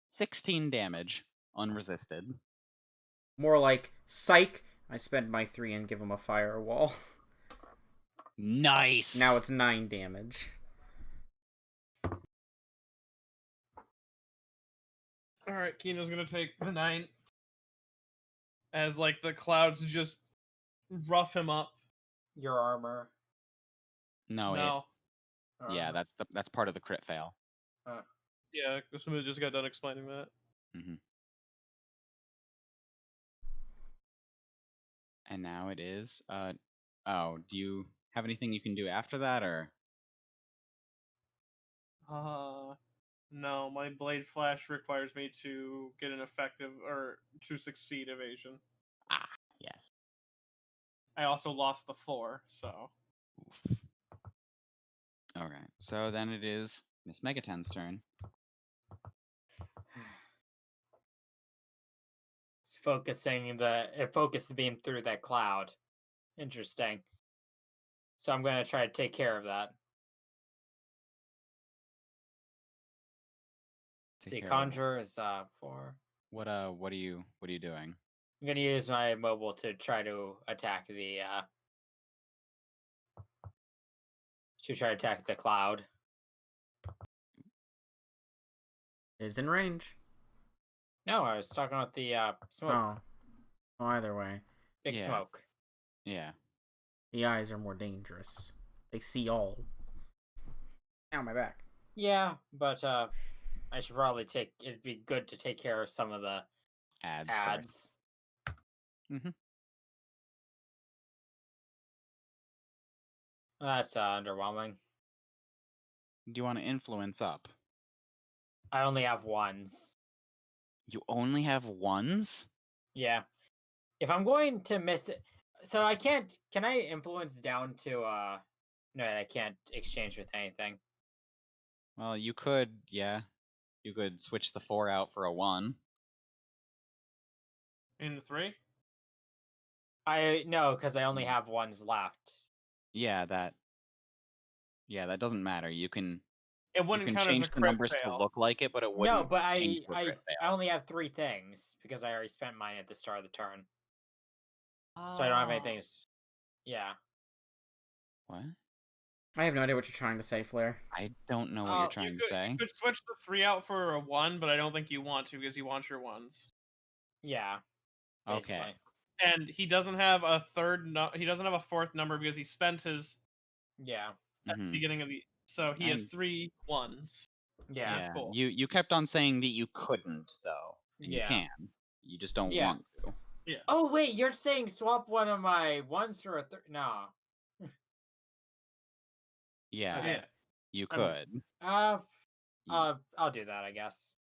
16 damage unresisted. More like psych. I spend my 3 and give him a firewall. Nice. Now it's 9 damage. Alright, Kino's gonna take the 9. As like the clouds just rough him up. Your armor. no. No. Yeah, Armor. that's part of the crit fail. Yeah, somebody just got done explaining that. Mm-hmm. And now it is. Oh, do you have anything you can do after that, or? No, my blade flash requires me to get an effective or to succeed evasion. Ah, yes. I also lost the 4, so Oof. Okay, so then it is Miss Megaten's turn. It's focused the beam through that cloud. Interesting. So I'm gonna try to take care of that. Take See, care of that. conjure is 4. What are you doing? I'm gonna use my mobile to try to attack the cloud. It's in range. No, I was talking about the smoke. Oh. Well, either way. Big Yeah. smoke. Yeah. The eyes are more dangerous. They see all. Ow, my back. Yeah, but I should probably it'd be good to take care of some of the Ads. ads. Mm-hmm. That's underwhelming. Do you want to influence up? I only have ones. You only have ones? Yeah. If I'm going to miss it, so I can't. Can I influence down to No, I can't exchange with anything. Well, you could, yeah. You could switch the 4 out for a 1. In the 3? No, because I only have ones left. Yeah, that doesn't matter. You can It wouldn't count as change a the crit numbers fail. to look like it, but it wouldn't No, but change to a I crit fail. I only have 3 things because I already spent mine at the start of the turn, so I don't have anything. Yeah. What? I have no idea what you're trying to say, Flair. I don't know what you're trying to say. You could switch the 3 out for a 1, but I don't think you want to because you want your 1s. Yeah. Okay. Basically. And he doesn't have a he doesn't have a 4th number because he spent his Yeah. at the beginning of the. So he has 3 1s. Yeah. That's cool. You kept on saying that you couldn't though. And Yeah. You can. You just don't Yeah. want to. Yeah. Oh wait, you're saying swap one of my ones for a no. Yeah. Okay. Yeah. You could. I'll do that, I guess.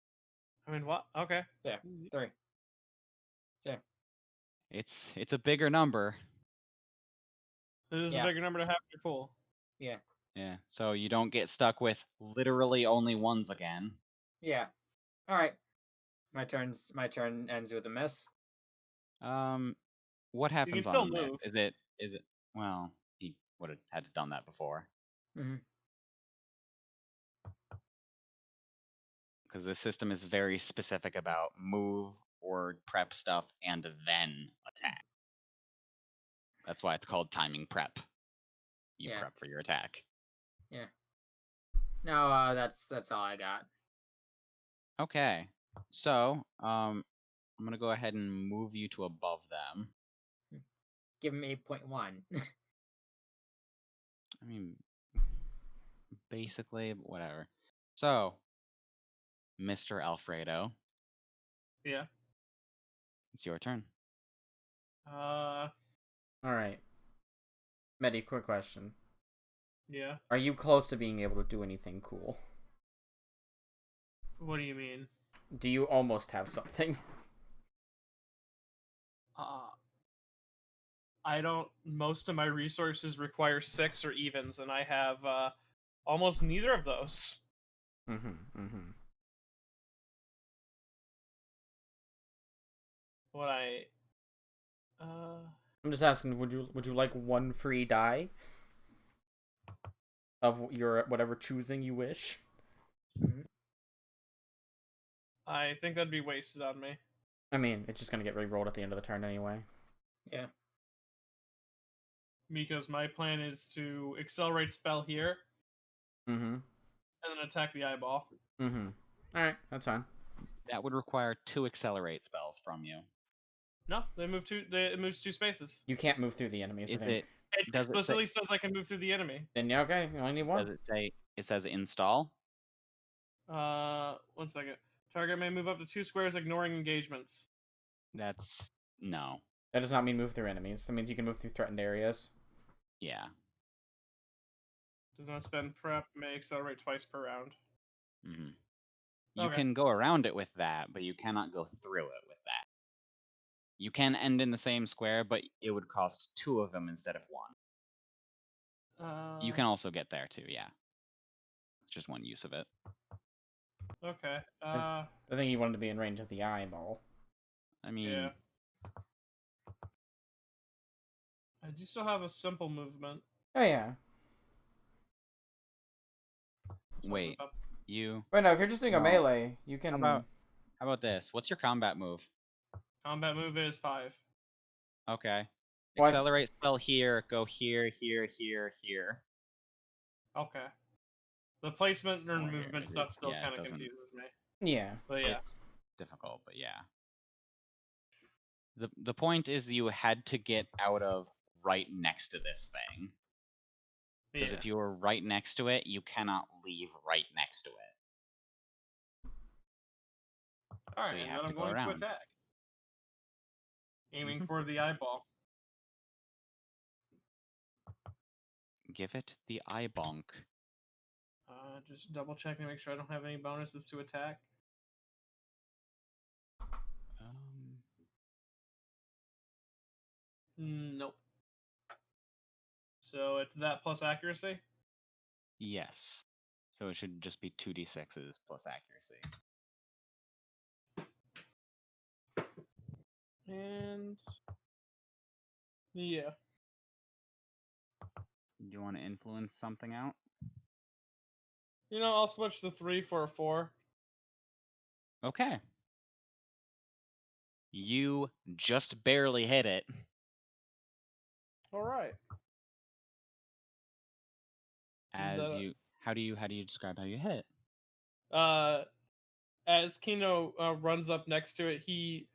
I mean, what? Okay. Yeah. 3. Yeah. It's a bigger number. This is Yeah. a bigger number to have in your pool. Yeah. Yeah. So you don't get stuck with literally only ones again. Yeah. All right. My turn ends with a miss. What happens still on a miss? move. Is it well, he would have had to done that before. Mm-hmm. Because the system is very specific about move or prep stuff and then attack. That's why it's called timing prep. You prep for your attack. Yeah. No, that's all I got. Okay. So, I'm gonna go ahead and move you to above them. Give him 8.1. I mean, basically, whatever. So, Mr. Alfredo, Yeah. it's your turn. Alright. Medi, quick question. Yeah. Are you close to being able to do anything cool? What do you mean? Do you almost have something? I don't. Most of my resources require 6 or evens, and I have almost neither of those. What I'm just asking, would you like 1 free die of your whatever choosing you wish? I think that'd be wasted on me. I mean, it's just gonna get re-rolled at the end of the turn anyway. Yeah. Because my plan is to accelerate spell here. And then attack the eyeball. Alright, that's fine. That would require 2 accelerate spells from you. No, it moves 2 spaces. You can't move through the enemies. Is I think. It explicitly says I can move through the enemy. Then yeah, okay, you only need 1. Does it say it says install? 1 second. Target may move up to 2 squares, ignoring engagements. That's no. That does not mean move through enemies. That means you can move through threatened areas. Yeah. Does not spend prep, may accelerate twice per round. You can go around it with that, but you cannot go through it with that. You can end in the same square, but it would cost 2 of them instead of 1. You can also get there too, yeah. It's just one use of it. Okay. I think he wanted to be in range of the eyeball. I mean, yeah. I do still have a simple movement. Oh yeah. Wait, you. Wait, no. If you're just doing a melee, you can. How about this? What's your combat move? Combat move is 5. Okay. Well, Accelerate spell here. Go here, here, here, here. Okay. The placement and here, movement it stuff is- still yeah, it kind of doesn't- confuses me. Yeah. But yeah. It's difficult, but yeah. The point is you had to get out of right next to this thing. Because Yeah. if you were right next to it, you cannot leave right next to it. All right, so you and have then to I'm go going to around. attack, aiming Mhm. for the eyeball. Give it the eye bonk. Just double checking to make sure I don't have any bonuses to attack. Nope. So it's that plus accuracy. Yes. So it should just be 2d6s plus accuracy. And yeah. Do you want to influence something out? I'll switch the 3 for a 4. Okay. You just barely hit it. All right. As you, how do you describe how you hit it? As Kino runs up next to it, he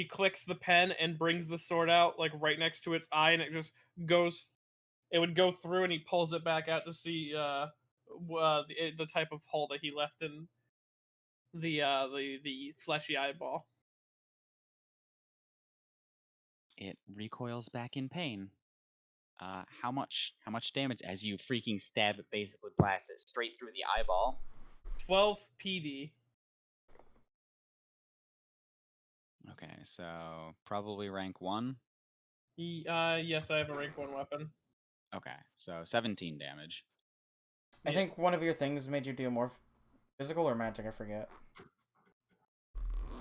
clicks the pen and brings the sword out like right next to its eye, and it just goes. It would go through, and he pulls it back out to see the type of hole that he left in the fleshy eyeball. It recoils back in pain. How much damage as you freaking stab it, basically blast it straight through the eyeball? 12 PD. Okay, so probably rank 1. Yes, I have a rank 1 weapon. Okay, so 17 damage. I think one of your things made you do more physical or magic, I forget.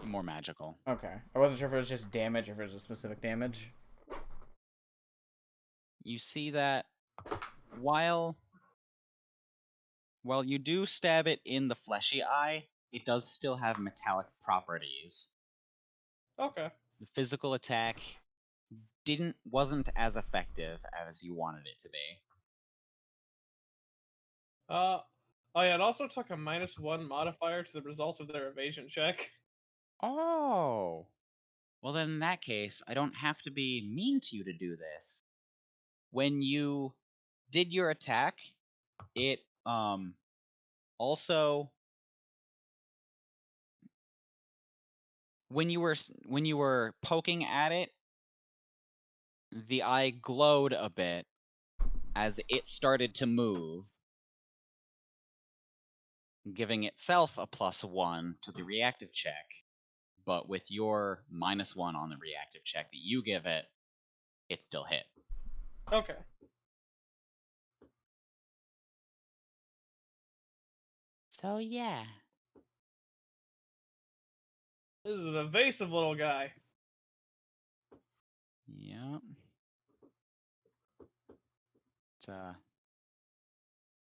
More magical. Okay. I wasn't sure if it was just damage or if it was a specific damage. You see that while you do stab it in the fleshy eye, it does still have metallic properties. Okay. The physical attack wasn't as effective as you wanted it to be. Oh yeah, it also took a -1 modifier to the result of their evasion check. Oh. Well, then in that case, I don't have to be mean to you to do this. When you did your attack, it also when you were poking at it, the eye glowed a bit as it started to move, giving itself a +1 to the reactive check. But with your -1 on the reactive check that you give it, it still hit. Okay. So yeah. This is an evasive little guy. Yep.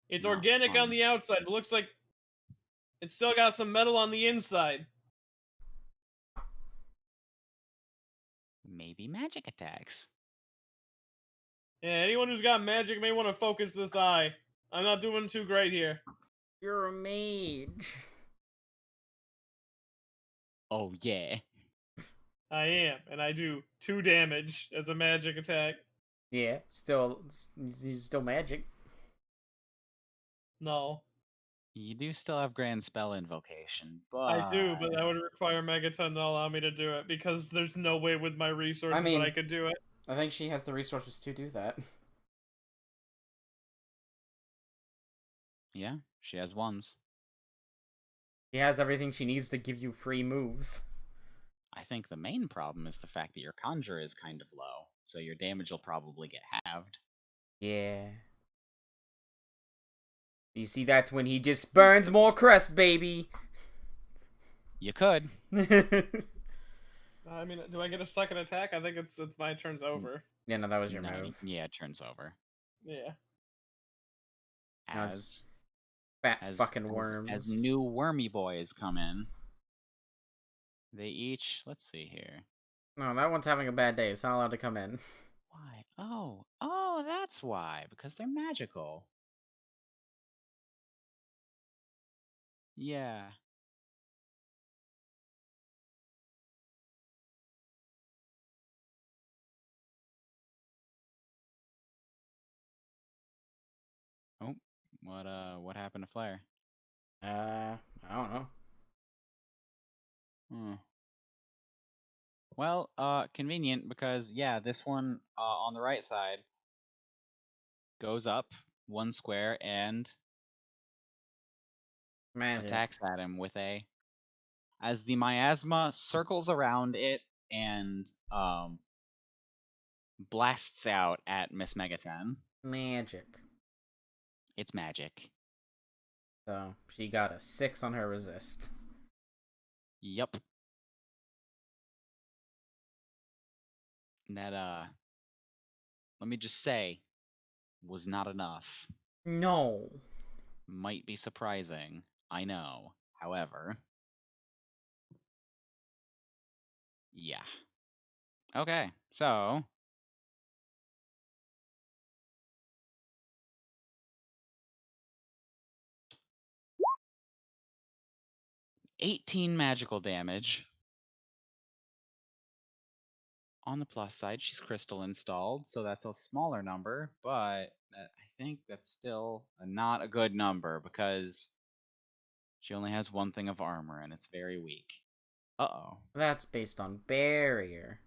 It's Not organic fun. on the outside, but looks like it's still got some metal on the inside. Maybe magic attacks. Yeah, anyone who's got magic may want to focus this eye. I'm not doing too great here. You're a mage. Oh yeah. I am, and I do 2 damage as a magic attack. Yeah, still magic. No. You do still have Grand Spell Invocation, but I do, but that would require Megaton to allow me to do it, because there's no way with my resources that I could do it. I think she has the resources to do that. yeah, she has ones. She has everything she needs to give you free moves. I think the main problem is the fact that your Conjure is kind of low, so your damage will probably get halved. Yeah. You see, that's when he just burns more crust, baby. You could. I mean, do I get a second attack? I think it's my turn's over. Yeah, no, that was your No, move. Yeah, it turns over. Yeah. No, As it's fat fucking worms. As new wormy boys come in, they each, let's see here. No, that one's having a bad day. It's not allowed to come in. Why? Oh, that's why. Because they're magical. Yeah. What happened to Flare? I don't know. Hmm. Well, convenient because yeah, this one on the right side goes up 1 square and Magic. attacks at him with a. As the miasma circles around it and blasts out at Miss Megaten. Magic. It's magic. So she got a 6 on her resist. Yup. That let me just say, was not enough. No. Might be surprising, I know. However, yeah. Okay, so 18 magical damage. On the plus side, she's crystal installed, so that's a smaller number, but I think that's still not a good number because she only has one thing of armor and it's very weak. Uh-oh. That's based on barrier.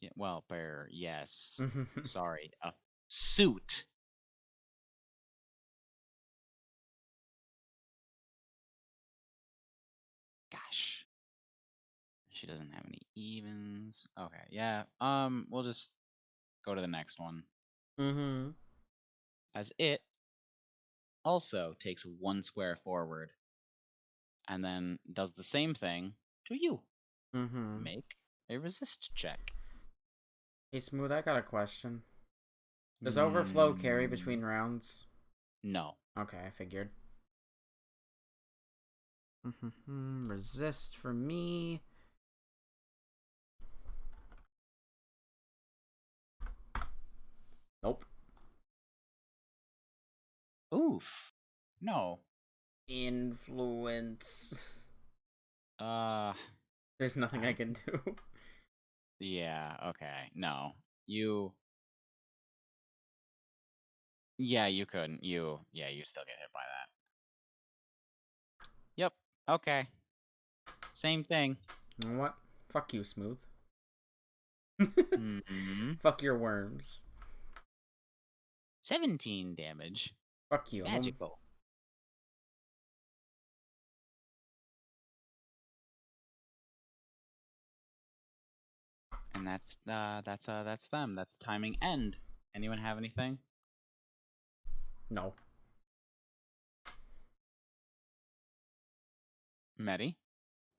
Yeah, well, bear, yes. Sorry, a suit. Gosh. She doesn't have any evens. Okay, yeah. We'll just go to the next one. Mm-hmm. As it also takes 1 square forward and then does the same thing to you. Mm-hmm. Make a resist check. Hey, Smooth, I got a question. Does overflow carry between rounds? No. Okay, I figured. Resist for me. Nope. Oof. No. Influence. Uh, There's nothing I can do. yeah, okay. No. You. Yeah, you couldn't. You still get hit by that. Yep. Okay. Same thing. You know what? Fuck you, Smooth. Mm-hmm. Fuck your worms. 17 damage. Fuck you. Magical. And that's them. That's timing end. Anyone have anything? No. Medi?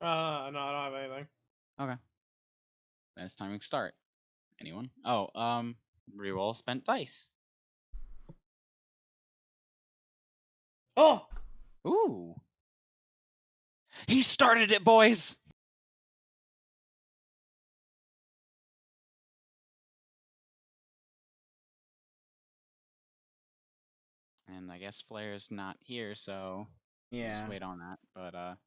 No, I don't have anything. Okay. Then it's timing start. Anyone? Oh, reroll spent dice. Oh! Ooh. He started it, boys! And I guess Flair's not here, so we'll Yeah. just wait on that. But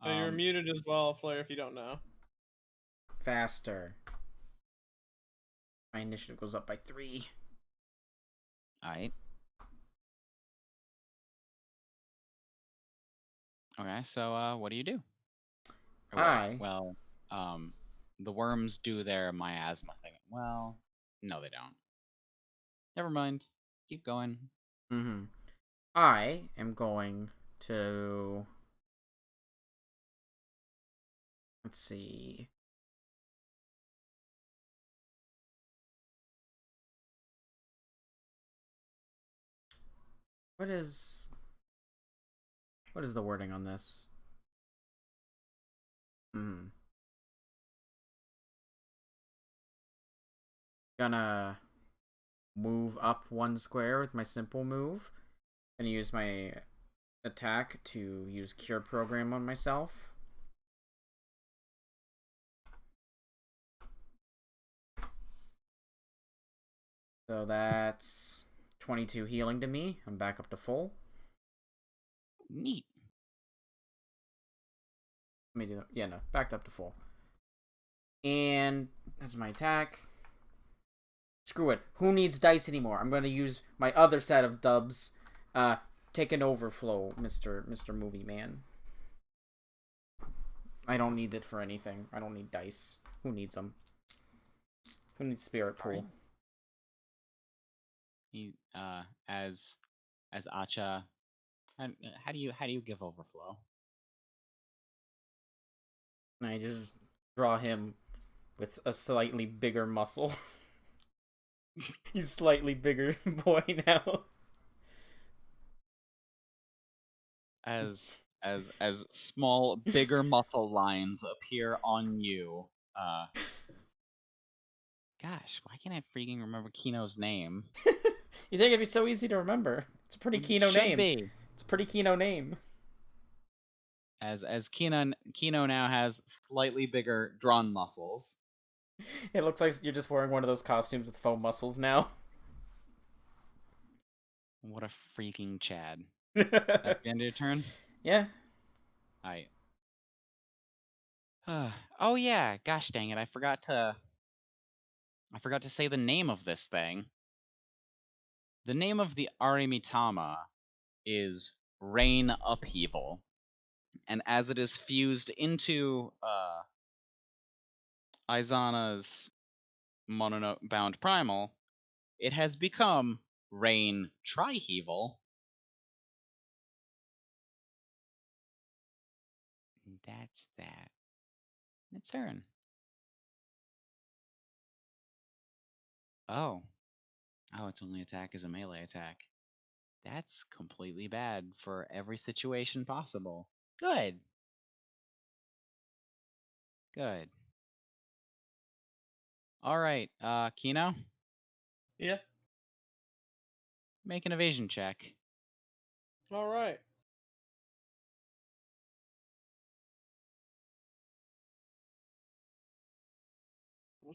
So you're muted as well, Flare, if you don't know. Faster. My initiative goes up by 3. Alright. Okay, so what do you do? Or, well, the worms do their miasma thing. Well, no, they don't. Never mind. Keep going. Mm-hmm. I am going to... Let's see. What is the wording on this? Gonna move up 1 square with my simple move. Gonna use my attack to use Cure Program on myself. So that's 22 healing to me. I'm back up to full. Neat. Let me do that. Yeah, no, backed up to full. And that's my attack. Screw it. Who needs dice anymore? I'm gonna use my other set of dubs. Take an overflow, Mr. Movie Man. I don't need it for anything. I don't need dice. Who needs them? Who needs spirit pool? He, as Acha, how do you give overflow? And I just draw him with a slightly bigger muscle. He's slightly bigger boy now. As small, bigger muscle lines appear on you. Gosh, why can't I freaking remember Kino's name? You think it'd be so easy to remember? It's a pretty Kino Should name. be. It's a pretty Kino name. As Kino now has slightly bigger drawn muscles. It looks like you're just wearing one of those costumes with foam muscles now. What a freaking Chad. That's the end of your turn? Yeah. Oh yeah, gosh dang it, I forgot to say the name of this thing. The name of the Arimitama is Rain Upheaval. And as it is fused into Izana's Monobound Primal, it has become Rain Triheval. That's that. Its turn. Oh, its only attack is a melee attack. That's completely bad for every situation possible. Good. Good. All right, Kino, Yeah. make an evasion check. All right.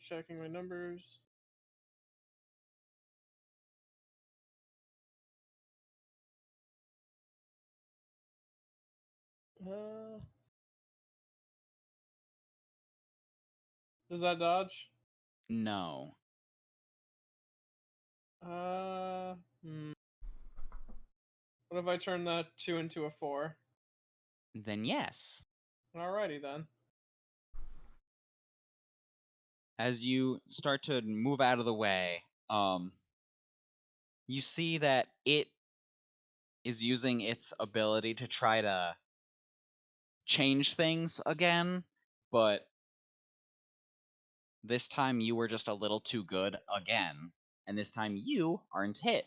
Checking my numbers. Does that dodge? No. What if I turn that 2 into a 4? Then yes. Alrighty then. As you start to move out of the way, you see that it is using its ability to try to change things again, but this time you were just a little too good again, and this time you aren't hit.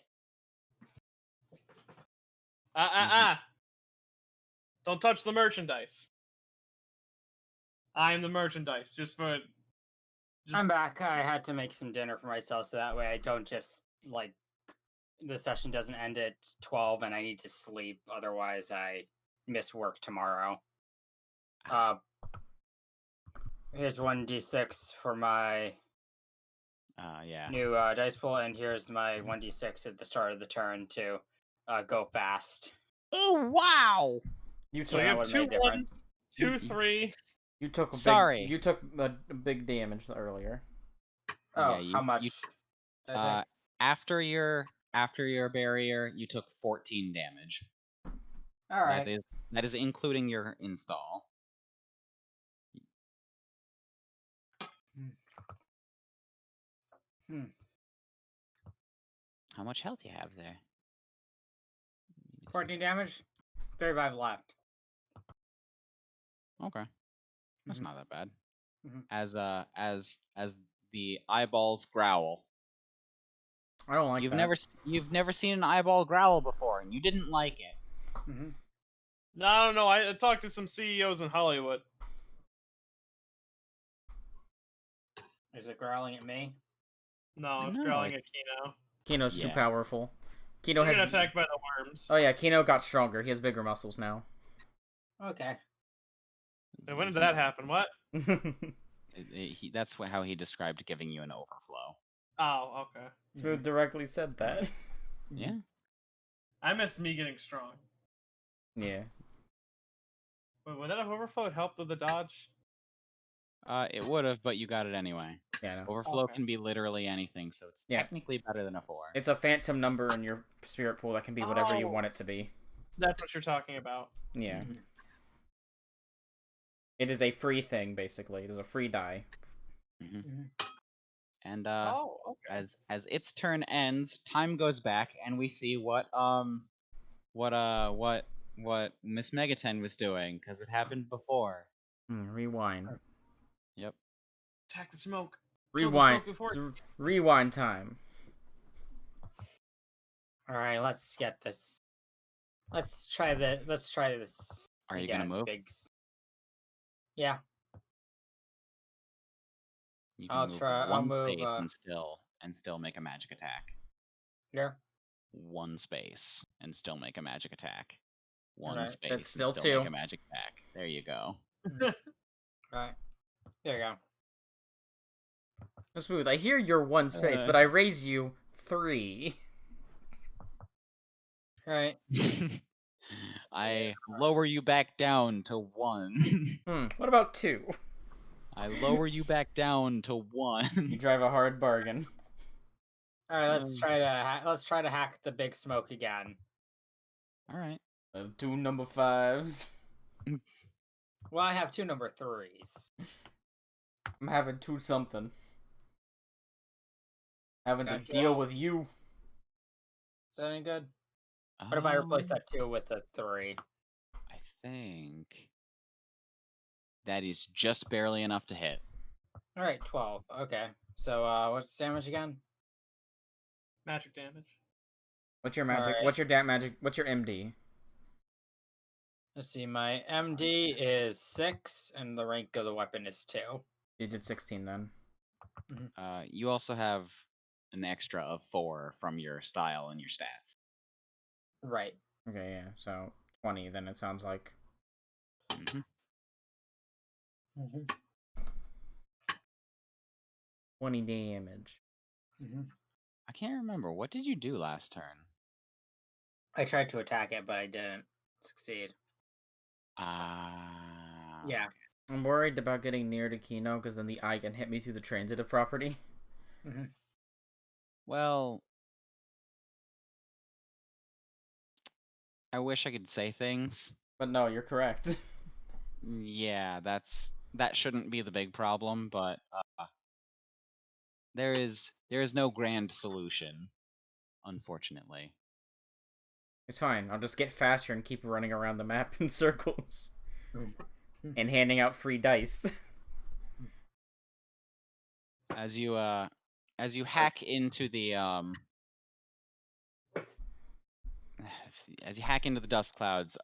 Don't touch the merchandise. I'm the merchandise. I'm back. I had to make some dinner for myself so that way I don't just, the session doesn't end at 12 and I need to sleep. Otherwise, I miss work tomorrow. Here's 1d6 for my new dice pool, and here's my 1d6 at the start of the turn to go fast. Oh, wow! You So took you have 2 1s, 2 3. You took a Sorry. big. You took a big damage earlier. Oh, Yeah, how much? you- did I take? After your barrier, you took 14 damage. All right. That is including your install. How much health do you have there? 14 damage. 35 left. Okay, that's not that bad. Mhm. As the eyeballs growl. I don't like that. You've never seen an eyeball growl before, and you didn't like it. No, I don't know. I talked to some CEOs in Hollywood. Is it growling at me? No, it's No, growling at Kino. Kino's too Yeah. powerful. Kino You're has. attacked by the worms. Oh yeah, Kino got stronger. He has bigger muscles now. Okay. And when did that happen? What? That's how he described giving you an overflow. Oh, okay. Smooth directly said that. Yeah. I miss me getting strong. Yeah. Wait, would that have overflowed helped with the dodge? It would have, but you got it anyway. Yeah, no. Overflow Okay. can be literally anything, so it's Yeah. technically better than a 4. It's a phantom number in your spirit pool that can be whatever you Oh. want it to be. That's what you're talking about. Yeah. Mhm. It is a free thing, basically. It is a free die. Mhm. And Oh, okay. as its turn ends, time goes back, and we see what Miss Megaten was doing, because it happened before. Rewind. Yep. Attack the smoke. Kill the Rewind. smoke before. It's rewind time. All right, let's get this. Let's try this. Are you gonna again, move? Biggs. Yeah, You can I'll move try. I'll one move. space and still make a magic attack. Here. One space and still make a magic attack. One Alright. space That's and still still make 2. a magic attack. There you go. All right. There you go. Smooth. I hear you're 1 space, but I raise you 3. All right. I lower you back down to 1. What about 2? I lower you back down to You 1. drive a hard bargain. All right. Let's try to hack the big smoke again. All right. 2 number 5s. Well, I have 2 number 3s. I'm having 2 something. Having to Sounds deal good. with you. Is that any good? What if I replace that 2 with a 3? I think that is just barely enough to hit. All right, 12. Okay. So, what's damage again? Magic damage. What's your magic? Alright. What's your magic? What's your MD? Let's see. My MD is 6, and the rank of the weapon is 2. You did 16 then. You also have an extra of 4 from your style and your stats. Right. Okay, yeah. So 20 then it sounds like. Mhm. 20 damage. I can't remember. What did you do last turn? I tried to attack it, but I didn't succeed. Yeah. I'm worried about getting near to Kino because then the eye can hit me through the transitive property. Well, I wish I could say things. But no, you're correct. Yeah, that shouldn't be the big problem, but there is no grand solution, unfortunately. It's fine. I'll just get faster and keep running around the map in circles. And handing out free dice. As you hack into the as you hack into the dust clouds,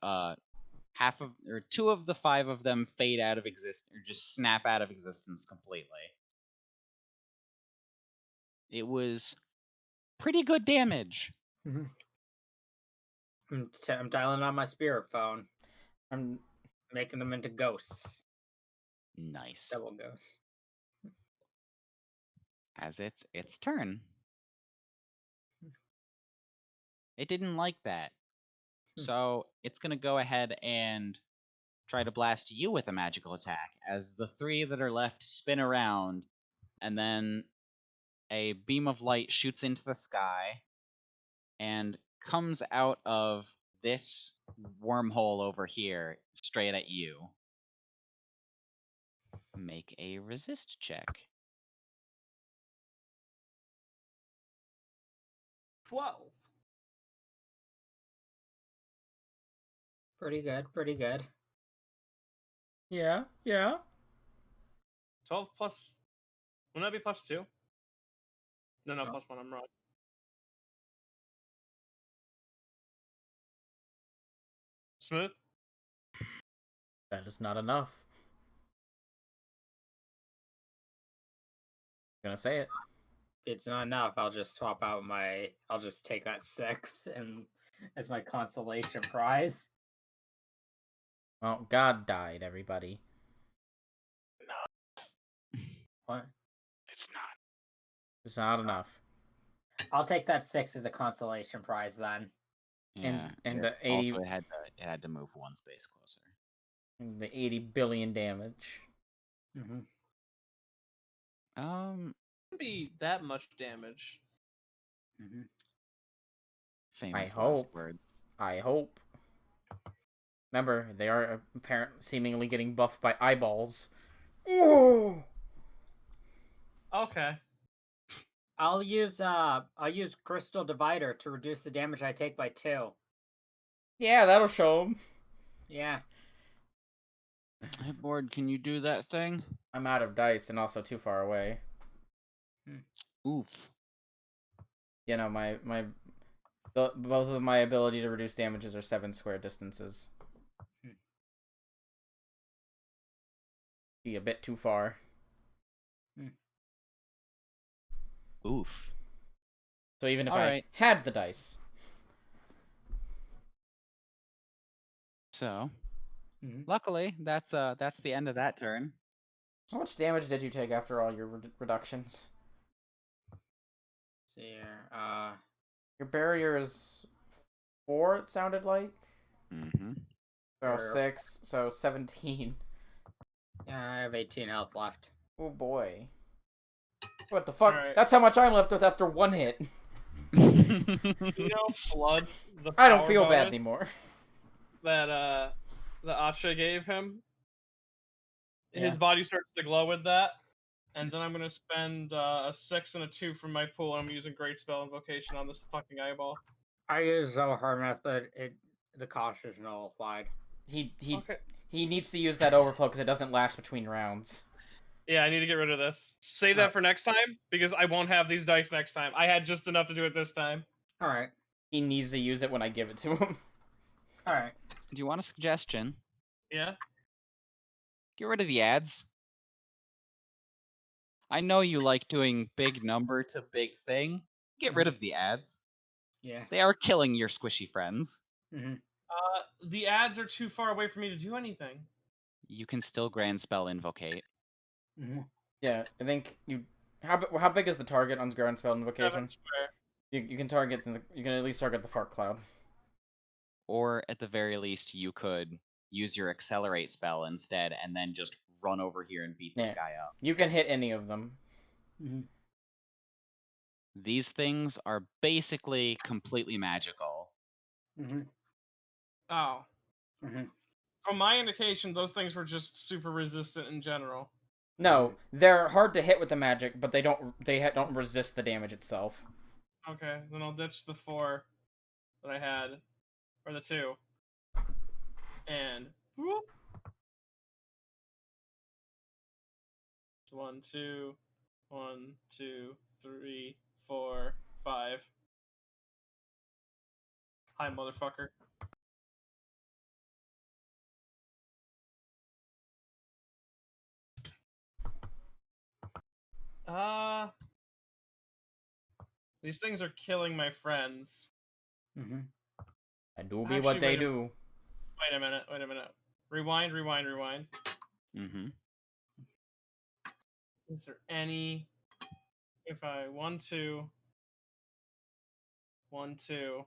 two of the 5 of them fade out of existence, or just snap out of existence completely. It was pretty good damage. I'm dialing on my spirit phone, I'm making them into ghosts. Nice. Double ghosts. As its turn. It didn't like that. So it's gonna go ahead and try to blast you with a magical attack as the 3 that are left spin around, and then a beam of light shoots into the sky and comes out of this wormhole over here straight at you. Make a resist check. 12. Pretty good. Pretty good. Yeah. 12 plus. Wouldn't that be plus 2? No, plus 1. I'm wrong. Smooth? That is not enough. I'm gonna say it. If it's not enough, I'll just swap out I'll just take that 6 and as my consolation prize. Well, God died, everybody. What? It's not. It's not enough. I'll take that 6 as a consolation prize then. Yeah. And the 80 Also, it had to move 1 space closer. the 80 billion damage. Wouldn't be that much damage. Famous last hope. words. I hope. Remember, they are seemingly getting buffed by eyeballs. Ooh! Okay. I'll use Crystal Divider to reduce the damage I take by 2. Yeah, that'll show them. Yeah. Hey, board, can you do that thing? I'm out of dice and also too far away. Oof. You know, both of my ability to reduce damages are 7 square distances. Be a bit too far. Oof. So even if All I right. had the dice. So, luckily, that's the end of that turn. How much damage did you take after all your reductions? See here. Your barrier is 4, it sounded like? Mm-hmm. So Sure. 6, so 17. Yeah, I have 18 health left. Oh boy. What the fuck? Alright. That's how much I'm left with after 1 hit. Flood the I don't power feel bad bonus anymore. that the Acha gave him. His Yeah. body starts to glow with that. And then I'm gonna spend a 6 and a 2 from my pool, and I'm using Great Spell Invocation on this fucking eyeball. I use Zohar method. The cost is nullified. He Okay. he needs to use that overflow because it doesn't last between rounds. Yeah, I need to get rid of this. Save that for next time, because I won't have these dice next time. I had just enough to do it this time. Alright. He needs to use it when I give it to him. Alright. Do you want a suggestion? Yeah? Get rid of the ads. I know you like doing big number to big thing. Get rid of the ads. Yeah. They are killing your squishy friends. The ads are too far away for me to do anything. You can still grand spell invocate. Yeah, I think you. How big is the target on Grand Spell Invocation? 7 square. You can target you can at least target the fart cloud. Or at the very least, you could use your accelerate spell instead, and then just run over here and beat this Yeah. guy up. You can hit any of them. These things are basically completely magical. Oh. From my indication, those things were just super resistant in general. No, they're hard to hit with the magic, but they don't resist the damage itself. Okay, then I'll ditch the 4 that I had, or the 2, and whoop. It's 1, 2, 1, 2, 3, 4, 5. Hi, motherfucker. These things are killing my friends. I do be what they do. Wait a minute. Rewind. Mm-hmm. Is there any... If I... 1, 2... 1, 2...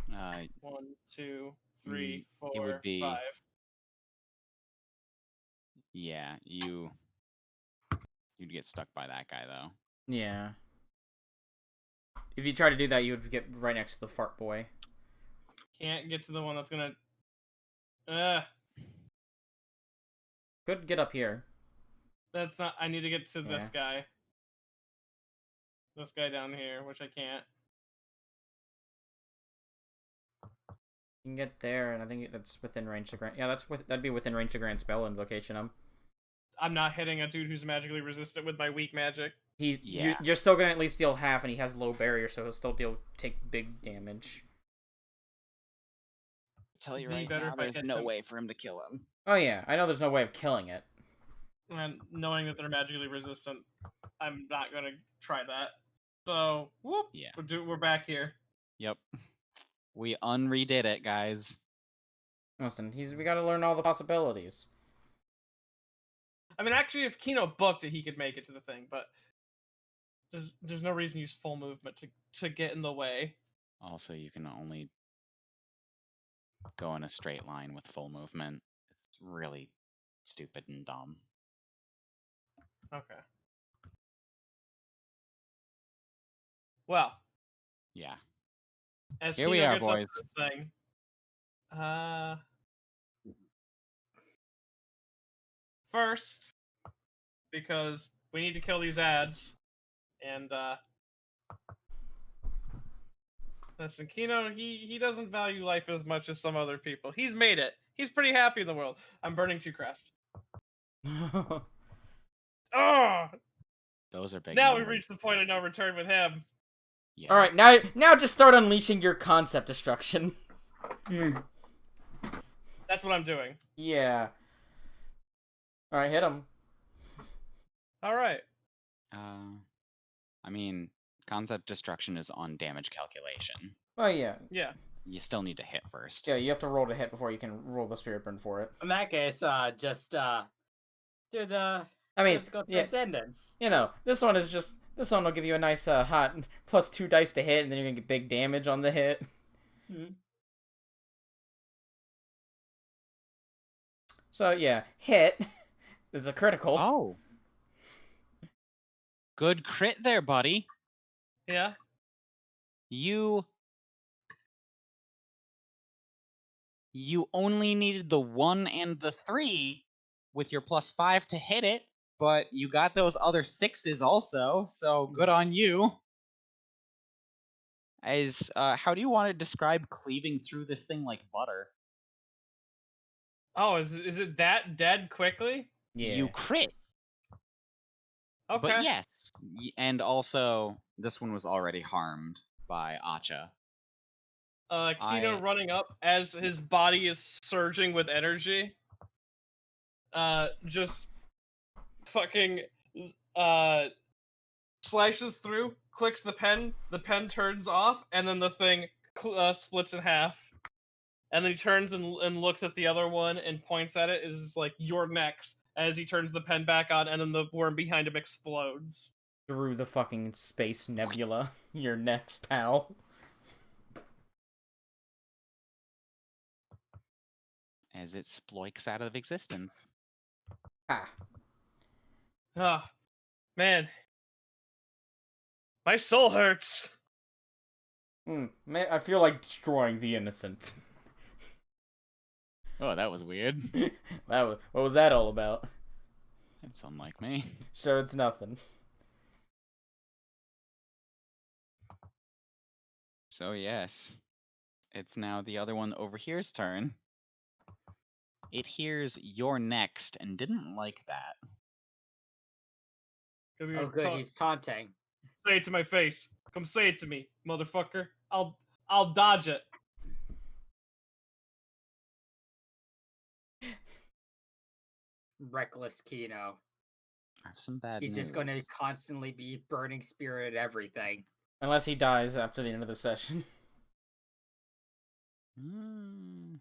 1, 2, 3, 4, it would be... 5. Yeah, you'd get stuck by that guy, though. Yeah. If you try to do that, you would get right next to the fart boy. Can't get to the one that's gonna... Could get up here. That's not... I need to get to this Yeah. guy. This guy down here, which I can't. You can get there, and I think that's within range to Grand... Yeah, that'd be within range to Grand Spell Invocation. I'm not hitting a dude who's magically resistant with my weak magic. You're still gonna at least deal half, and he has low barrier, so he'll still take big damage. Tell you It'd be right better now, if I there's hit no them. way for him to kill him. Oh yeah, I know there's no way of killing it. And knowing that they're magically resistant, I'm not gonna try that. So, whoop! Yeah. We're back here. Yep. We unredid it, guys. Listen, we gotta learn all the possibilities. I mean, actually, if Kino booked it, he could make it to the thing, but there's no reason to use full movement to get in the way. Also, you can only go in a straight line with full movement. It's really stupid and dumb. Okay. Well, Yeah. as Here Kino we are, gets boys. up to this thing, first, because we need to kill these ads, and listen, Kino, he doesn't value life as much as some other people. He's made it. He's pretty happy in the world. I'm burning 2 crests. Oh! Those are big Now we numbers. reach the point of no return with him. Yeah. All right, now just start unleashing your concept destruction. That's what I'm doing. Yeah. All right, hit him. All right. I mean, concept destruction is on damage calculation. Oh yeah, Yeah. You still need to hit first. yeah. You have to roll to hit before you can roll the spirit burn for it. In that case, just do the I mean, physical yeah, transcendence. you know, this one will give you a nice hot +2 dice to hit, and then you're gonna get big damage on the hit. Mhm. So yeah, hit is a critical. Oh. Good crit there, buddy. Yeah. You only needed the 1 and the 3 with your +5 to hit it, but you got those other 6s also, so good on you. How do you want to describe cleaving through this thing like butter? Oh, is it that dead quickly? Yeah. You crit. Okay. But yes, and also this one was already harmed by Acha. Kino running up as his body is surging with energy. Just fucking slashes through, clicks the pen turns off, and then the thing splits in half. And then he turns and looks at the other one and points at it. Is like, "You're next." As he turns the pen back on, and then the worm behind him explodes. Through the fucking space nebula. Your next pal. As it sploiks out of existence. Ah. Ah, man. My soul hurts. Man, I feel like destroying the innocent. Oh, that was weird. What was that all about? That's unlike me. Sure, it's nothing. So yes, it's now the other one over here's turn. It hears you're next and didn't like that. Oh, good, he's taunting. Say it to my face. Come say it to me, motherfucker. I'll dodge it. Reckless Kino. I have some bad He's news. just going to constantly be burning spirit at everything. Unless he dies after the end of the session. I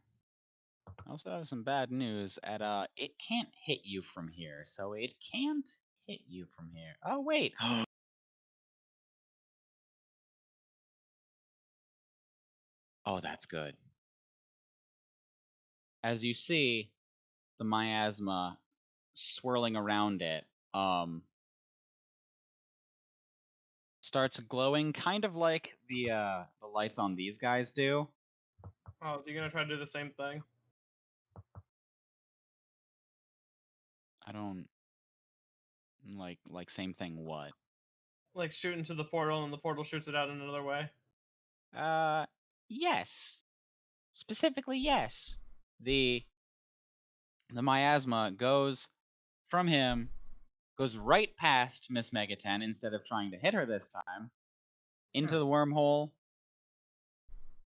also have some bad news. It can't hit you from here, so it can't hit you from here. Oh wait. Oh, that's good. As you see, the miasma swirling around it, starts glowing, kind of like the lights on these guys do. Oh, is he gonna try to do the same thing? I don't like same thing. What? Like shoot into the portal, and the portal shoots it out in another way. Yes. Specifically, yes. The miasma goes from him, goes right past Miss Megaten instead of trying to hit her this time, into the wormhole,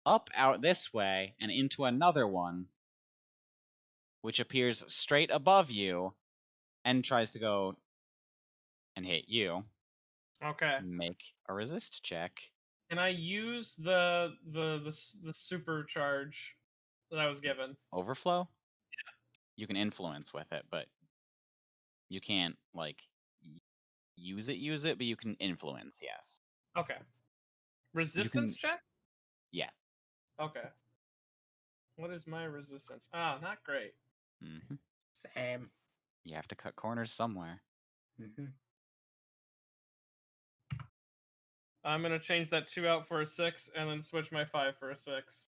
up out this way, and into another one, which appears straight above you, and tries to go and hit you. Okay. Make a resist check. Can I use the supercharge that I was given? Overflow? Yeah. You can influence with it, but you can't use it, but you can influence, yes. Okay. Resistance check? Yeah. Okay. What is my resistance? Ah, not great. Mm-hmm. Same. You have to cut corners somewhere. Mm-hmm. I'm gonna change that 2 out for a 6, and then switch my 5 for a 6.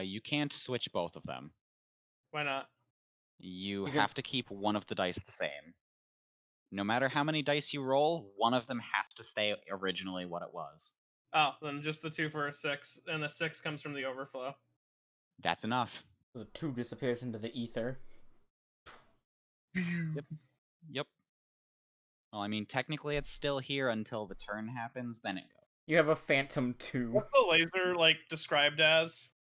You can't switch both of them. Why not? You You can- have to keep one of the dice the same. No matter how many dice you roll, one of them has to stay originally what it was. Oh, then just the 2 for a 6, and the 6 comes from the overflow. That's enough. The 2 disappears into the ether. Yep. Well, I mean, technically it's still here until the turn happens, then it goes. You have a phantom 2. What's the laser like described as?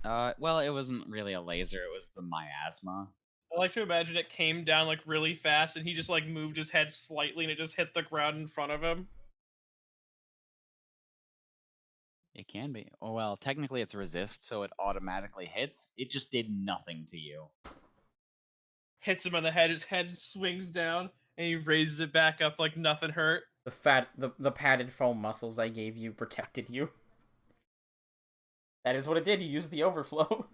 Well, it wasn't really a laser, it was the miasma. I like to imagine it came down like really fast, and he just like moved his head slightly, and it just hit the ground in front of him. It can be. Oh, well, technically it's resist, so it automatically hits. It just did nothing to you. Hits him on the head. His head swings down, and he raises it back up like nothing hurt. The padded foam muscles I gave you protected you. That is what it did. You used the overflow.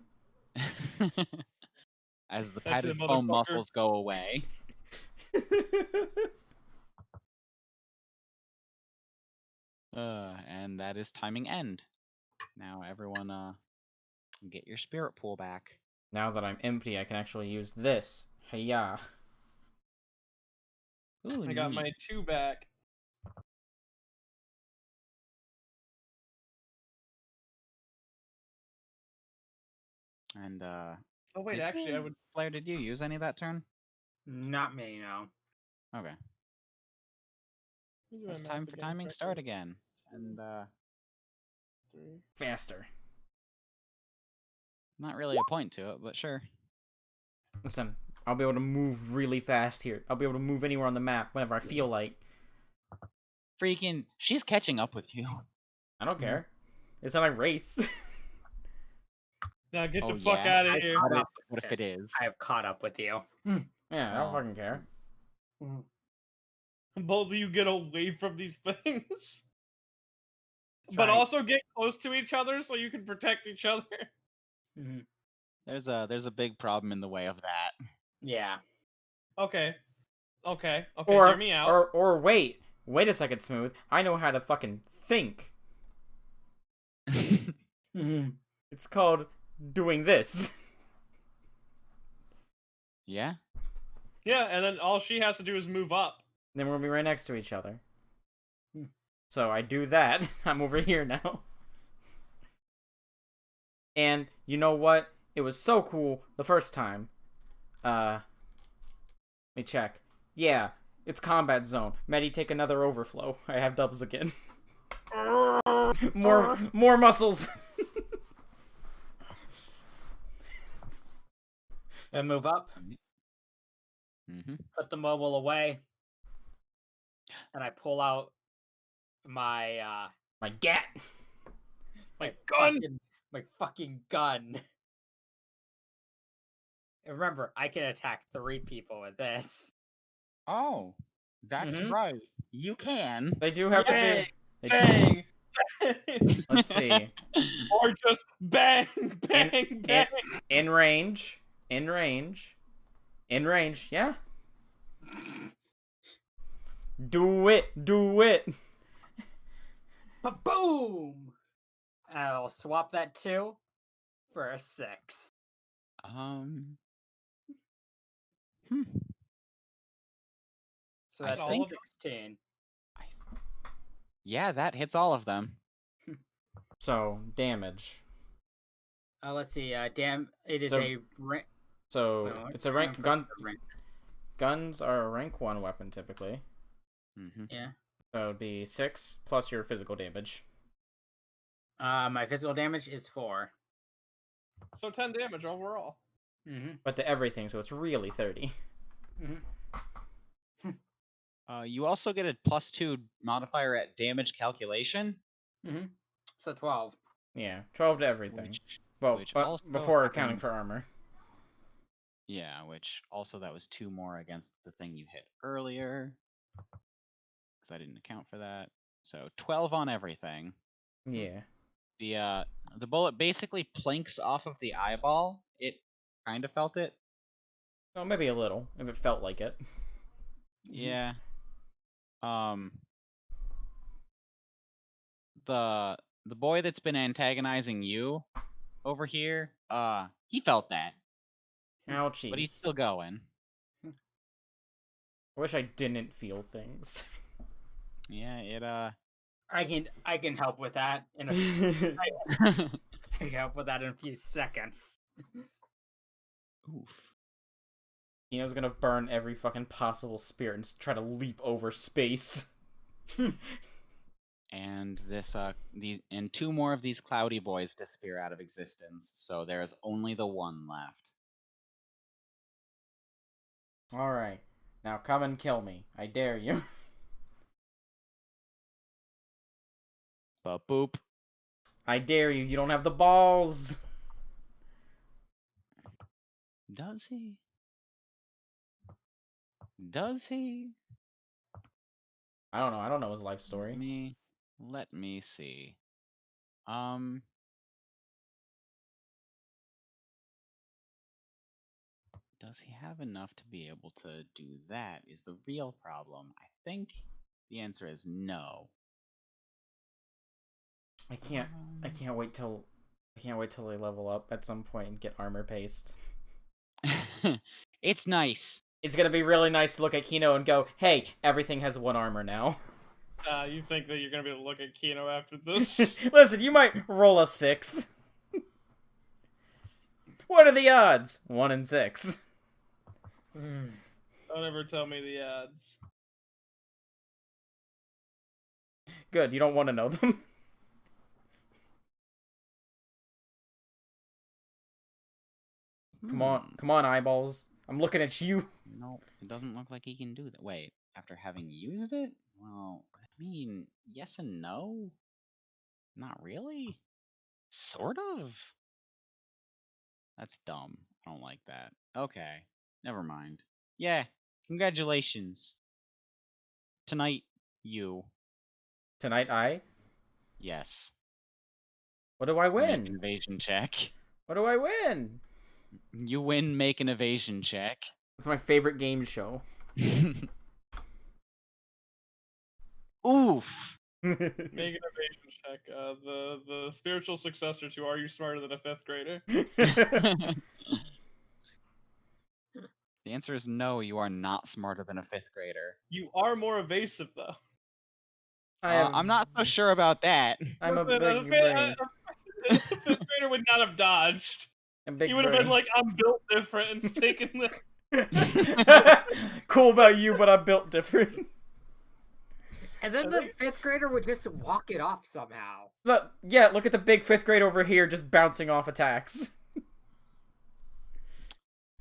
As the That's it, padded foam motherfucker. muscles go away. And that is timing end. Now everyone, get your spirit pool back. Now that I'm empty, I can actually use this. Hey-ya. Ooh, I got neat. my 2 back. And, Oh wait, did actually, you- I would. Flair, did you use any of that turn? Not me, no. Okay. Let me do my It's math time for again timing correctly. start again. And, 3. Faster. not really a point to it, but sure. Listen, I'll be able to move really fast here. I'll be able to move anywhere on the map whenever I feel like. Freaking, she's catching up with you. I don't care. It's not a race. Now get the Oh, fuck yeah? out of I here. caught What if, up. what if it is? I have caught up with you. Yeah, I don't Oh. fucking care. Both of you get away from these things. But Trying- also get close to each other so you can protect each other. Mhm. There's a big problem in the way of that. Yeah. Okay. Okay. Or, Hear me out. or wait a second, Smooth. I know how to fucking think. It's called doing this. Yeah? Yeah, and then all she has to do is move up. Then we're gonna be right next to each other. Hmm. So I do that. I'm over here now. And you know what? It was so cool the first time. Let me check. Yeah, it's combat zone. Medi, take another overflow. I have dubs again. more muscles. I move up, Mm-hmm. put the mobile away, and I pull out my My gat. My gun! my fucking gun. And remember, I can attack 3 people with this. Oh, that's Mhm. right. You can. They do have Yay! to be. Bang! Bang! Let's see. Or just bang! Bang! Bang! In range. In range. In range. Yeah. Do it. Do it. Boom! I'll swap that 2 for a 6. Hmm. So I that's a think- 16. Yeah, that hits all of them. So damage. Let's see. It is So- a rank. So it's a rank Guns are a rank 1 weapon typically. Mm-hmm. Yeah. So it'd be 6 plus your physical damage. My physical damage is 4. So 10 damage overall. Mm-hmm. But to everything, so it's really 30. You also get a +2 modifier at damage calculation. Mm-hmm. So 12. Yeah, 12 to everything. Which, Well, which but also before accounting happens- for armor. yeah, which also that was 2 more against the thing you hit earlier. Because I didn't account for that. So 12 on everything. Yeah. The bullet basically planks off of the eyeball. It kind of felt it. Well, maybe a little, if it felt like it. Yeah. the boy that's been antagonizing you over here, he felt that, Ouchies. but he's still going. I wish I didn't feel things. Yeah, it I can help with that in a I can help with that in a few seconds. Oof. Kino's gonna burn every fucking possible spirit and try to leap over space. And and 2 more of these cloudy boys disappear out of existence, so there's only the 1 left. Alright. Now come and kill me. I dare you. But boop. I dare you. You don't have the balls. Does he? Does he? I don't know. I don't know his life story. Let me see. Does he have enough to be able to do that is the real problem. I think the answer is no. I can't wait till they level up at some point and get armor paste. It's nice. It's gonna be really nice to look at Kino and go, hey, everything has 1 armor now. You think that you're gonna be able to look at Kino after this? Listen, you might roll a 6. What are the odds? 1 in 6. Don't ever tell me the odds. Good, you don't want to know them. Come on, eyeballs. I'm looking at you. Nope, it doesn't look like he can do that. Wait, after having used it? Well, I mean, yes and no. Not really. Sort of. That's dumb. I don't like that. Okay, never mind. Yeah, congratulations. Tonight, you. Tonight, I? Yes. What do I Make an win? evasion check. What do I win? You win, make an evasion check. That's my favorite game show. Oof. Make an evasion check. The spiritual successor to Are You Smarter Than a Fifth Grader? The answer is no, you are not smarter than a 5th grader. You are more evasive, though. I'm not so sure about that. I'm a big A brain. fifth grader would not have dodged. A big He would have brain. been like, I'm built different, and taken the... Cool about you, but I'm built different. And then the 5th grader would just walk it off somehow. Look at the big 5th grade over here just bouncing off attacks.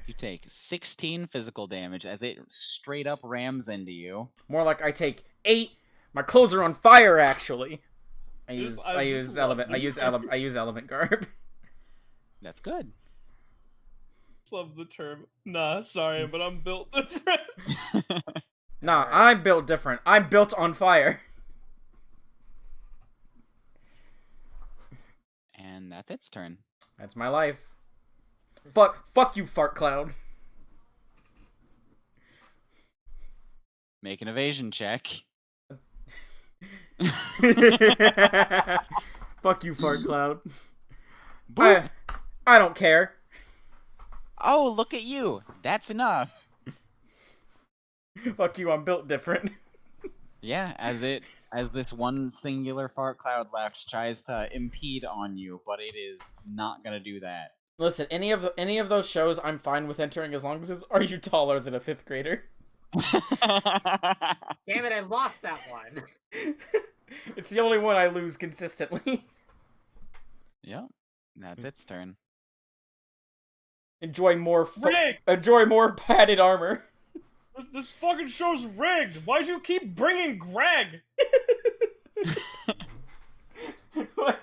You take 16 physical damage as it straight up rams into you. More like I take 8. My clothes are on fire, actually. I use element garb. That's good. I love the term. Nah, sorry, but I'm built different. Nah, I'm built different. I'm built on fire. And that's its turn. That's my life. Fuck you, fart cloud. Make an evasion check. Fuck you, fart cloud. Boop. I don't care. Oh, look at you. That's enough. Fuck you, I'm built different. Yeah, as this one singular fart cloud left tries to impede on you, but it is not gonna do that. Listen, any of those shows I'm fine with entering as long as it's Are You Taller Than a 5th Grader? Damn it, I lost that one. It's the only one I lose consistently. Yep, that's its turn. Enjoy more padded armor. This fucking show's rigged. Why'd you keep bringing Greg?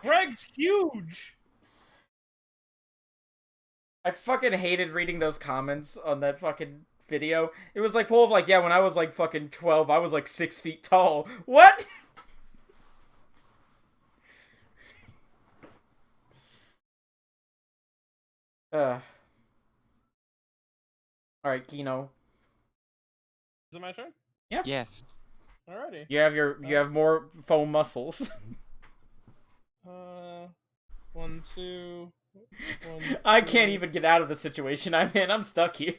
Greg's huge. I fucking hated reading those comments on that fucking video. It was like full of like, yeah, when I was like fucking 12, I was like 6 feet tall. What? Alright, Kino. Is it my turn? Yeah. Yes. Alrighty. You have more foam muscles. 1, 2. 1, I can't 2, even get out of the situation I'm in. I'm stuck here.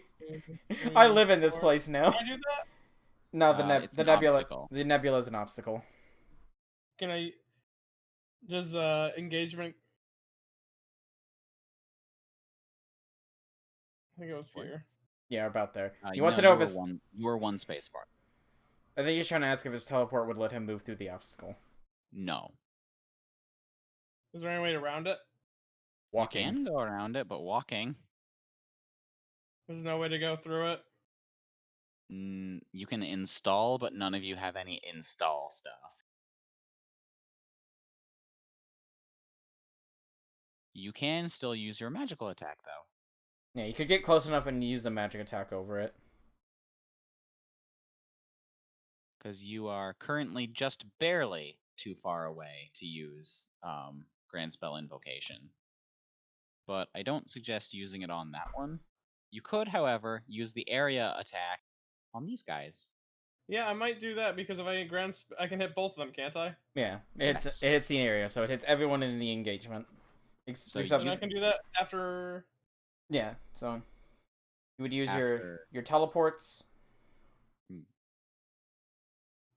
3, I live in this 4. place now. Can I do that? No, It's the an nebula obstacle. the nebula is an obstacle. Can I? Does engagement? I think it was What? here. Yeah, about there. He No, wants to know you if were his. you were one space far. I think he's trying to ask if his teleport would let him move through the obstacle. No. Is there any way around it? Walking. You can go around it, but walking. There's no way to go through it. You can install, but none of you have any install stuff. You can still use your magical attack, though. Yeah, you could get close enough and use a magic attack over it. Because you are currently just barely too far away to use Grand Spell Invocation. But I don't suggest using it on that one. You could, however, use the area attack on these guys. Yeah, I might do that because if I get I can hit both of them, can't I? Yeah, Yes. it hits the area, so it hits everyone in the engagement. So Except And I can do that after. yeah, so you would use After- your teleports.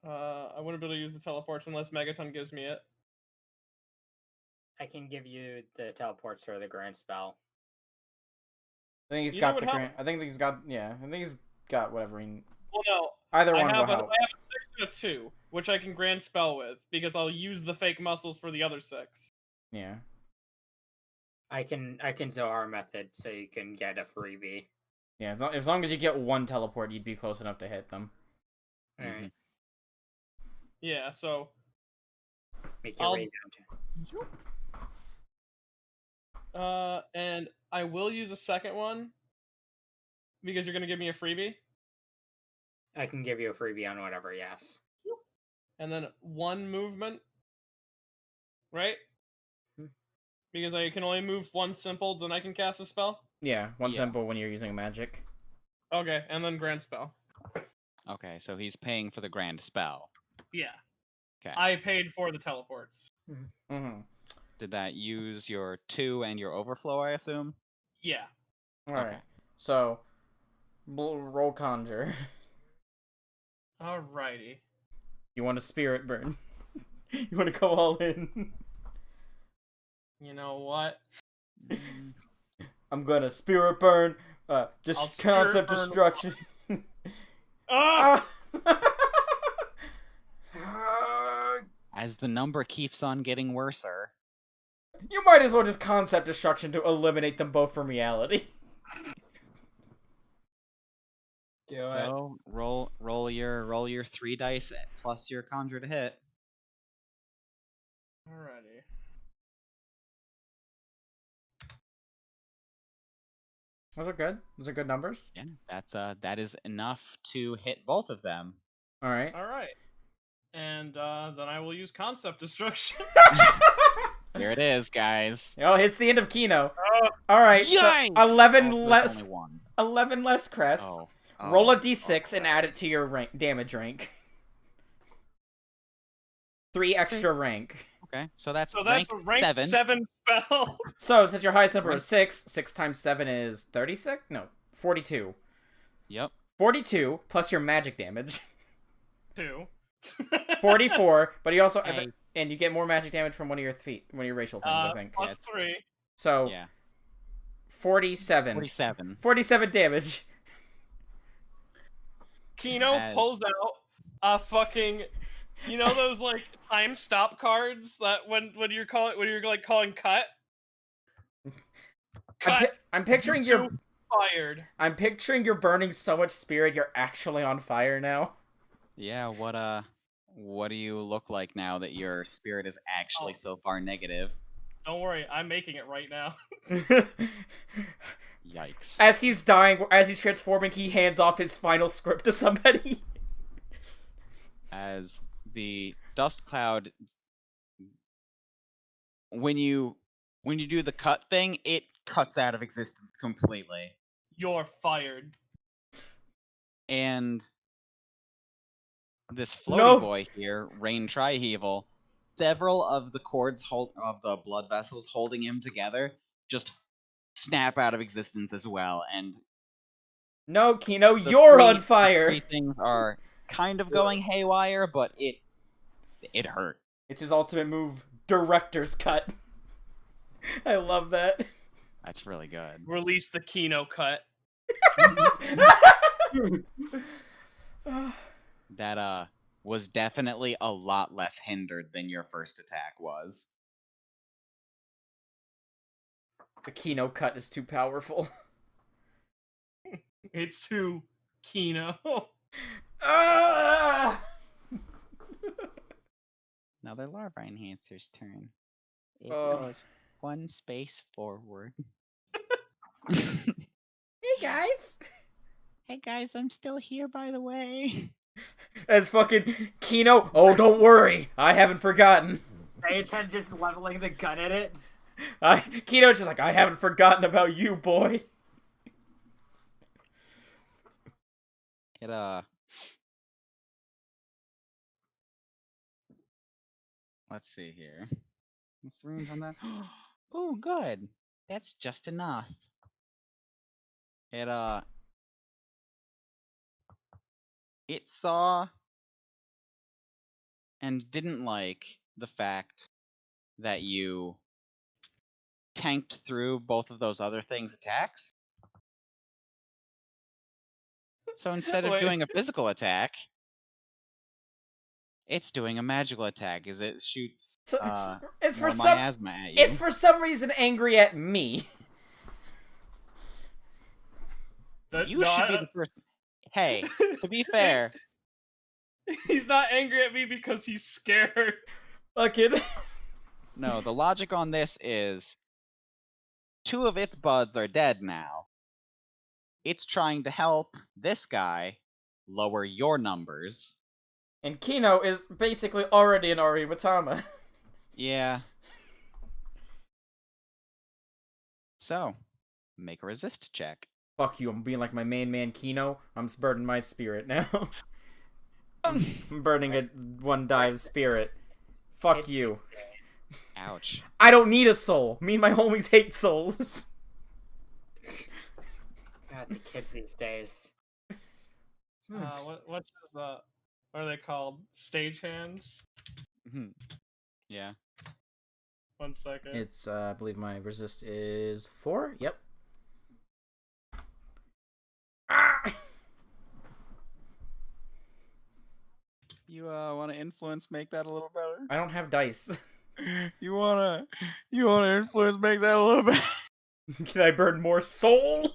I wouldn't be able to use the teleports unless Megaton gives me it. I can give you the teleports or the grand spell. I think he's Either got would the help. grant. I think he's got I think he's got whatever he. Well, no. Either I one have will a help. 6 and a 2, which I can grand spell with because I'll use the fake muscles for the other 6. Yeah. I can Zohar method so you can get a freebie. Yeah, as long as you get one teleport, you'd be close enough to hit them. Alright. Yeah, so Make your way down to. and I will use a second one because you're gonna give me a freebie, I can give you a freebie on whatever, yes. and then one movement, right? Hmm. Because I can only move one simple, then I can cast a spell. Yeah, one Yeah. simple when you're using magic. Okay, and then grand spell. Okay, so he's paying for the grand spell. Yeah. Okay. I paid for the teleports. Mm-hmm. Did that use your 2 and your overflow, I assume? Yeah. Alright. Okay. So, roll conjure. Alrighty. You want a spirit burn? You want to go all in? You know what? I'm gonna spirit burn. I'll Concept spirit burn destruction. Ah! As the number keeps on getting worser. You might as well just concept destruction to eliminate them both from reality. Do it. So roll your 3 dice plus your conjure to hit. Alrighty. Those are good. Those are good numbers. Yeah, that is enough to hit both of them. All right. Alright. And then I will use concept destruction. Here it is, guys. Oh, it's the end of Kino. All right. So Yikes! 11 Also, there's less. only one. 11 less crest. Oh. Roll a Oh. d6 and add it to your damage rank. 3 extra rank. Okay, so that's So that's rank a rank 7. 7 spell. So since your highest number Rank- is 6, 6 times 7 is 36? No, 42. Yep. 42 plus your magic damage. 2. 44, but you also Hey. and you get more magic damage from one of your one of your racial things, I think. Plus 3. So Yeah. 47. 47. 47 damage. Kino As- pulls out a fucking, you know those like time stop cards that when you're like calling cut. Cut. I'm picturing You fired. I'm picturing you're burning so much spirit you're actually on fire now. Yeah, what do you look like now that your spirit is actually Oh. so far negative? Don't worry, I'm making it right now. Yikes. As he's dying, as he's transforming, he hands off his final script to somebody. As the dust cloud, when you do the cut thing, it cuts out of existence completely. You're fired. And this floaty No. boy here, Rain Trihevel, several of the cords of the blood vessels holding him together just snap out of existence as well, and No, Kino, the you're three- on the fire. three things are kind of going haywire, but it hurt. It's his ultimate move, director's cut. I love that. That's really good. Release the Kino cut. That was definitely a lot less hindered than your first attack was. The Kino cut is too powerful. It's too Kino. Ah! Now the larva enhancer's turn. It Oh. goes one space forward. Hey guys! Hey guys, I'm still here, by the way. As fucking Kino, oh don't worry, I haven't forgotten. Sage just leveling the gun at it. Kino's just like, I haven't forgotten about you, boy. It let's see here. What's the range on that? Oh, good. That's just enough. It saw and didn't like the fact that you tanked through both of those other things' attacks. So instead of Wait. Oh. doing a physical attack, it's doing a magical attack as it shoots So it's more for some miasma at you. it's for some reason angry at me. You should be the first. Hey, to be fair, He's not angry at me because he's scared. Fucking no, the logic on this is 2 of its buds are dead now. It's trying to help this guy lower your numbers. And Kino is basically already an Arimatama. Yeah. So, make a resist check. Fuck you, I'm being like my main man Kino. I'm burning my spirit now. I'm burning a 1 dive spirit. Fuck It's- you. Ouch. I don't need a soul. Me and my homies hate souls. God, the kids these days. What's his, what are they called? Stagehands? Mhm. Yeah. 1 second. It's, I believe my resist is 4? Yep. Ah! You want to influence make that a little better? I don't have dice. You wanna influence make that a little better? Can I burn more soul?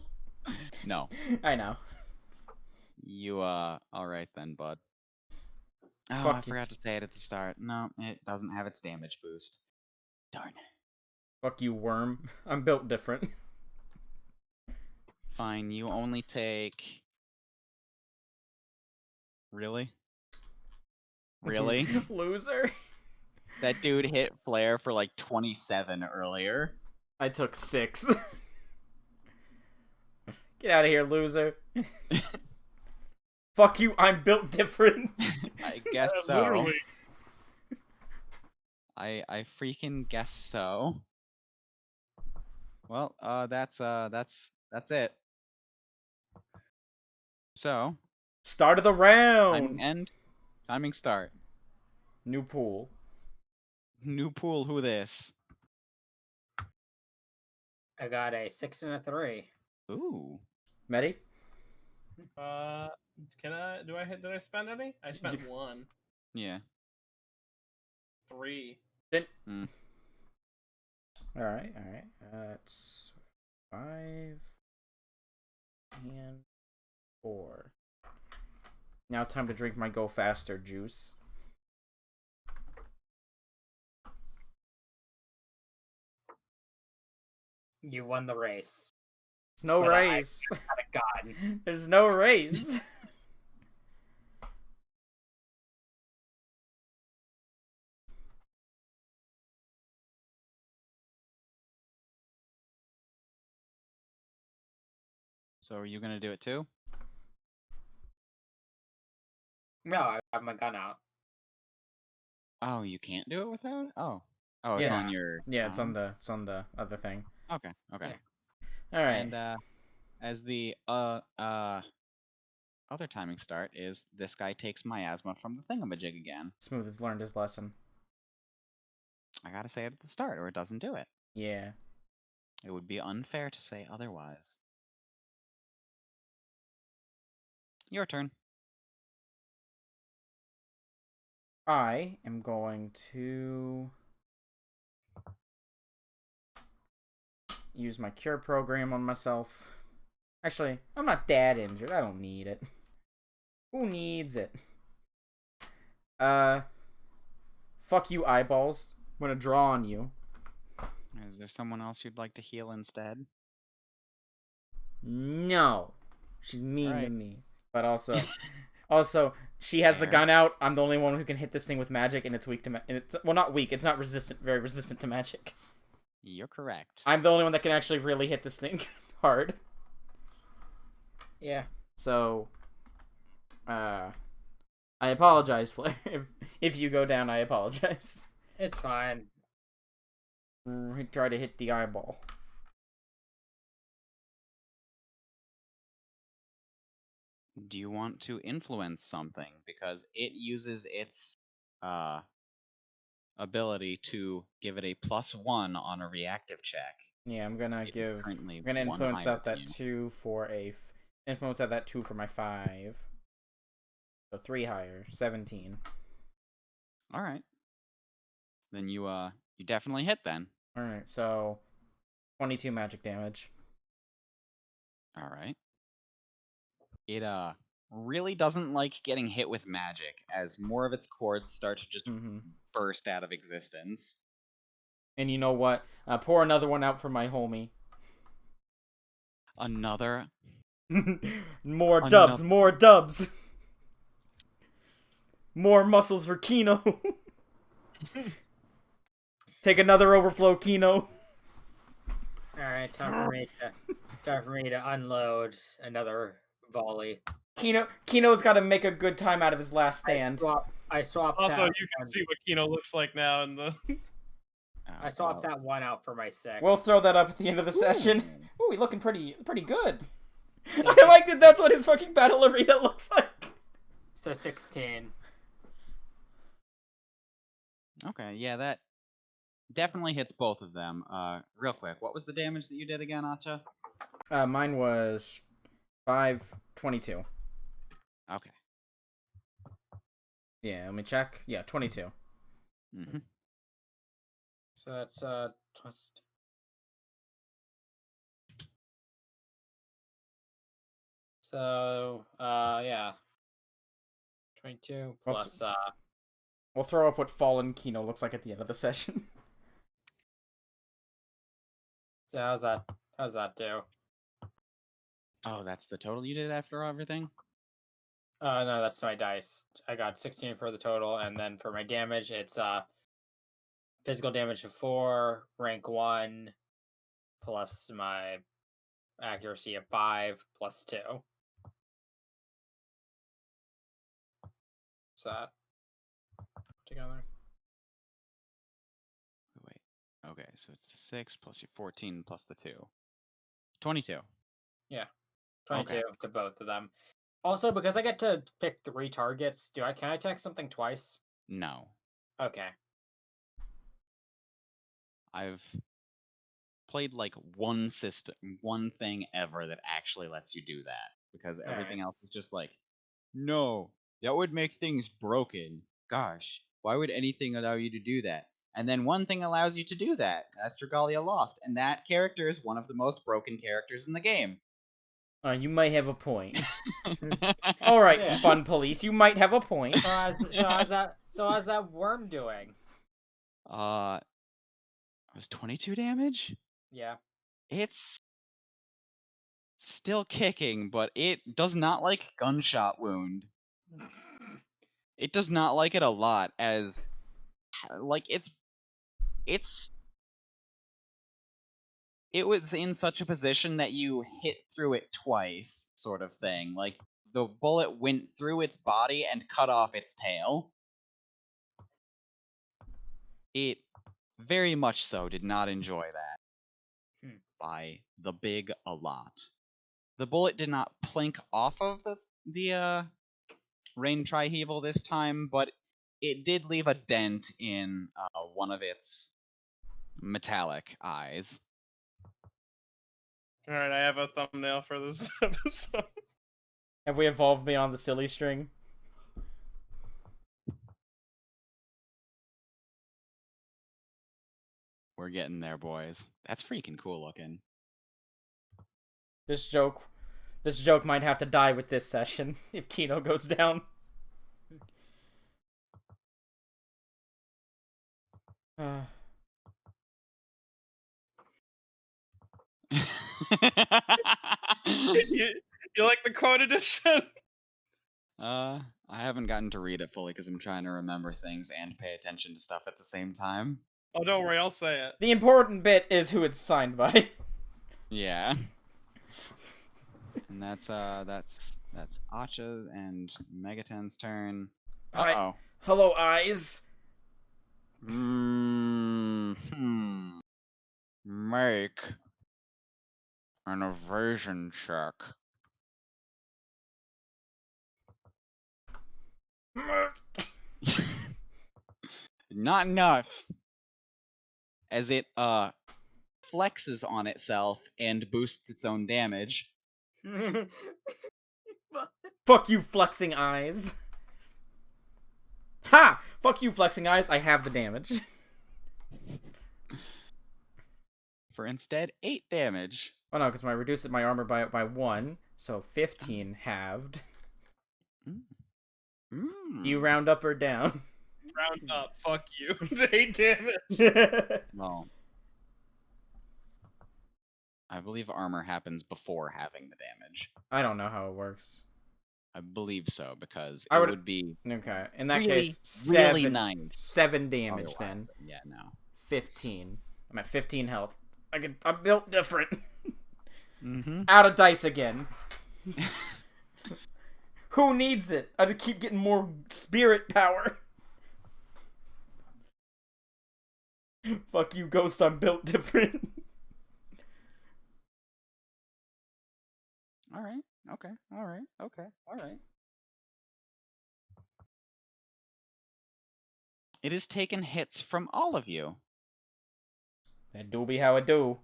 No. I know. You alright then, bud. Oh, I Fuck you. forgot to say it at the start. No, it doesn't have its damage boost. Darn. Fuck you, worm. I'm built different. Fine, you only take. Really? Really? Loser. That dude hit Flare for like 27 earlier. I took 6. Get out of here, loser. Fuck you, I'm built different. I guess so. Literally. I freaking guess so. Well, that's it. So, Start of the timing round. end, timing start. New pool. New pool, who this? I got a 6 and a 3. Ooh. Medi? Did I spend any? I spent You- 1. Yeah. 3. Then. Hmm. Alright. That's 5 and 4. Now time to drink my go faster juice. You won the race. There's no But I- race. Got a god. There's no race. So are you gonna do it too? No, I have my gun out. Oh, you can't do it without? Oh. Oh, it's Yeah. on your. Yeah, it's on the other thing. Okay. Okay. Yeah. All right. And as the other timing start is this guy takes miasma from the thingamajig again. Smooth has learned his lesson. I gotta say it at the start, or it doesn't do it. Yeah. It would be unfair to say otherwise. Your turn. I am going to use my cure program on myself. Actually, I'm not that injured. I don't need it. Who needs it? Fuck you, eyeballs. I'm gonna draw on you. Is there someone else you'd like to heal instead? No. She's mean to Right. me. But also, she has the Fair. gun out. I'm the only one who can hit this thing with magic, and it's weak to well, not weak. It's not resistant. Very resistant to magic. You're correct. I'm the only one that can actually really hit this thing hard. Yeah. So, I apologize, Flair. If you go down, I apologize. It's fine. Try to hit the eyeball. Do you want to influence something? Because it uses its ability to give it a +1 on a reactive check. Yeah, I'm gonna It is currently I'm gonna one influence higher out than that you. 2 for a. Influence out that 2 for my 5. So 3 higher, 17. All right. Then you definitely hit then. All right, so 22 magic damage. All right. It really doesn't like getting hit with magic, as more of its cords start to just burst out of existence. And you know what? Pour another one out for my homie. Another. More dubs, Another- more dubs. More muscles for Kino. Take another overflow, Kino. Alright, time for me to unload another volley. Kino's got to make a good time out of his last stand. I swapped Also, that you can one. see what Kino looks like now in the. I swapped that one out for my 6. We'll throw that up at the end of the session. Ooh, he's looking pretty good. I like that. That's what his fucking battle arena looks like. So 16. Okay, yeah, that definitely hits both of them. Real quick, what was the damage that you did again, Acha? Mine was 522. Okay. Yeah, let me check. Yeah, 22. Mm-hmm. So that's twist. So yeah. 22 Well, plus We'll throw up what fallen Kino looks like at the end of the session. so how's that do? Oh, that's the total you did after everything? No, that's my dice. I got 16 for the total, and then for my damage, it's physical damage of 4, rank 1, plus my accuracy of 5, plus 2. What's that? Together. Wait. Okay, so it's the 6 plus your 14 plus the 2. 22. Yeah. 22 Okay. to both of them. Also, because I get to pick 3 targets, can I attack something twice? No. Okay. I've played like one thing ever that actually lets you do that. Because everything else is just like, no, that would make things broken. Gosh, why would anything allow you to do that? And then one thing allows you to do that. That's Dragalia Lost. And that character is one of the most broken characters in the game. You might have a point. All right, Yeah. fun police. You might have a point. So how's that worm doing? It was 22 damage? Yeah. It's still kicking, but it does not like gunshot wound. It does not like it a lot, as like it was in such a position that you hit through it twice, sort of thing. Like the bullet went through its body and cut off its tail. It very much so did not enjoy that Hmm. by the big a lot. The bullet did not plink off of the rain triheval this time, but it did leave a dent in one of its metallic eyes. All right, I have a thumbnail for this episode. Have we evolved beyond the silly string? We're getting there, boys. That's freaking cool looking. This joke might have to die with this session if Kino goes down. You like the quote edition? I haven't gotten to read it fully because I'm trying to remember things and pay attention to stuff at the same time. Oh, don't worry, I'll say it. The important bit is who it's signed by. Yeah. And that's Acha and Megaten's turn. Hi. Uh-oh. Hello, eyes. Make an evasion check. Not enough. As it flexes on itself and boosts its own damage. Fuck you, flexing eyes. Ha! Fuck you, flexing eyes. I have the damage. For instead 8 damage. Oh no, because I reduced my armor by 1, so 15 halved. You round up or down? Round up, fuck you. 8 damage. Well, I believe armor happens before having the damage. I don't know how it works. I believe so, because I it would- would be Okay, in that really, case, really 7, nice. 7 damage Otherwise, then. Yeah, no. 15. I'm at 15 health. I'm built different. Mm-hmm. Out of dice again. Who needs it? I just keep getting more spirit power. Fuck you, Ghost, I'm built different. Alright, okay, alright, okay, alright. It has taken hits from all of you. That do be how it do.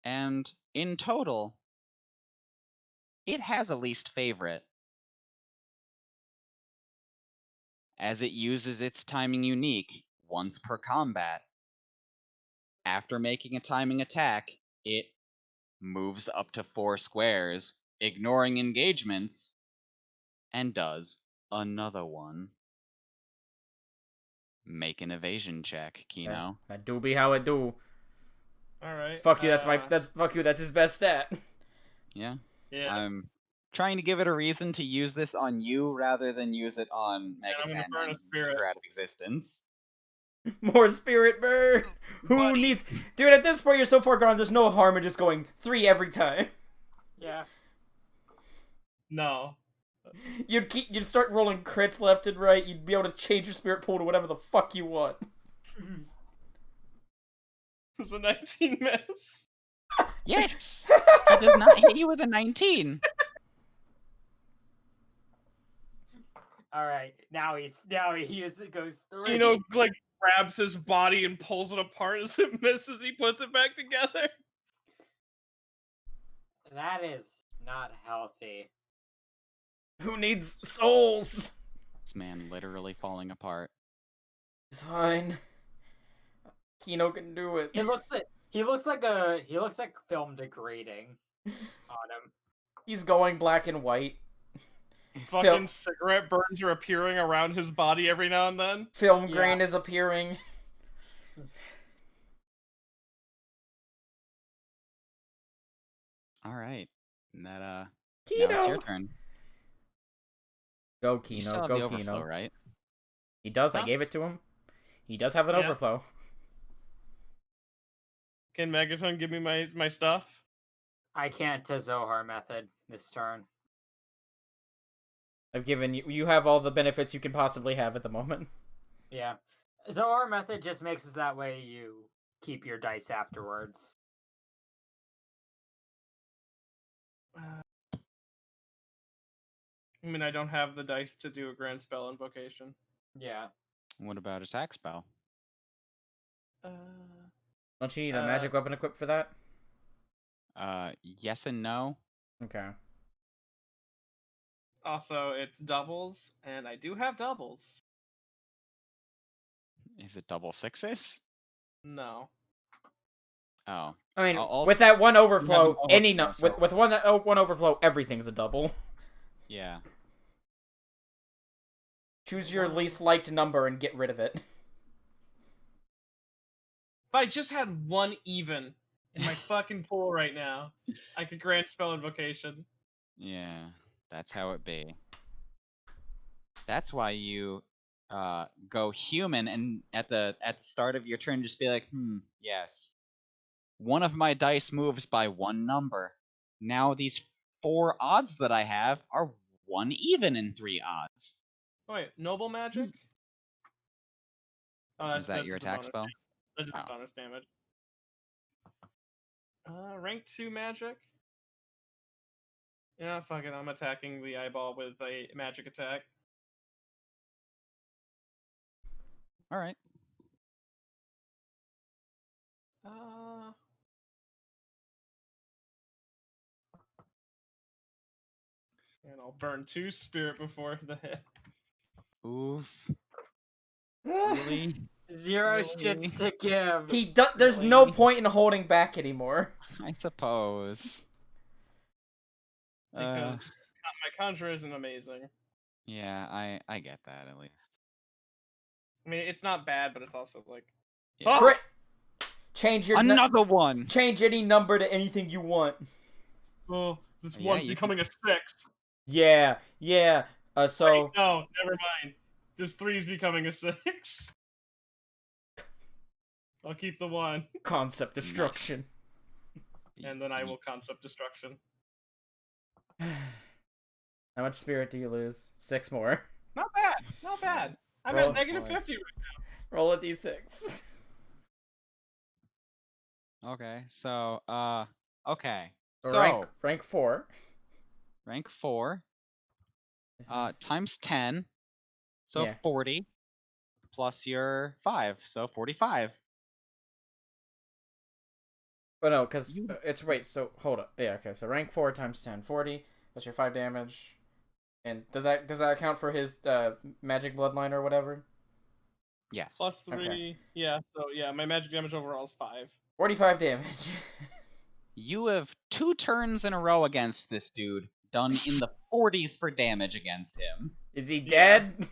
And in total, it has a least favorite. As it uses its timing unique once per combat. After making a timing attack, it moves up to 4 squares, ignoring engagements, and does another one. Make an evasion check, Kino. That do be how it do. Alright. Fuck you, that's his best stat. Yeah? Yeah. I'm trying to give it a reason to use this on you rather than use it on I'm gonna Megaten burn a and spirit. her out of existence. More spirit burn. Who Buddy. needs... Dude, at this point, you're so far gone, there's no harm in just going 3 every time. Yeah. No. You'd start rolling crits left and right, you'd be able to change your spirit pool to whatever the fuck you want. It was a 19 miss. Yes! He does not hit you with a 19. All right. Now he goes through. Kino, like, grabs his body and pulls it apart. As it misses, he puts it back together. That is not healthy. Who needs souls? This man literally falling apart. It's fine. Kino can do it. He looks like film degrading on him. He's going black and white. Fucking cigarette burns are appearing around his body every now and then. Film Yeah. grain is appearing. Alright. And that, now Kino! it's your turn. Go, You Kino. still have Go, the overflow, Kino. right? He does, I Huh? gave it to him. He does have an Yeah. overflow. Can Megaton give me my stuff? I can't to Zohar method this turn. I've given you. You have all the benefits you can possibly have at the moment. Yeah. So our method just makes it that way you keep your dice afterwards. I mean, I don't have the dice to do a grand spell invocation. Yeah. What about attack spell? Don't you need a magic weapon equipped for that? Yes and no. Okay. Also, it's doubles, and I do have doubles. Is it double sixes? No. Oh. I mean, Also, with that one overflow, overflow, any so- with one overflow, everything's a double. Yeah. Choose your least liked number and get rid of it. If I just had one even in my fucking pool right now, I could grand spell invocation. Yeah. That's how it be. That's why you go human and at the start of your turn just be like, yes. One of my dice moves by one number. Now these 4 odds that I have are 1 even in 3 odds. Oh, wait, noble magic? Oh, Is that that's your just a attack bonus spell? damage. That's just Oh. bonus damage. Rank 2 magic? Yeah, fuck it, I'm attacking the eyeball with a magic attack. Alright. And I'll burn 2 spirit before the hit. Oof. Really? 0 Really? shits to give. There's no Really? point in holding back anymore. I suppose. Because my conjure isn't amazing. Yeah, I get that at least. I mean, it's not bad, but it's also like... Yeah. Crit! Change your Another one. change any number to anything you want. Oh, this Yeah, one's you becoming a 6. Yeah. So Wait, no, never mind. This 3's becoming a 6. I'll keep the 1. concept destruction. And then I will concept destruction. How much spirit do you lose? 6 more. Not bad, not bad. I'm Roll- at negative boy. 50 right Roll a d6. Okay, so okay. Or So rank 4. rank 4. Times 10. So Yeah. 40 plus your 5, so 45. Oh no, because it's wait. So hold up. Yeah. Okay. So rank 4 times 10, 40. That's your 5 damage. And does that account for his magic bloodline or whatever? Yes. Plus 3, Okay. yeah, so yeah, my magic damage overall is 5. 45 damage. You have 2 turns in a row against this dude, done in the 40s for damage against him. Is he dead?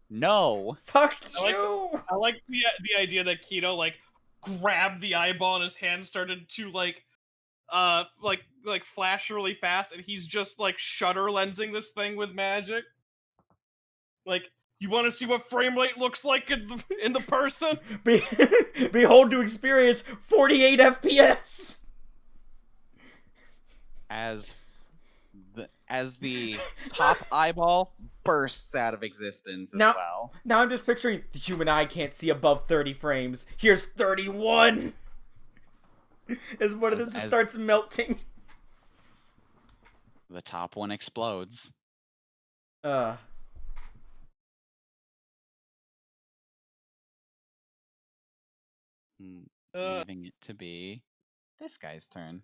No. Fuck I like- you! I like the idea that Keto like grabbed the eyeball and his hand started to like flash really fast, and he's just like shutter lensing this thing with magic. Like, you want to see what frame rate looks like in the person? Behold to experience 48 FPS. As the top eyeball bursts out of existence as well. Now I'm just picturing the human eye can't see above 30 frames. Here's 31. As one of them just starts melting. The top one explodes. Leaving it to be this guy's turn.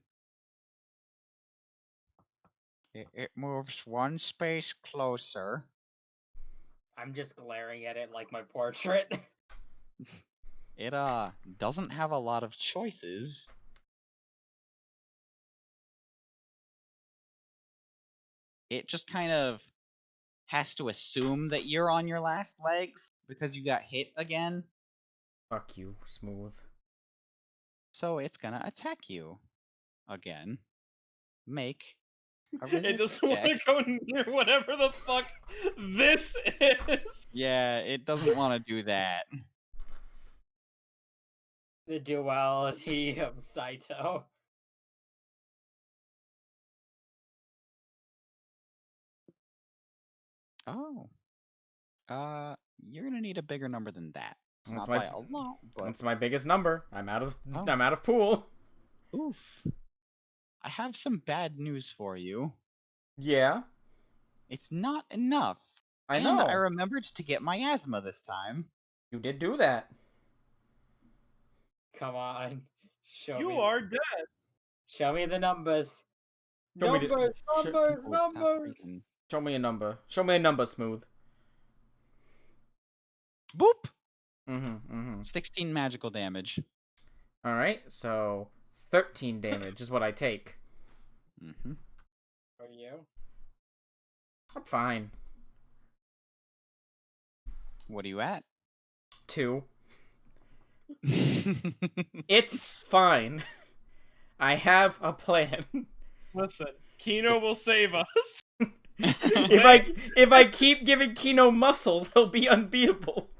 It moves 1 space closer. I'm just glaring at it like my portrait. It doesn't have a lot of choices. It just kind of has to assume that you're on your last legs because you got hit again. Fuck you, Smooth. So it's gonna attack you again. Make a resist It doesn't want to check. go near whatever the fuck this is. Yeah, it doesn't want to do that. The duality of Saito. Oh. You're gonna need a bigger number than that. That's Not by a lot, but That's my biggest number. I'm out of Oh. I'm out of pool. oof. I have some bad news for you. Yeah, It's not enough. I And know. I remembered to get my asthma this time. You did do that. Come on. Show You me. are dead. Show me the numbers. Show me the- Numbers, sh- numbers, Oh, stop numbers. freaking- Show me a number. Show me a number, Smooth. Boop! Mm-hmm. 16 magical damage. All right, so 13 damage is what I take. Mm-hmm. For you? I'm fine. What are you at? 2. It's fine. I have a plan. Listen, Kino will save us. If I keep giving Kino muscles, he'll be unbeatable.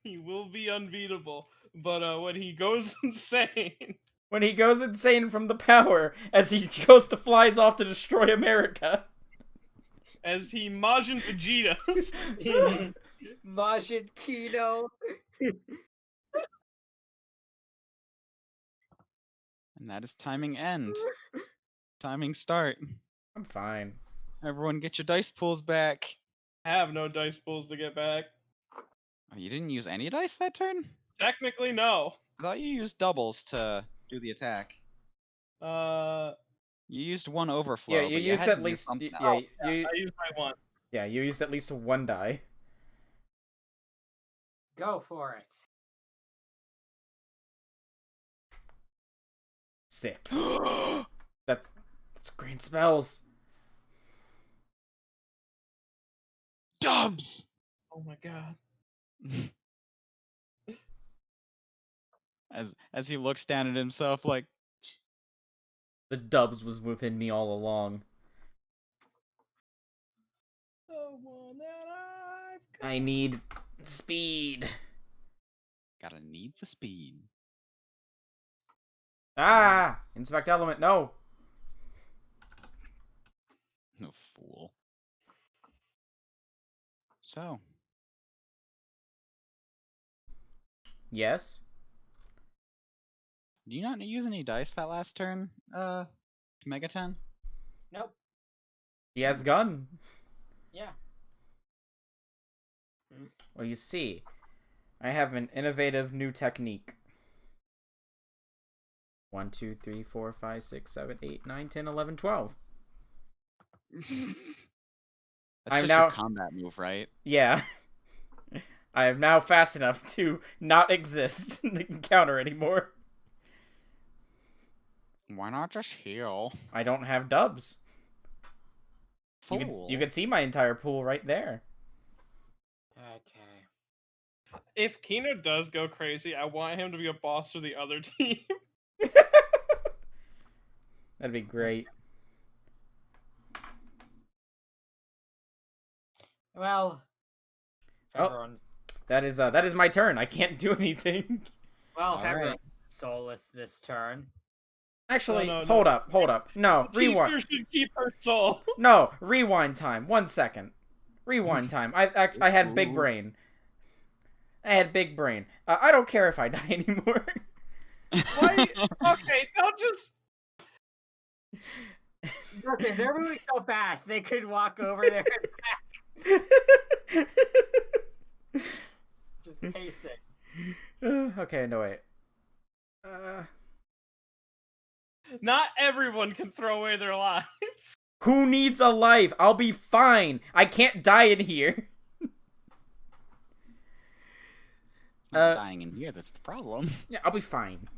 He will be unbeatable. But when he goes insane, When he goes insane from the power, as he goes to flies off to destroy America. as he Majin Vegeta's, Majin Kino. And that is timing end. Timing start. I'm fine. Everyone get your dice pools back. I have no dice pools to get back. Oh, you didn't use any dice that turn? Technically, no. I thought you used doubles to do the attack. Uh, You used one overflow. Yeah, you but used had at to use least something yeah, else. I you used my one. you used at least 1 die. Go for it. 6. That's great spells. Dubs! Oh my god. As he looks down at himself like, The dubs was within me all along. The one that I've got. I need speed. gotta need the speed. Ah! Inspect element, no! No fool. So, Yes? do you not use any dice that last turn, Megaton? Nope. He has gun. Yeah. Well, you see, I have an innovative new technique. 1, 2, 3, 4, 5, 6, 7, 8, 9, 10, 11, 12. That's I'm just now- your combat move, right? Yeah. I am now fast enough to not exist in the encounter anymore. Why not just heal? I don't have dubs. You Fool. can see my entire pool right there. Okay. If Kino does go crazy, I want him to be a boss for the other team. That'd be great. Well, if Oh. everyone's That is my turn. I can't do anything. if Alright. everyone's soulless this turn. Actually, No. hold up. No, rewind. Teacher should keep her soul. No, rewind time. 1 second. Rewind time. I had big Ooh. brain. I don't care if I die anymore. Why? Okay, don't just. Listen, they're moving so fast they could walk over there and just pacing. Okay, no wait. Not everyone can throw away their lives. Who needs a life? I'll be fine. I can't die in here. Not dying in here, that's the problem. Yeah, I'll be fine.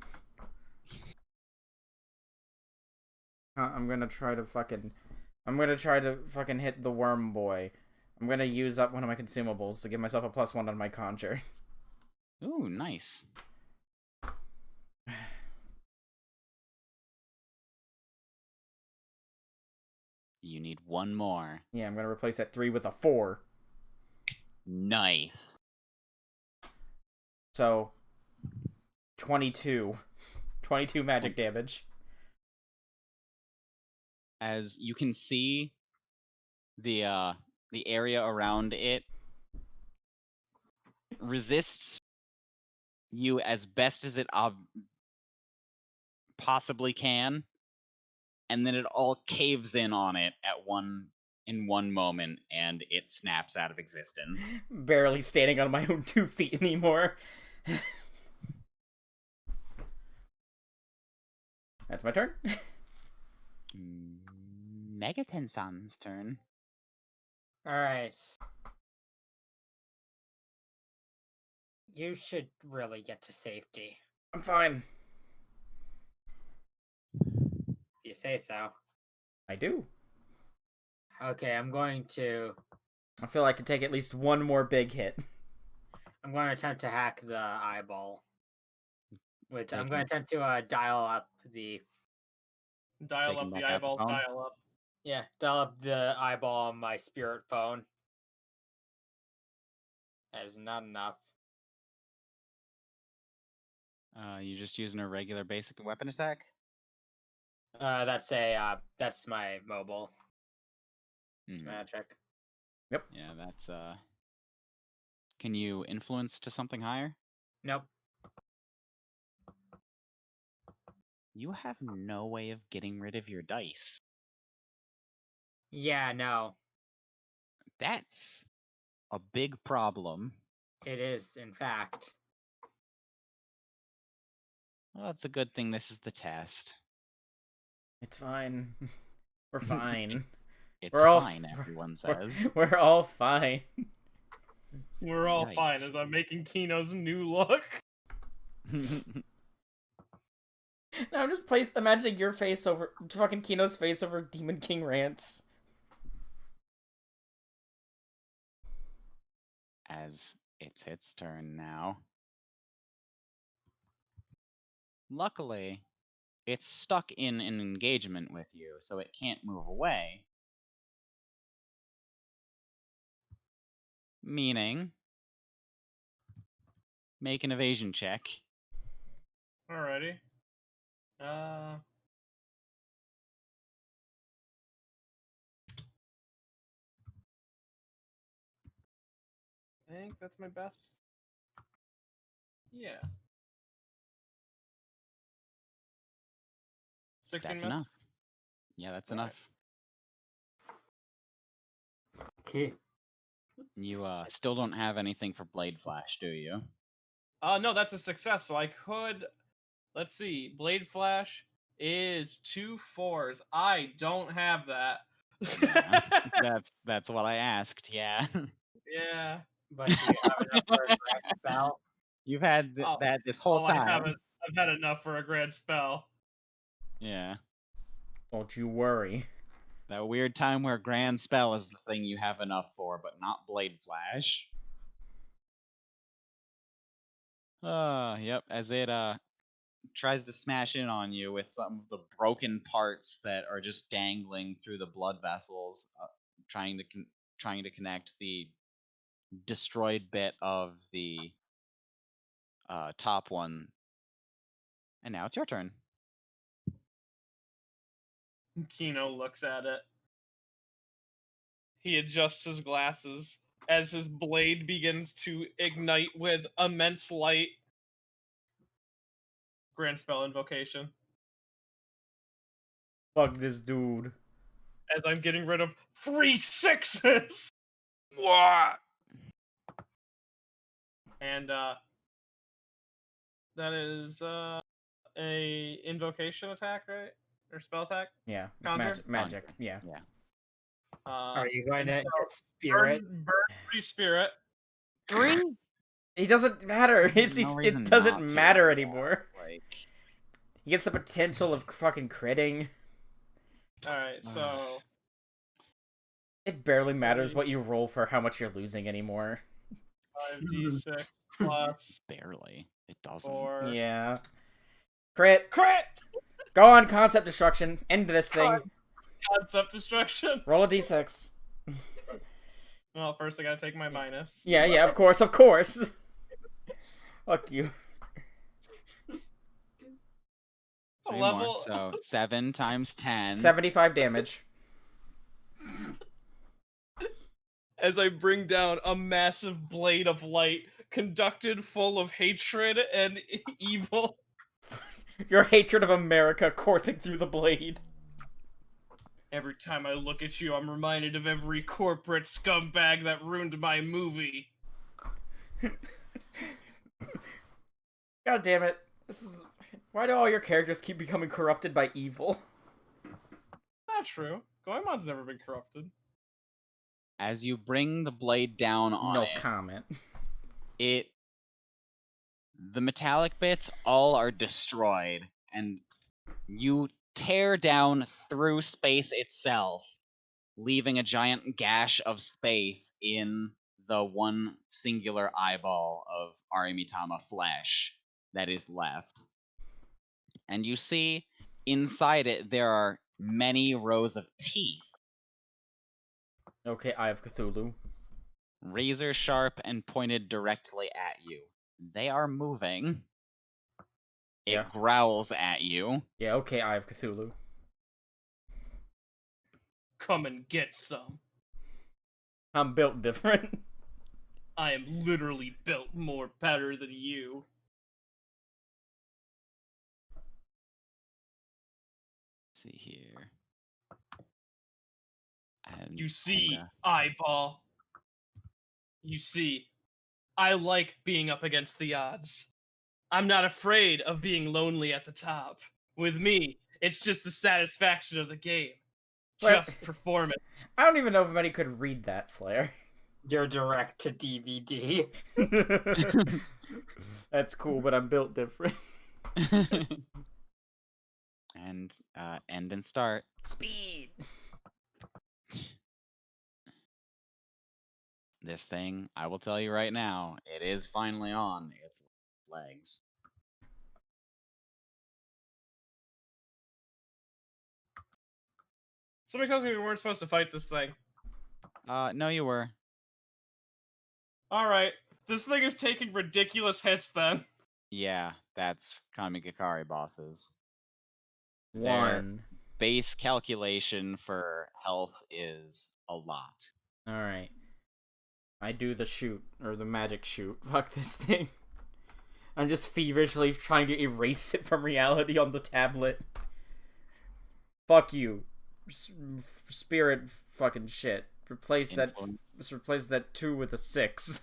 I'm gonna try to fucking hit the worm boy. I'm gonna use up one of my consumables to give myself a +1 on my conjure. Ooh, nice. You need one more. Yeah, I'm gonna replace that 3 with a 4. Nice. So 22 magic damage. as you can see the area around it resists you as best as it possibly can, and then it all caves in on it in one moment, and it snaps out of existence. Barely standing on my own 2 feet anymore. That's my turn. Megatensan's turn. All right. You should really get to safety. I'm fine. If you say so. I do. Okay, I'm going to I feel I could take at least one more big hit. I'm going to attempt to hack the eyeball. I'm going Taking- to attempt to dial up the Dial Taking up the back out the eyeball, phone? dial up. dial up the eyeball on my spirit phone. That is not enough. You just using a regular basic weapon attack? That's my mobile Mhm. magic. Yeah, that's Can you influence to something higher? Nope. You have no way of getting rid of your dice. Yeah, no. That's a big problem. It is, in fact. Well, it's a good thing this is the test. It's fine. We're fine. It's We're all fine, everyone says. We're all fine. We're all fine Yikes. as I'm making Kino's new look. Now I'm just imagining your face over fucking Kino's face over Demon King Rants. As it's its turn now. Luckily, it's stuck in an engagement with you, so it can't move away. Meaning, make an evasion check. Alrighty. I think that's my best. Yeah. 16 That's miss. enough. Yeah, that's Alright. enough. Okay. You still don't have anything for Blade Flash, do you? No, that's a success. So I could. Let's see. Blade Flash is 2 4s. I don't have that. Yeah, that's what I asked. Yeah, Yeah. But do you have enough for a grand spell? you've had Oh, that this whole I time. haven't. I've had enough for a grand spell. Yeah, Don't you worry. that weird time where Grand Spell is the thing you have enough for, but not Blade Flash. Yep. As it tries to smash in on you with some of the broken parts that are just dangling through the blood vessels, trying to connect the destroyed bit of the top one. And now it's your turn. Kino looks at it. He adjusts his glasses as his blade begins to ignite with immense light. Grand spell invocation. Fuck this dude. As I'm getting rid of 3 6s. And that is a invocation attack, right? Or spell attack? Yeah, it's Conjure? magic. Yeah. Yeah. Are you going and to so get spirit? burn 3 spirit. 3? It doesn't matter. It doesn't matter anymore. Like, He gets the potential of fucking critting. Alright, so It barely matters what you roll for how much you're losing anymore. 5d6 plus barely. It doesn't. 4. Yeah. Crit. Crit! Go on, concept destruction. End this thing. Concept destruction. Roll a d6. Well, first I gotta take my minus. Yeah, of course. Fuck you. A 3 level. more. So 7 times 10. 75 damage. As I bring down a massive blade of light, conducted full of hatred and evil. Your hatred of America coursing through the blade. Every time I look at you, I'm reminded of every corporate scumbag that ruined my movie. God damn it. This is... Why do all your characters keep becoming corrupted by evil? Not true. Goemon's never been corrupted. As you bring the blade down on No it, comment. the metallic bits all are destroyed, and you tear down through space itself, leaving a giant gash of space in the one singular eyeball of Arimitama flesh that is left. And you see inside it there are many rows of teeth, Okay, Eye of Cthulhu. razor sharp and pointed directly at you. They are moving. It Yeah. growls at you. Yeah, okay, Eye of Cthulhu. Come and get some. I'm built different. I am literally built more better than you. Let's see here. And, You see, and, eyeball. You see, I like being up against the odds. I'm not afraid of being lonely at the top. With me, it's just the satisfaction of the game. What? Just performance. I don't even know if many could read that, Flair. You're direct to DVD. That's cool, but I'm built different. and end and start. Speed! This thing, I will tell you right now, it is finally on its legs. Somebody tells me we weren't supposed to fight this thing. No, you were. Alright, this thing is taking ridiculous hits then. Yeah, that's Kamigakari bosses. One. Base calculation for health is a lot. Alright. I do the shoot, or the magic shoot. Fuck this thing. I'm just feverishly trying to erase it from reality on the tablet. Fuck you. Spirit fucking shit. Replace that 2 with a 6.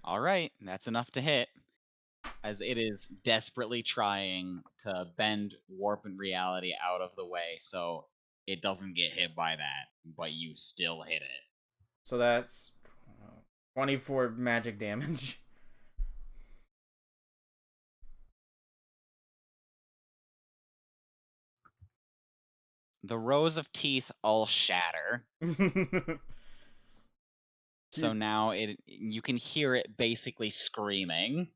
Alright, that's enough to hit. As it is desperately trying to bend warp and reality out of the way so it doesn't get hit by that, but you still hit it. So that's 24 magic damage. The rows of teeth all shatter. So now you can hear it basically screaming.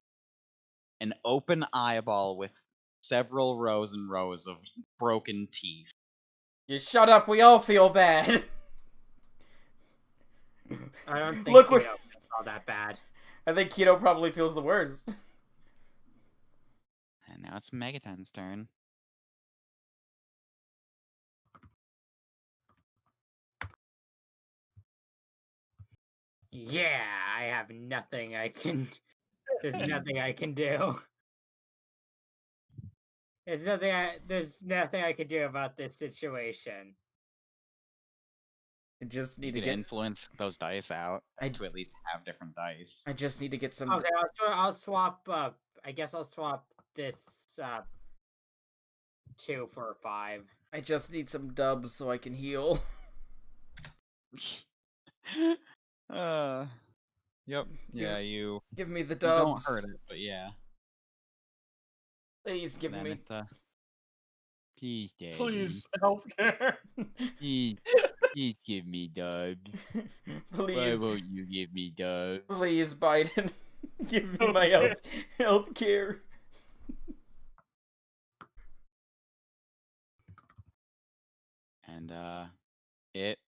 An open eyeball with several rows and rows of broken teeth. You shut up, we all feel bad. I don't think Look Kino what- feels all that bad. I think Keto probably feels the worst. And now it's Megaton's turn. Yeah, I have nothing I can. There's nothing I can do. There's nothing I can do about this situation. I just You need to could get. influence those dice out to at least have different dice. I just need to get some. Okay, I'll swap. I guess I'll swap this 2 for a 5. I just need some dubs so I can heal. Yep. Yeah, you Give me the you don't dubs. hurt it, but yeah. Please give Then me. it's please, Daddy. Please, healthcare. Please give me dubs. Why Please, won't you give me dubs? please, Biden, give me my health care. And it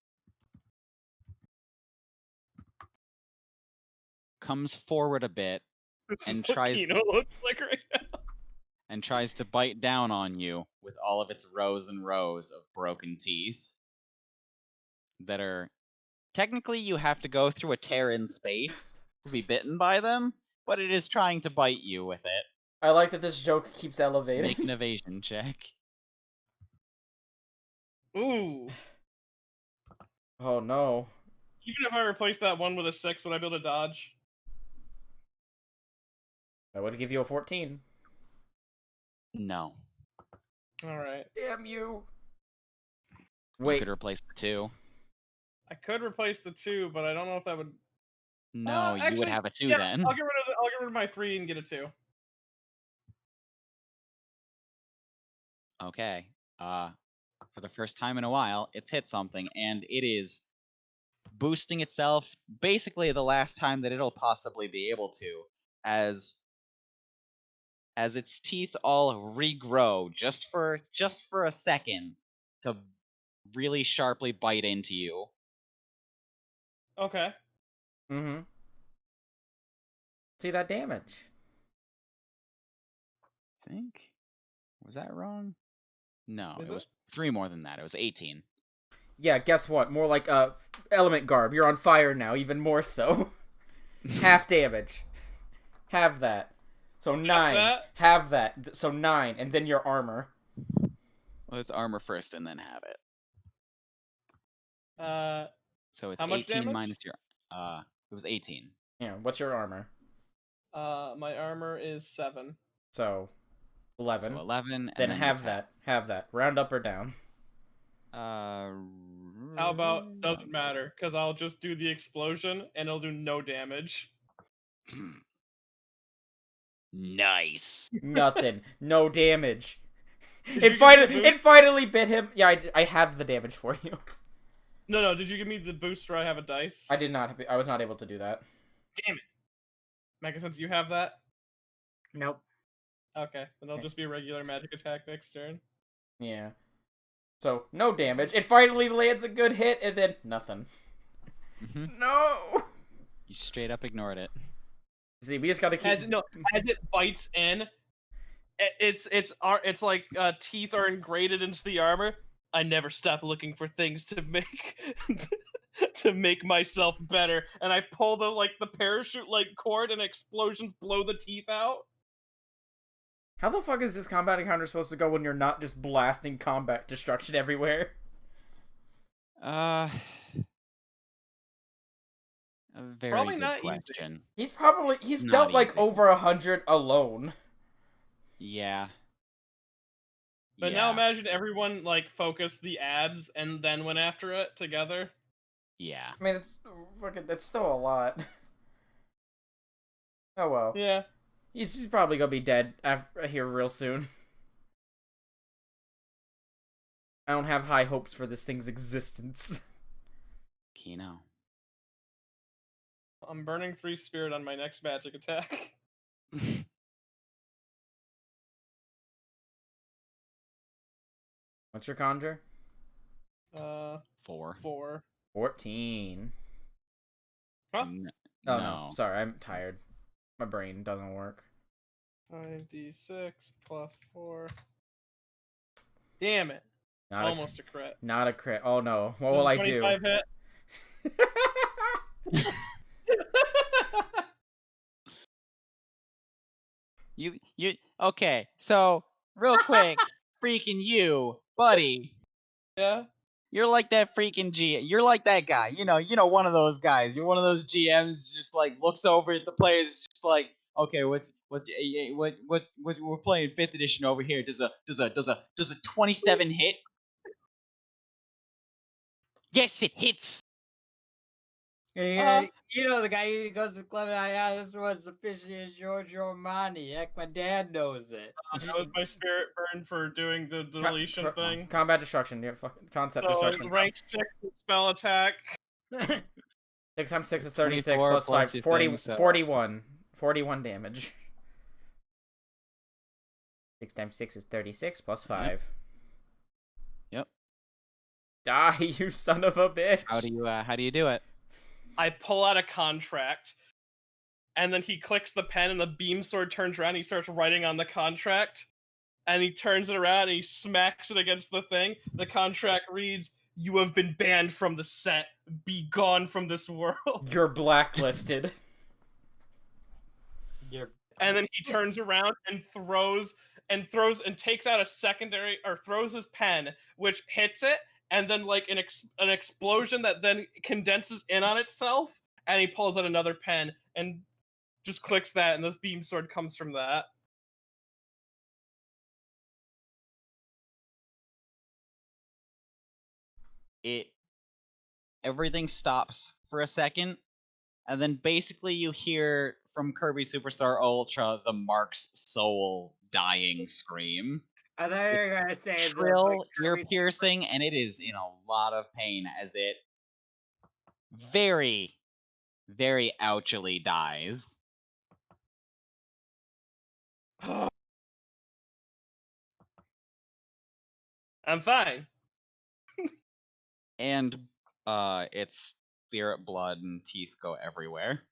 comes forward a bit This and is what tries Kino looks like right now. and tries to bite down on you with all of its rows and rows of broken teeth that are technically you have to go through a tear in space to be bitten by them, but it is trying to bite you with it. I like that this joke keeps Make elevating. an evasion check. Ooh. Oh no. Even if I replace that one with a 6, would I be able to dodge? That would give you a 14. No. Alright. Damn you. You Wait. could replace the 2. I could replace the 2, but I don't know if that would... No, you would actually, have a 2 yeah, then. I'll get rid of my 3 and get a 2. Okay. For the first time in a while, it's hit something, and it is boosting itself basically the last time that it'll possibly be able to, as its teeth all regrow just for a second to really sharply bite into you. Okay. Mm-hmm. See that damage. I think. Was that wrong? No, Is it was 3 more than that. It was 18. Yeah, guess what? More like element garb. You're on fire now, even more so. Half damage. Have that. So 9. that? Have that. So 9, and then your armor. Well, it's armor first and then have it. So it's How much 18 damage? minus your it was 18. Yeah, what's your armor? My armor is 7. So 11. So 11 and then then have just that. Have that. Round up or down. How about doesn't matter, because I'll just do the explosion and it'll do no damage. Nice. Nothing. No damage. Did It you give me the boost? finally bit him. Yeah, I have the damage for you. No, did you give me the boost where I have a dice? I did not. I was not able to do that. Damn it. Mega Sense, you have that? Nope. Okay, then it'll just be a regular magic attack next turn. Yeah. So no damage. It finally lands a good hit, and then nothing. Mm-hmm. No. You straight up ignored it. See, we just gotta keep. As it bites in, it's like teeth are ingrained into the armor. I never stop looking for things to make to make myself better, and I pull the parachute cord, and explosions blow the teeth out. How the fuck is this combat encounter supposed to go when you're not just blasting combat destruction everywhere? A very Probably good not easy. question. He's Not dealt like easy. over 100 alone. Yeah. But now imagine everyone focus the ads and then went after it together. Yeah. I mean, that's still a lot. Oh well. Yeah. He's probably gonna be dead here real soon. I don't have high hopes for this thing's existence. Kino. I'm burning 3 spirit on my next magic attack. What's your conjure? 4. 4. 14. Huh? Oh no, sorry, I'm tired. My brain doesn't work. 5d6 plus 4. Damn it. Almost a crit. Not a crit. Oh no. What will I do? 25 hit. You okay, so real quick, freaking you, buddy. Yeah. You're like that freaking you're like that guy. You know one of those guys. You're one of those GMs just looks over at the players just okay, what's we're playing 5th edition over here. Does a 27 hit? Yes, it hits. Yeah, you know the guy who goes to the club. Yeah, this was officially Giorgio Armani. Heck, my dad knows it. That was my spirit burn for doing the deletion thing. Combat destruction. Yeah, fucking concept destruction. Rank 6 spell attack. 6 times 6 is 36 plus 5. 41 damage. 6 times 6 is 36 plus 5. Yep. Die, you son of a bitch. How do you do it? I pull out a contract, and then he clicks the pen, and the beam sword turns around. And he starts writing on the contract. and he turns it around and he smacks it against the thing. The contract reads, "You have been banned from the set. Be gone from this world." You're blacklisted. And then he turns around and takes out a secondary, or throws his pen, which hits it, and then like an explosion that then condenses in on itself, and he pulls out another pen and just clicks that, and this beam sword comes from that. Everything stops for a second, and then basically you hear from Kirby Superstar Ultra the Mark's soul dying scream. I thought you were gonna say Shrill, ear piercing, and it is in a lot of pain as it very, very ouchily dies. I'm fine. And its spirit blood and teeth go everywhere.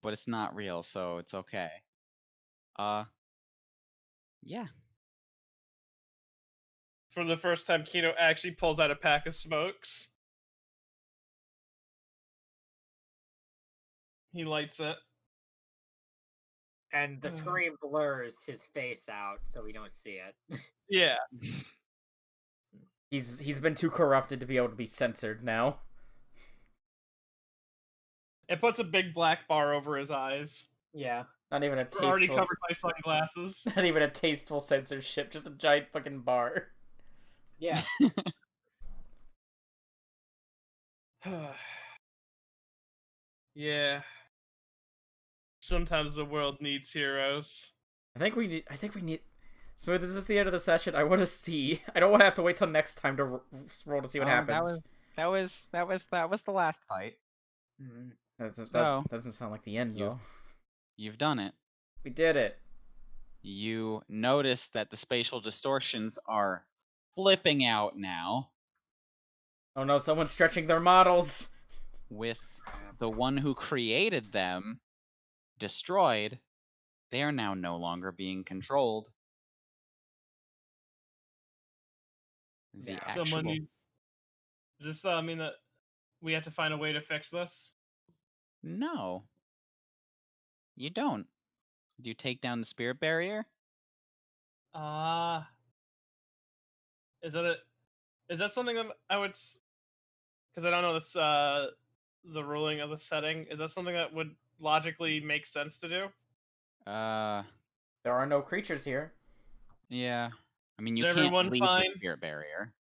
But it's not real, so it's okay. Yeah. For the first time, Kino actually pulls out a pack of smokes. He lights it. And the screen blurs his face out, so we don't see it. Yeah. He's been too corrupted to be able to be censored now. It puts a big black bar over his eyes. Yeah. Not even a We're already tasteful. covered by sunglasses. Not even a tasteful censorship. Just a giant fucking bar. Yeah. Yeah. Sometimes the world needs heroes. I think we need. Smooth, is this the end of the session? I want to see. I don't want to have to wait till next time to roll to see what happens. That was the last fight. That doesn't sound like the end, though. You've done it. We did it. You notice that the spatial distortions are flipping out now. Oh no, someone's stretching their models. With the one who created them destroyed, they are now no longer being controlled. The actual... Does this mean that we have to find a way to fix this? No. You don't. Do you take down the spirit barrier? Is that something that I would... Because I don't know this, the ruling of the setting. Is that something that would logically make sense to do? There are no creatures here. Yeah. I mean, you Is can't everyone leave fine? the spirit barrier.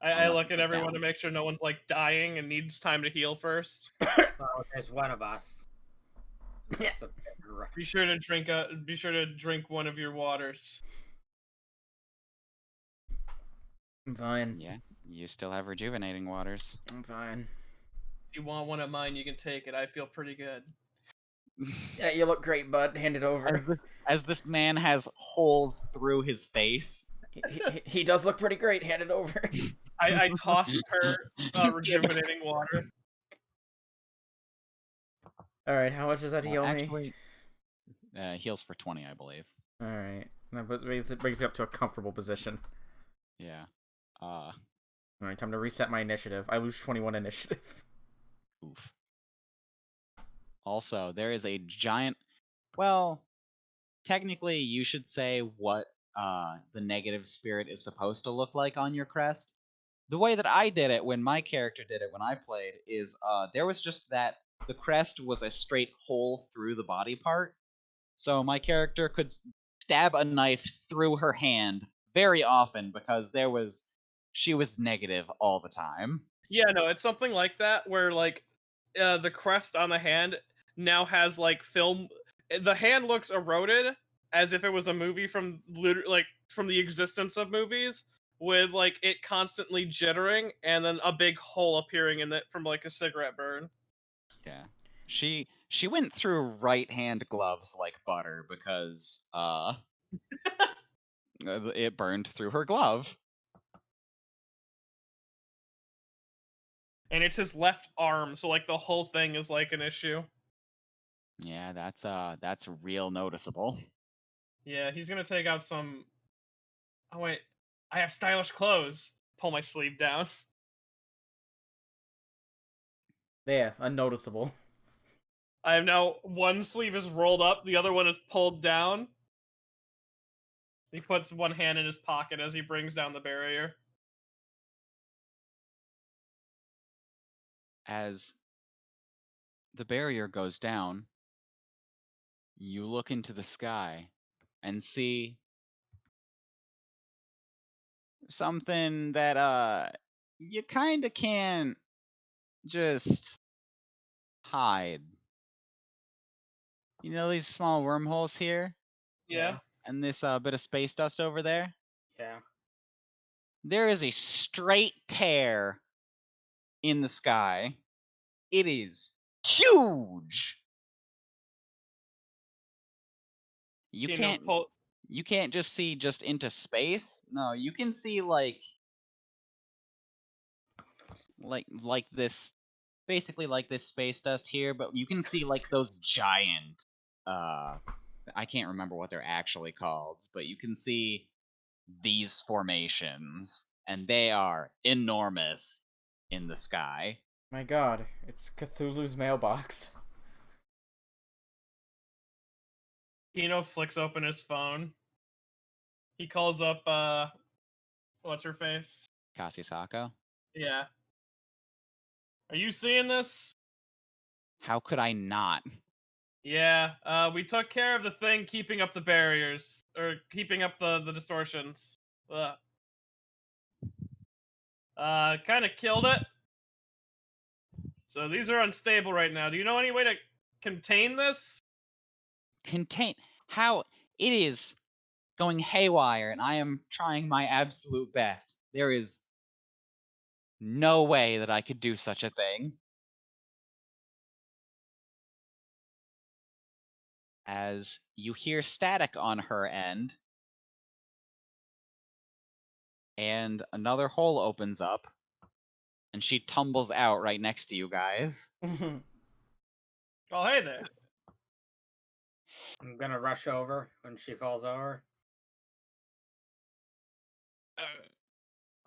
I look at everyone to make sure no one's like dying and needs time to heal first. Well, there's one of us. Yeah. Be sure to drink one of your waters. I'm fine. Yeah, you still have rejuvenating waters. I'm fine. If you want one of mine, you can take it. I feel pretty good. Yeah, you look great, bud. Hand it over. As this man has holes through his face. He does look pretty great. Hand it over. I toss her rejuvenating water. Alright, how much does that heal me? Heals for 20, I believe. Alright. That brings me up to a comfortable position. Yeah. Alright, time to reset my initiative. I lose 21 initiative. Oof. Also, there is a giant... Well, technically, you should say what the negative spirit is supposed to look like on your crest. The way that I did it when my character did it when I played is there was just that the crest was a straight hole through the body part. So my character could stab a knife through her hand very often because she was negative all the time. Yeah, no, it's something like that where like the crest on the hand now has like film. The hand looks eroded as if it was a movie from the existence of movies, with like it constantly jittering and then a big hole appearing in it from like a cigarette burn. Yeah. She went through right hand gloves like butter because it burned through her glove. And it's his left arm, so like the whole thing is like an issue. Yeah, that's real noticeable. Yeah, he's gonna take out some. Oh wait, I have stylish clothes. Pull my sleeve down. Yeah, unnoticeable. I have now one sleeve is rolled up, the other one is pulled down. He puts one hand in his pocket as he brings down the barrier. As the barrier goes down, you look into the sky and see something that you kind of can't just hide. You know these small wormholes here Yeah. and this bit of space dust over there? Yeah. There is a straight tear in the sky. It is huge. You Kino can't pull. you can't just see just into space. No, you can see like this, basically like this space dust here, but you can see like those giant I can't remember what they're actually called, but you can see these formations and they are enormous in the sky. My god, it's Cthulhu's mailbox. Kino flicks open his phone. He calls up what's her face? Kasisako, Yeah. Are you seeing this? how could I not? Yeah, we took care of the thing keeping up the barriers. Or keeping up the distortions. Kinda killed it. So these are unstable right now. Do you know any way to contain this? Contain how it is going haywire, and I am trying my absolute best. There is no way that I could do such a thing. As you hear static on her end, and another hole opens up, and she tumbles out right next to you guys. Oh, hey there. I'm gonna rush over when she falls over.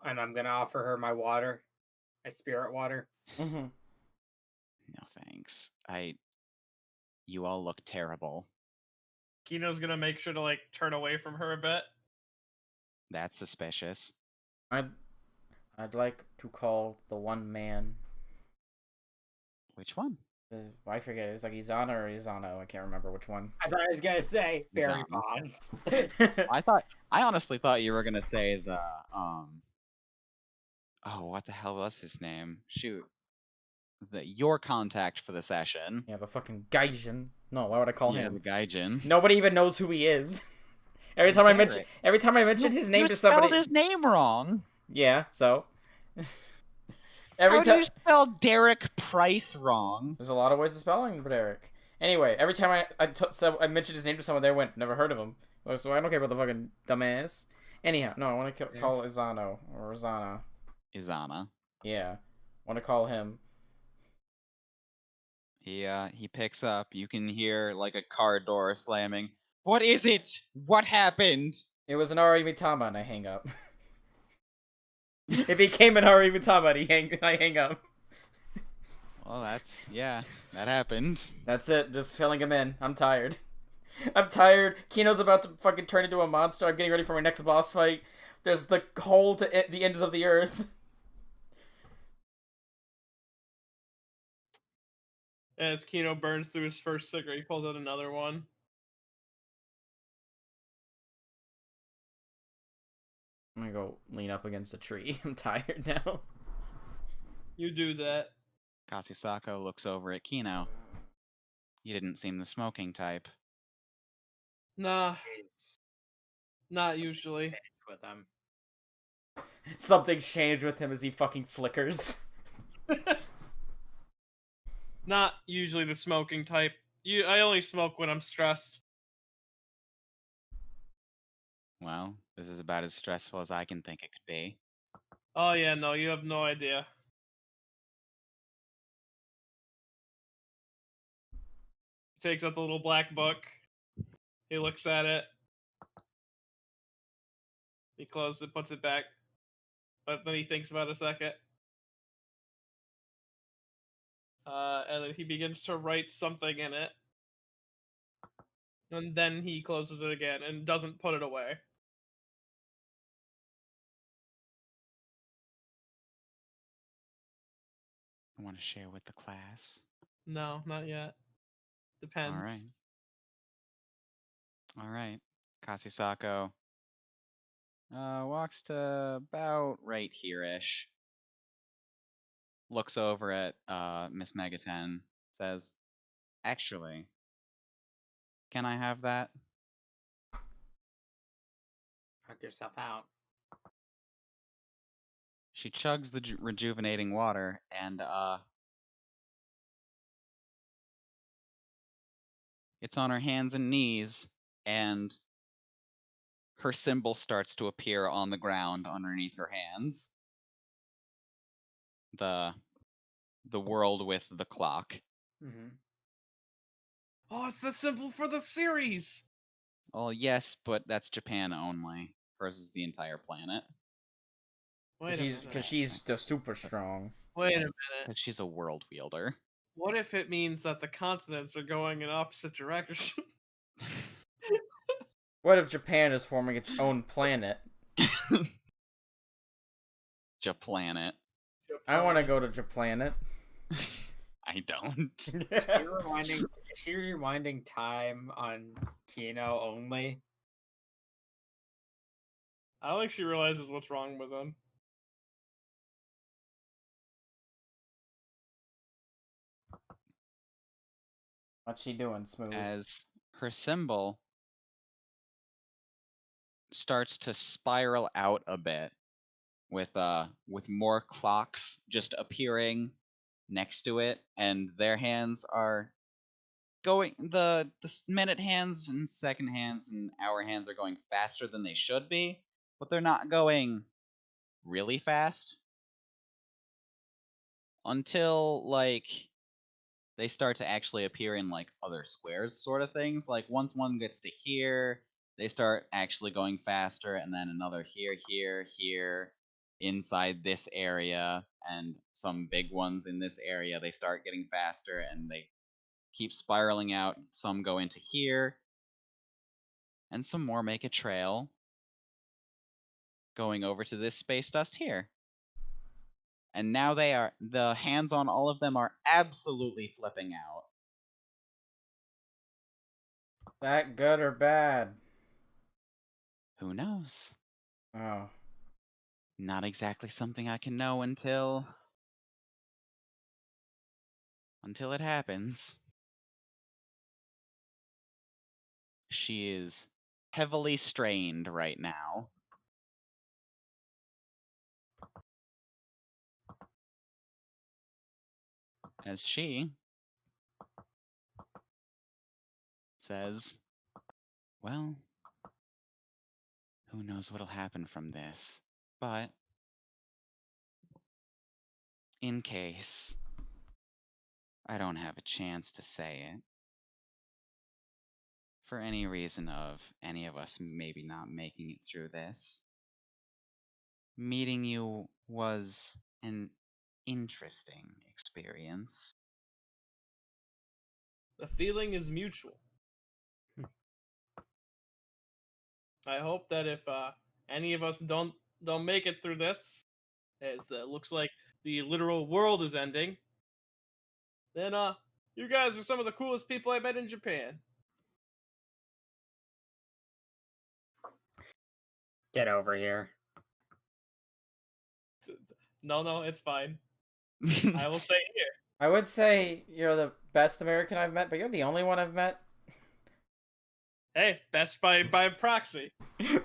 And I'm gonna offer her my water. My spirit water. No thanks. You all look terrible. Kino's gonna make sure to, like, turn away from her a bit. That's suspicious. I'd like to call the one man. Which one? I forget. It's like Izana or Izano. I can't remember which one. I thought I was gonna say fairy Example. bonds. I honestly thought you were gonna say the oh, what the hell was his name? Shoot. Your contact for the session. Yeah, the fucking Gaijin. No, why would I call Yeah, him? the Gaijin. Nobody even knows who he is. Every time I mention his name you to somebody, spelled his name wrong. yeah. So How do you spell Derek Price wrong? there's a lot of ways of spelling Derek. Anyway, every time I mentioned his name to someone, they went, "Never heard of him." So I don't care about the fucking dumbass. Anyhow, no, I want to call Izano or Izana. Izana. Yeah, I want to call him. He picks up. You can hear like a car door slamming. What is it? What happened? It was an Ari Mitama, and I hang up. It became an Ari Mitama, and I hang up. Well, that happened. That's it. Just filling him in. I'm tired. I'm tired. Kino's about to fucking turn into a monster. I'm getting ready for my next boss fight. There's the hole to the ends of the earth. As Kino burns through his first cigarette, he pulls out another one. I'm gonna go lean up against a tree. I'm tired now. You do that. Kasisako looks over at Kino. You didn't seem the smoking type. Nah, not usually. With them. Something's changed with him as he fucking flickers. Not usually the smoking type. I only smoke when I'm stressed. Well, this is about as stressful as I can think it could be. Oh yeah, no, you have no idea. Takes out the little black book. He looks at it. He closes it, puts it back, but then he thinks about it a second. And then he begins to write something in it. And then he closes it again and doesn't put it away. I want to share with the class. No, not yet. Depends. All right. All right. Kasisako walks to about right here-ish. Looks over at Miss Megaten. Says, "Actually, can I have that?" Knock yourself out. She chugs the rejuvenating water and it's on her hands and knees, and her symbol starts to appear on the ground underneath her hands. The world with the clock. Mm-hmm. Oh, it's the symbol for the series! Well, yes, but that's Japan only. Hers is the entire planet. Wait a minute. Because she's the super strong. Wait a minute. But she's a world wielder. What if it means that the continents are going in opposite directions? What if Japan is forming its own planet? Japlanet. I want to go to Japlanet. I don't. Is she rewinding time on Kino only? I don't think she realizes what's wrong with him. What's she doing, Smooth? As her symbol starts to spiral out a bit, with more clocks just appearing next to it, and their hands are going, the minute hands and second hands and hour hands are going faster than they should be, but they're not going really fast until like they start to actually appear in like other squares sort of things. Like once one gets to here, they start actually going faster, and then another here inside this area, and some big ones in this area, they start getting faster and they keep spiraling out. Some go into here, and some more make a trail going over to this space dust here. And now the hands on all of them are absolutely flipping out. That good or bad? Who knows? Oh. Not exactly something I can know until it happens. She is heavily strained right now. As she says, well, who knows what'll happen from this, but in case I don't have a chance to say it, for any reason of any of us maybe not making it through this, meeting you was an interesting experience. The feeling is mutual. I hope that if any of us don't make it through this, as it looks like the literal world is ending, then you guys are some of the coolest people I met in Japan. Get over here. No, it's fine. I will stay here. I would say you're the best American I've met, but you're the only one I've met. Hey, best by proxy.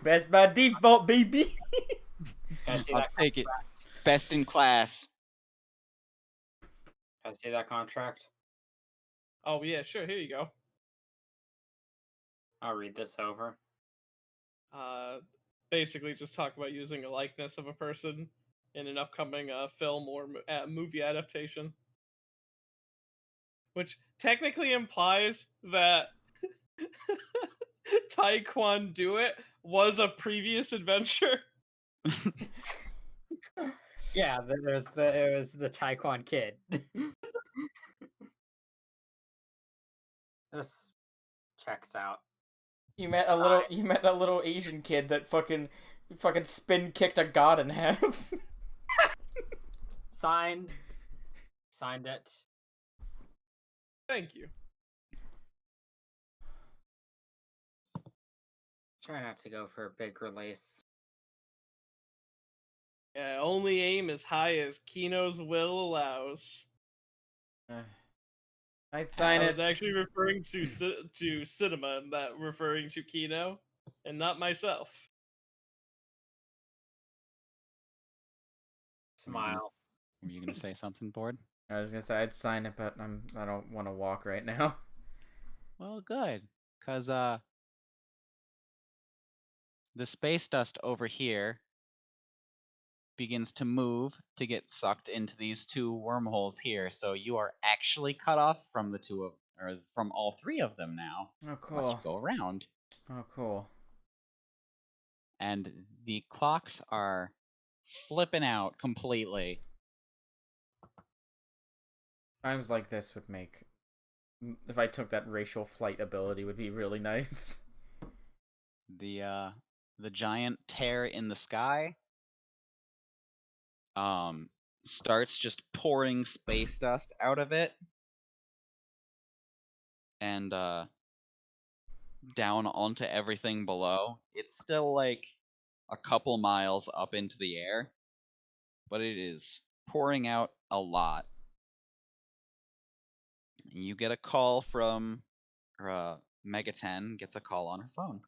Best by default, baby. Can I see I'll that take it. contract? Best in class. Can I see that contract? Oh yeah, sure. Here you go. I'll read this over. Basically just talk about using a likeness of a person in an upcoming film or movie adaptation, which technically implies that Taekwondo it was a previous adventure. Yeah, it was the Taekwon kid. This checks out. You met a little Asian kid that fucking spin kicked a god in half. Signed it. Thank you. Try not to go for a big release. Yeah, only aim as high as Kino's will allows. I'd sign I it. was actually referring to cinema and not referring to Kino, and not myself. Smile. Were you gonna say something, Board? I was gonna say I'd sign it, but I don't want to walk right now. Well, good, cause the space dust over here begins to move to get sucked into these two wormholes here. So you are actually cut off from from all three of them now. Oh, Unless you cool. go around. Oh, cool. And the clocks are flipping out completely. Times like this would make, if I took that racial flight ability, would be really nice. The giant tear in the sky starts just pouring space dust out of it and down onto everything below. It's still like a couple miles up into the air, but it is pouring out a lot. You get a call from Mega 10 gets a call on her phone.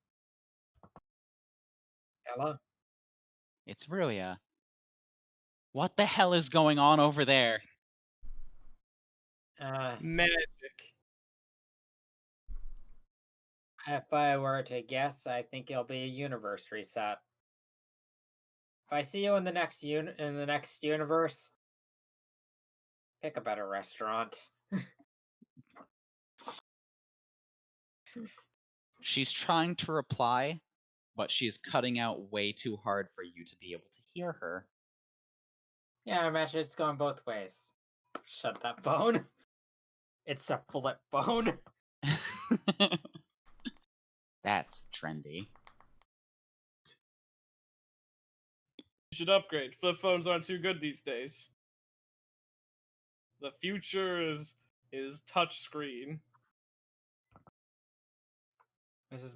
Hello? It's Ruya. What the hell is going on over there? Magic. If I were to guess, I think it'll be a universe reset. If I see you in the next universe, pick a better restaurant. She's trying to reply, but she's cutting out way too hard for you to be able to hear her. Yeah, I imagine it's going both ways. Shut that phone. It's a flip phone. That's trendy. You should upgrade. Flip phones aren't too good these days. The future is touchscreen. This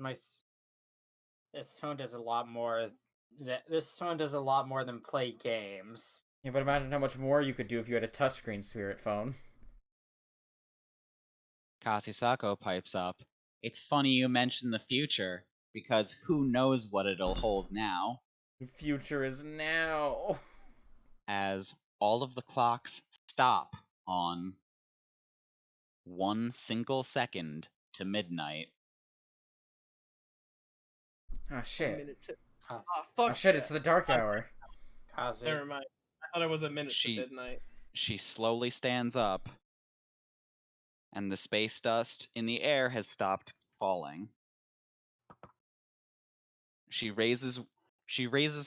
phone does a lot more. This phone does a lot more than play games. Yeah, but imagine how much more you could do if you had a touchscreen spirit phone. Kasisako pipes up. It's funny you mention the future, because who knows what it'll hold now, The future is now. as all of the clocks stop on 1 single second to midnight. Ah, shit. Fuck Oh, shit, that. it's the dark hour. Kazi. Never mind. I thought it was a minute She- to midnight. She slowly stands up, and the space dust in the air has stopped falling. She raises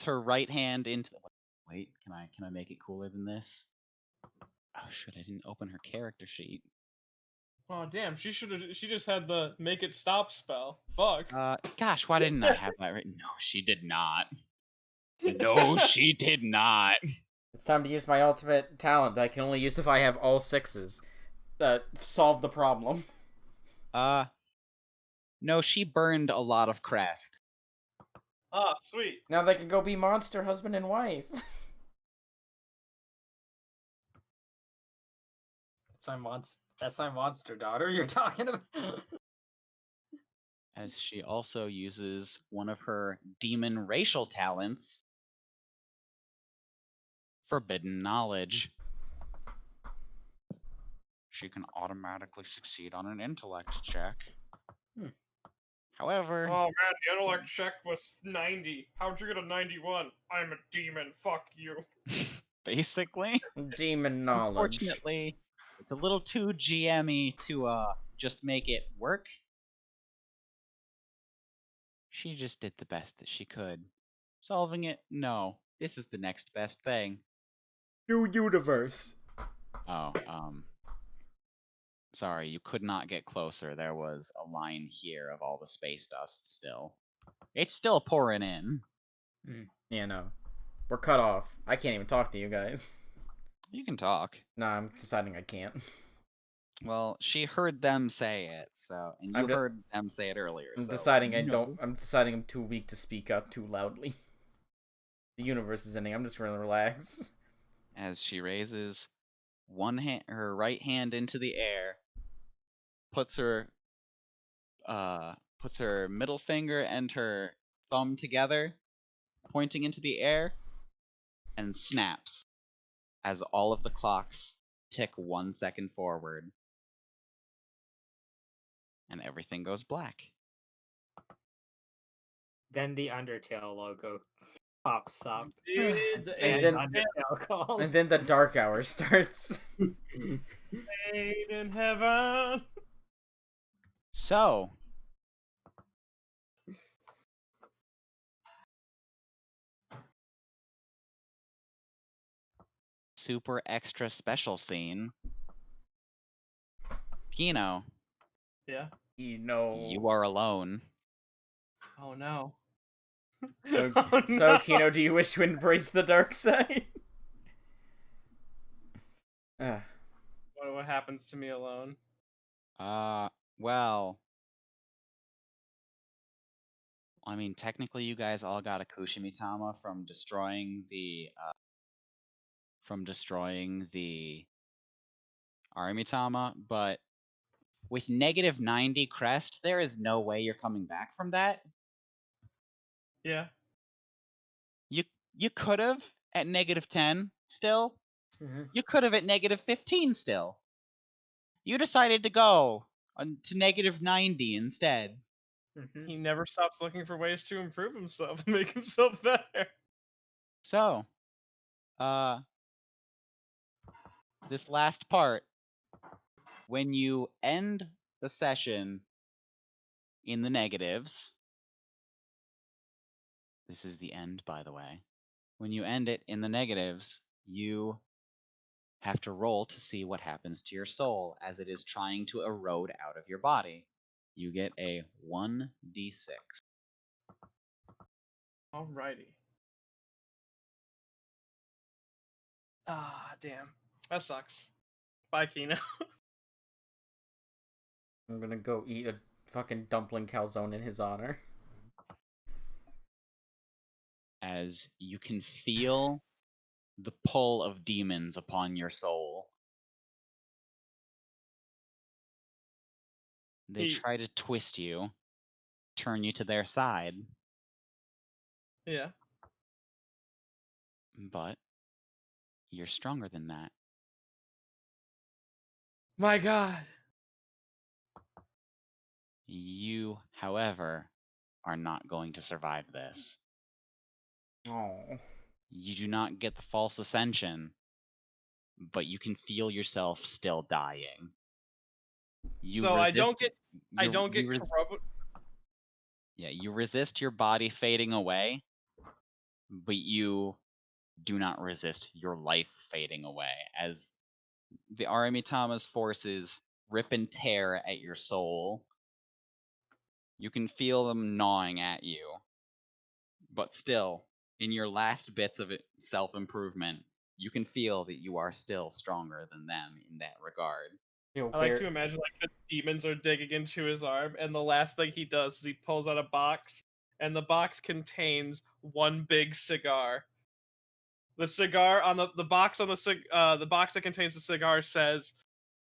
her right hand into the... Wait, can I make it cooler than this? Oh shit, I didn't open her character sheet. Oh damn, she just had the make it stop spell. Fuck. Gosh, why didn't I have that written? No, she did not. No, she did not. It's time to use my ultimate talent that I can only use if I have all sixes. Solve the problem. No, she burned a lot of crest. Ah, sweet. Now they can go be monster husband and wife. That's my monster daughter you're talking about. As she also uses one of her demon racial talents, Forbidden Knowledge. She can automatically succeed on an intellect check. However, Oh man, the intellect check was 90. How'd you get a 91? I'm a demon. Fuck you. basically, Demon knowledge. unfortunately, it's a little too GM-y to just make it work. She just did the best that she could. Solving it? No. This is the next best thing. New universe. Oh, sorry, you could not get closer. There was a line here of all the space dust still. It's still pouring in. Yeah, no. We're cut off. I can't even talk to you guys. You can talk. Nah, I'm deciding I can't. Well, she heard them say it, so and you heard them say it earlier. I'm so deciding I no. don't. I'm deciding I'm too weak to speak up too loudly. The universe is ending. I'm just gonna relax. As she raises her right hand into the air, puts her middle finger and her thumb together, pointing into the air, and snaps as all of the clocks tick 1 second forward. And everything goes black. Then the Undertale logo pops up. Dude, And the then- Undertale calls. And then the dark hour starts. Made in heaven. So, super extra special scene. Kino, Yeah. You know. you are alone. Oh no. So, Oh, so no. Kino, do you wish to embrace the dark side? What happens to me alone? Well, I mean, technically, you guys all got a Kushimitama from destroying the Arimitama, but with negative 90 crest, there is no way you're coming back from that. Yeah. You could have at negative 10 still. Mhm. You could have at negative 15 still. You decided to go to negative 90 instead. Mhm. He never stops looking for ways to improve himself and make himself better. So, this last part, when you end the session in the negatives, this is the end, by the way. When you end it in the negatives, you have to roll to see what happens to your soul as it is trying to erode out of your body. You get a 1d6. Alrighty. Ah, damn. That sucks. Bye, Kino. I'm gonna go eat a fucking dumpling calzone in his honor. As you can feel the pull of demons upon your soul. They try to twist you, turn you to their side, Yeah. but you're stronger than that. My god. You, however, are not going to survive this. Oh. You do not get the false ascension, but you can feel yourself still dying. So I don't get corrupted. corrupted. Yeah, you resist your body fading away, but you do not resist your life fading away as the Arimitama's forces rip and tear at your soul. You can feel them gnawing at you. But still, in your last bits of self-improvement, you can feel that you are still stronger than them in that regard. I like to imagine like the demons are digging into his arm, and the last thing he does is he pulls out a box, and the box contains one big cigar. The cigar on the box on the box that contains the cigar says,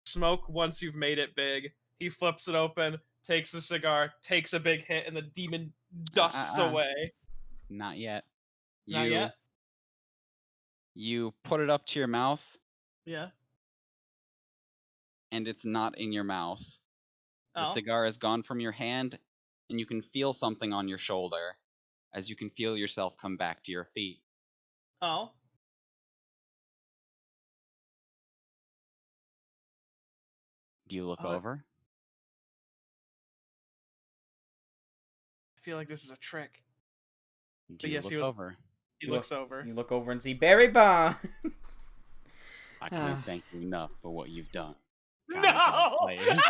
"Smoke once you've made it big." He flips it open, takes the cigar, takes a big hit, and the demon dusts away. Not yet. Not yet? You put it up to your mouth, Yeah. and it's not in your mouth. The Oh. cigar is gone from your hand, and you can feel something on your shoulder as you can feel yourself come back to your feet. Oh. Do you look over? I feel like this is a trick. Do you yes, look he would- over? He You looks over. You look over and see Barry Bonds. I can't thank you enough for what you've done. No! Kamigakari.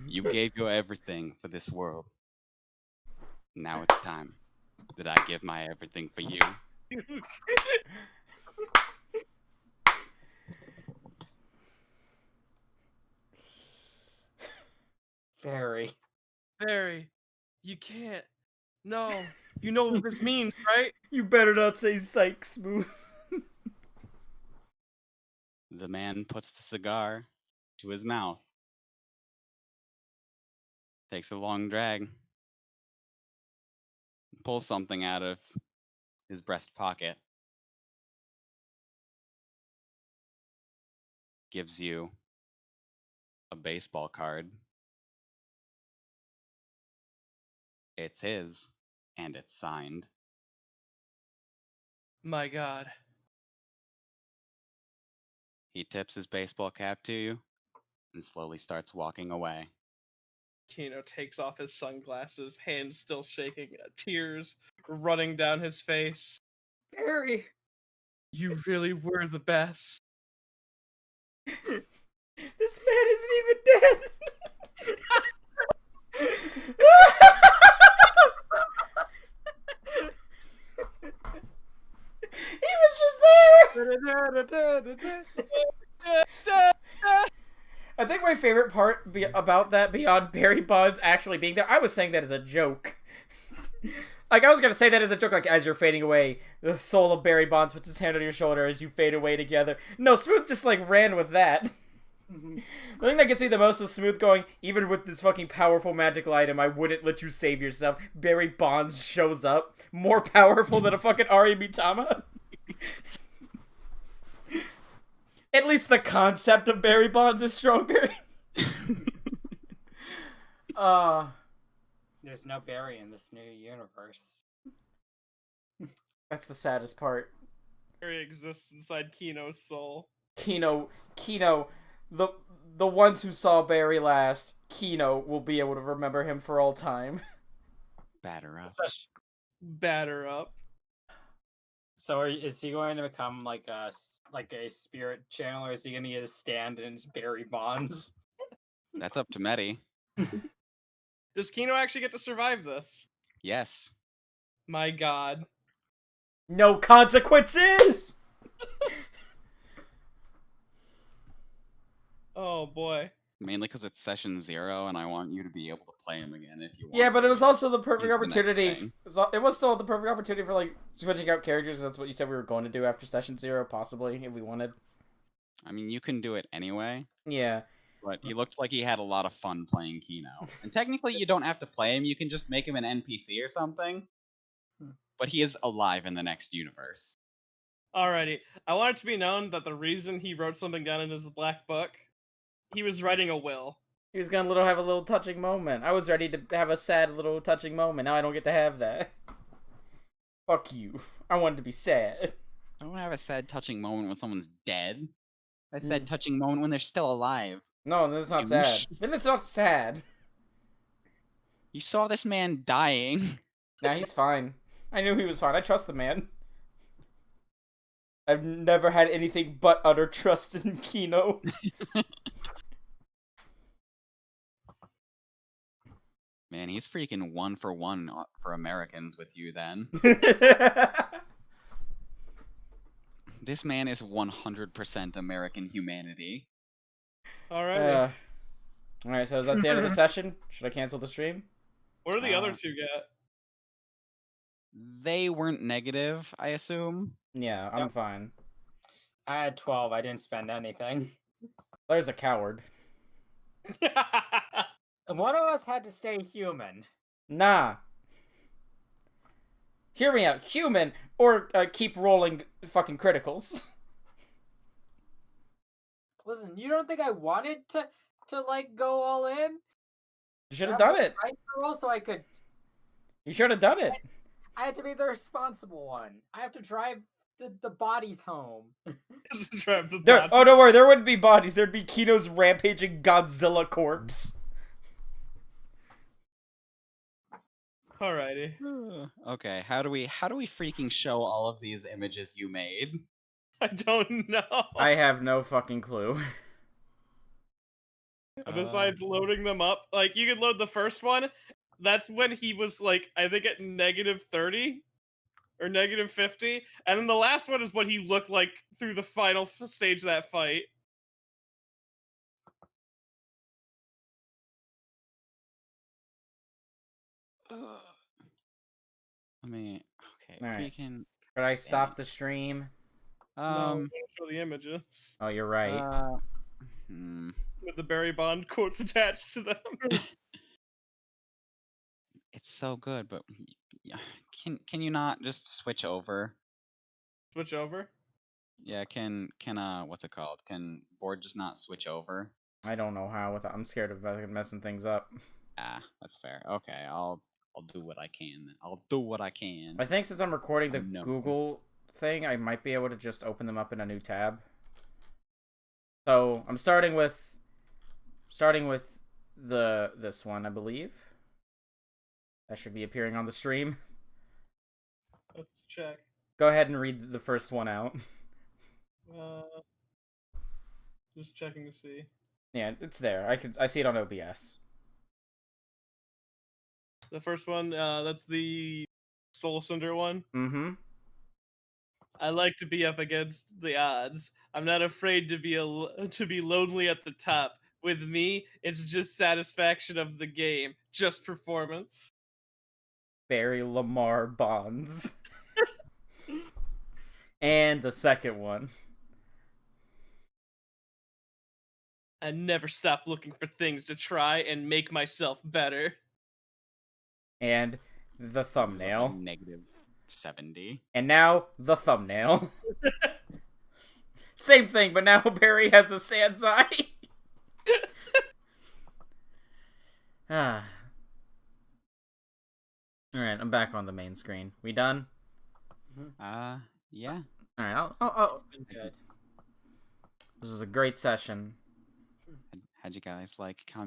You gave your everything for this world. Now it's time that I give my everything for you. Very. Barry, you can't. No. You know what this means, right? You better not say psych, Smooth. The man puts the cigar to his mouth, takes a long drag, pulls something out of his breast pocket, gives you a baseball card. It's his, and it's signed. My God. He tips his baseball cap to you and slowly starts walking away. Kino takes off his sunglasses, hands still shaking, tears running down his face. Barry. You really were the best. This man isn't even dead. He was just there. I think my favorite part about that, beyond Barry Bonds actually being there, I was saying that as a joke. Like, I was gonna say that as a joke, like, as you're fading away, the soul of Barry Bonds puts his hand on your shoulder as you fade away together. No, Smooth just, like, ran with that. The thing that gets me the most is Smooth going, even with this fucking powerful magical item, I wouldn't let you save yourself. Barry Bonds shows up, more powerful than a fucking Ari Mitama. At least the concept of Barry Bonds is stronger. There's no Barry in this new universe. That's the saddest part. Barry exists inside Kino's soul. Kino, the ones who saw Barry last, Kino will be able to remember him for all time. Batter up. Batter up. So is he going to become like a spirit channel, or is he going to get a stand in his Barry Bonds? That's up to Medi. Does Kino actually get to survive this? Yes. My God. No consequences! Oh boy. Mainly because it's session 0 and I want you to be able to play him again if you want. Yeah, but it was to. also the perfect Into the next opportunity. thing. It was still the perfect opportunity for, like, switching out characters. That's what you said we were going to do after session 0, possibly, if we wanted. I mean, you can do it anyway, Yeah. but he looked like he had a lot of fun playing Kino. And technically, you don't have to play him. You can just make him an NPC or something. But he is alive in the next universe. Alrighty. I want it to be known that the reason he wrote something down in his black book, he was writing a will. He was gonna have a little touching moment. I was ready to have a sad little touching moment. Now I don't get to have that. Fuck you. I wanted to be sad. I don't have a sad, touching moment when someone's dead. A sad, touching moment when they're still alive. No, then it's not sad. Then it's not sad. You saw this man dying. Nah, he's fine. I knew he was fine. I trust the man. I've never had anything but utter trust in Kino. Man, he's freaking 1 for 1 for Americans with you then. This man is 100% American humanity. Alrighty. Alright, so is that the end of the session? Should I cancel the stream? What do the other two get? They weren't negative, I assume. Yeah, I'm fine. I had 12. I didn't spend anything. There's a coward. One of us had to stay human. Nah. Hear me out. Human, or keep rolling fucking criticals. Listen, you don't think I wanted to like go all in? You should have done it. Right roll so I could. You should have done it. I had to be the responsible one. I have to drive the bodies home. Don't worry, there wouldn't be bodies. There'd be Kino's rampaging Godzilla corpse. Alrighty. Okay, how do we freaking show all of these images you made? I don't know. I have no fucking clue. Besides loading them up, like you could load the first one. That's when he was like, I think at -30 or -50, and then the last one is what he looked like through the final stage of that fight. Let me. Okay, Alright. freaking. Could I stop the stream? No, Um. don't show the images Oh, you're right. Hmm. with the Barry Bond quotes attached to them. It's so good, but can you not just switch over? Switch over. Yeah, can what's it called? Can board just not switch over? I don't know how. I'm scared of messing things up. Ah, that's fair. Okay, I'll do what I can. I'll do what I can. I think since I'm recording the No. Google thing, I might be able to just open them up in a new tab. So I'm starting with this one, I believe. That should be appearing on the stream. Let's check. Go ahead and read the first one out. Just checking to see. Yeah, it's there. I see it on OBS. The first one, that's the Soul Cinder one. Mm-hmm. I like to be up against the odds. I'm not afraid to be lonely at the top. With me, it's just satisfaction of the game, just performance. Barry Lamar Bonds. And the second one. I never stop looking for things to try and make myself better. And the thumbnail. -70. And now the thumbnail. Same thing, but now Barry has a Sans eye. Alright, I'm back on the main screen. We done? Yeah. Alright, It's been good. this was a great session. How'd you guys like Kamigakari?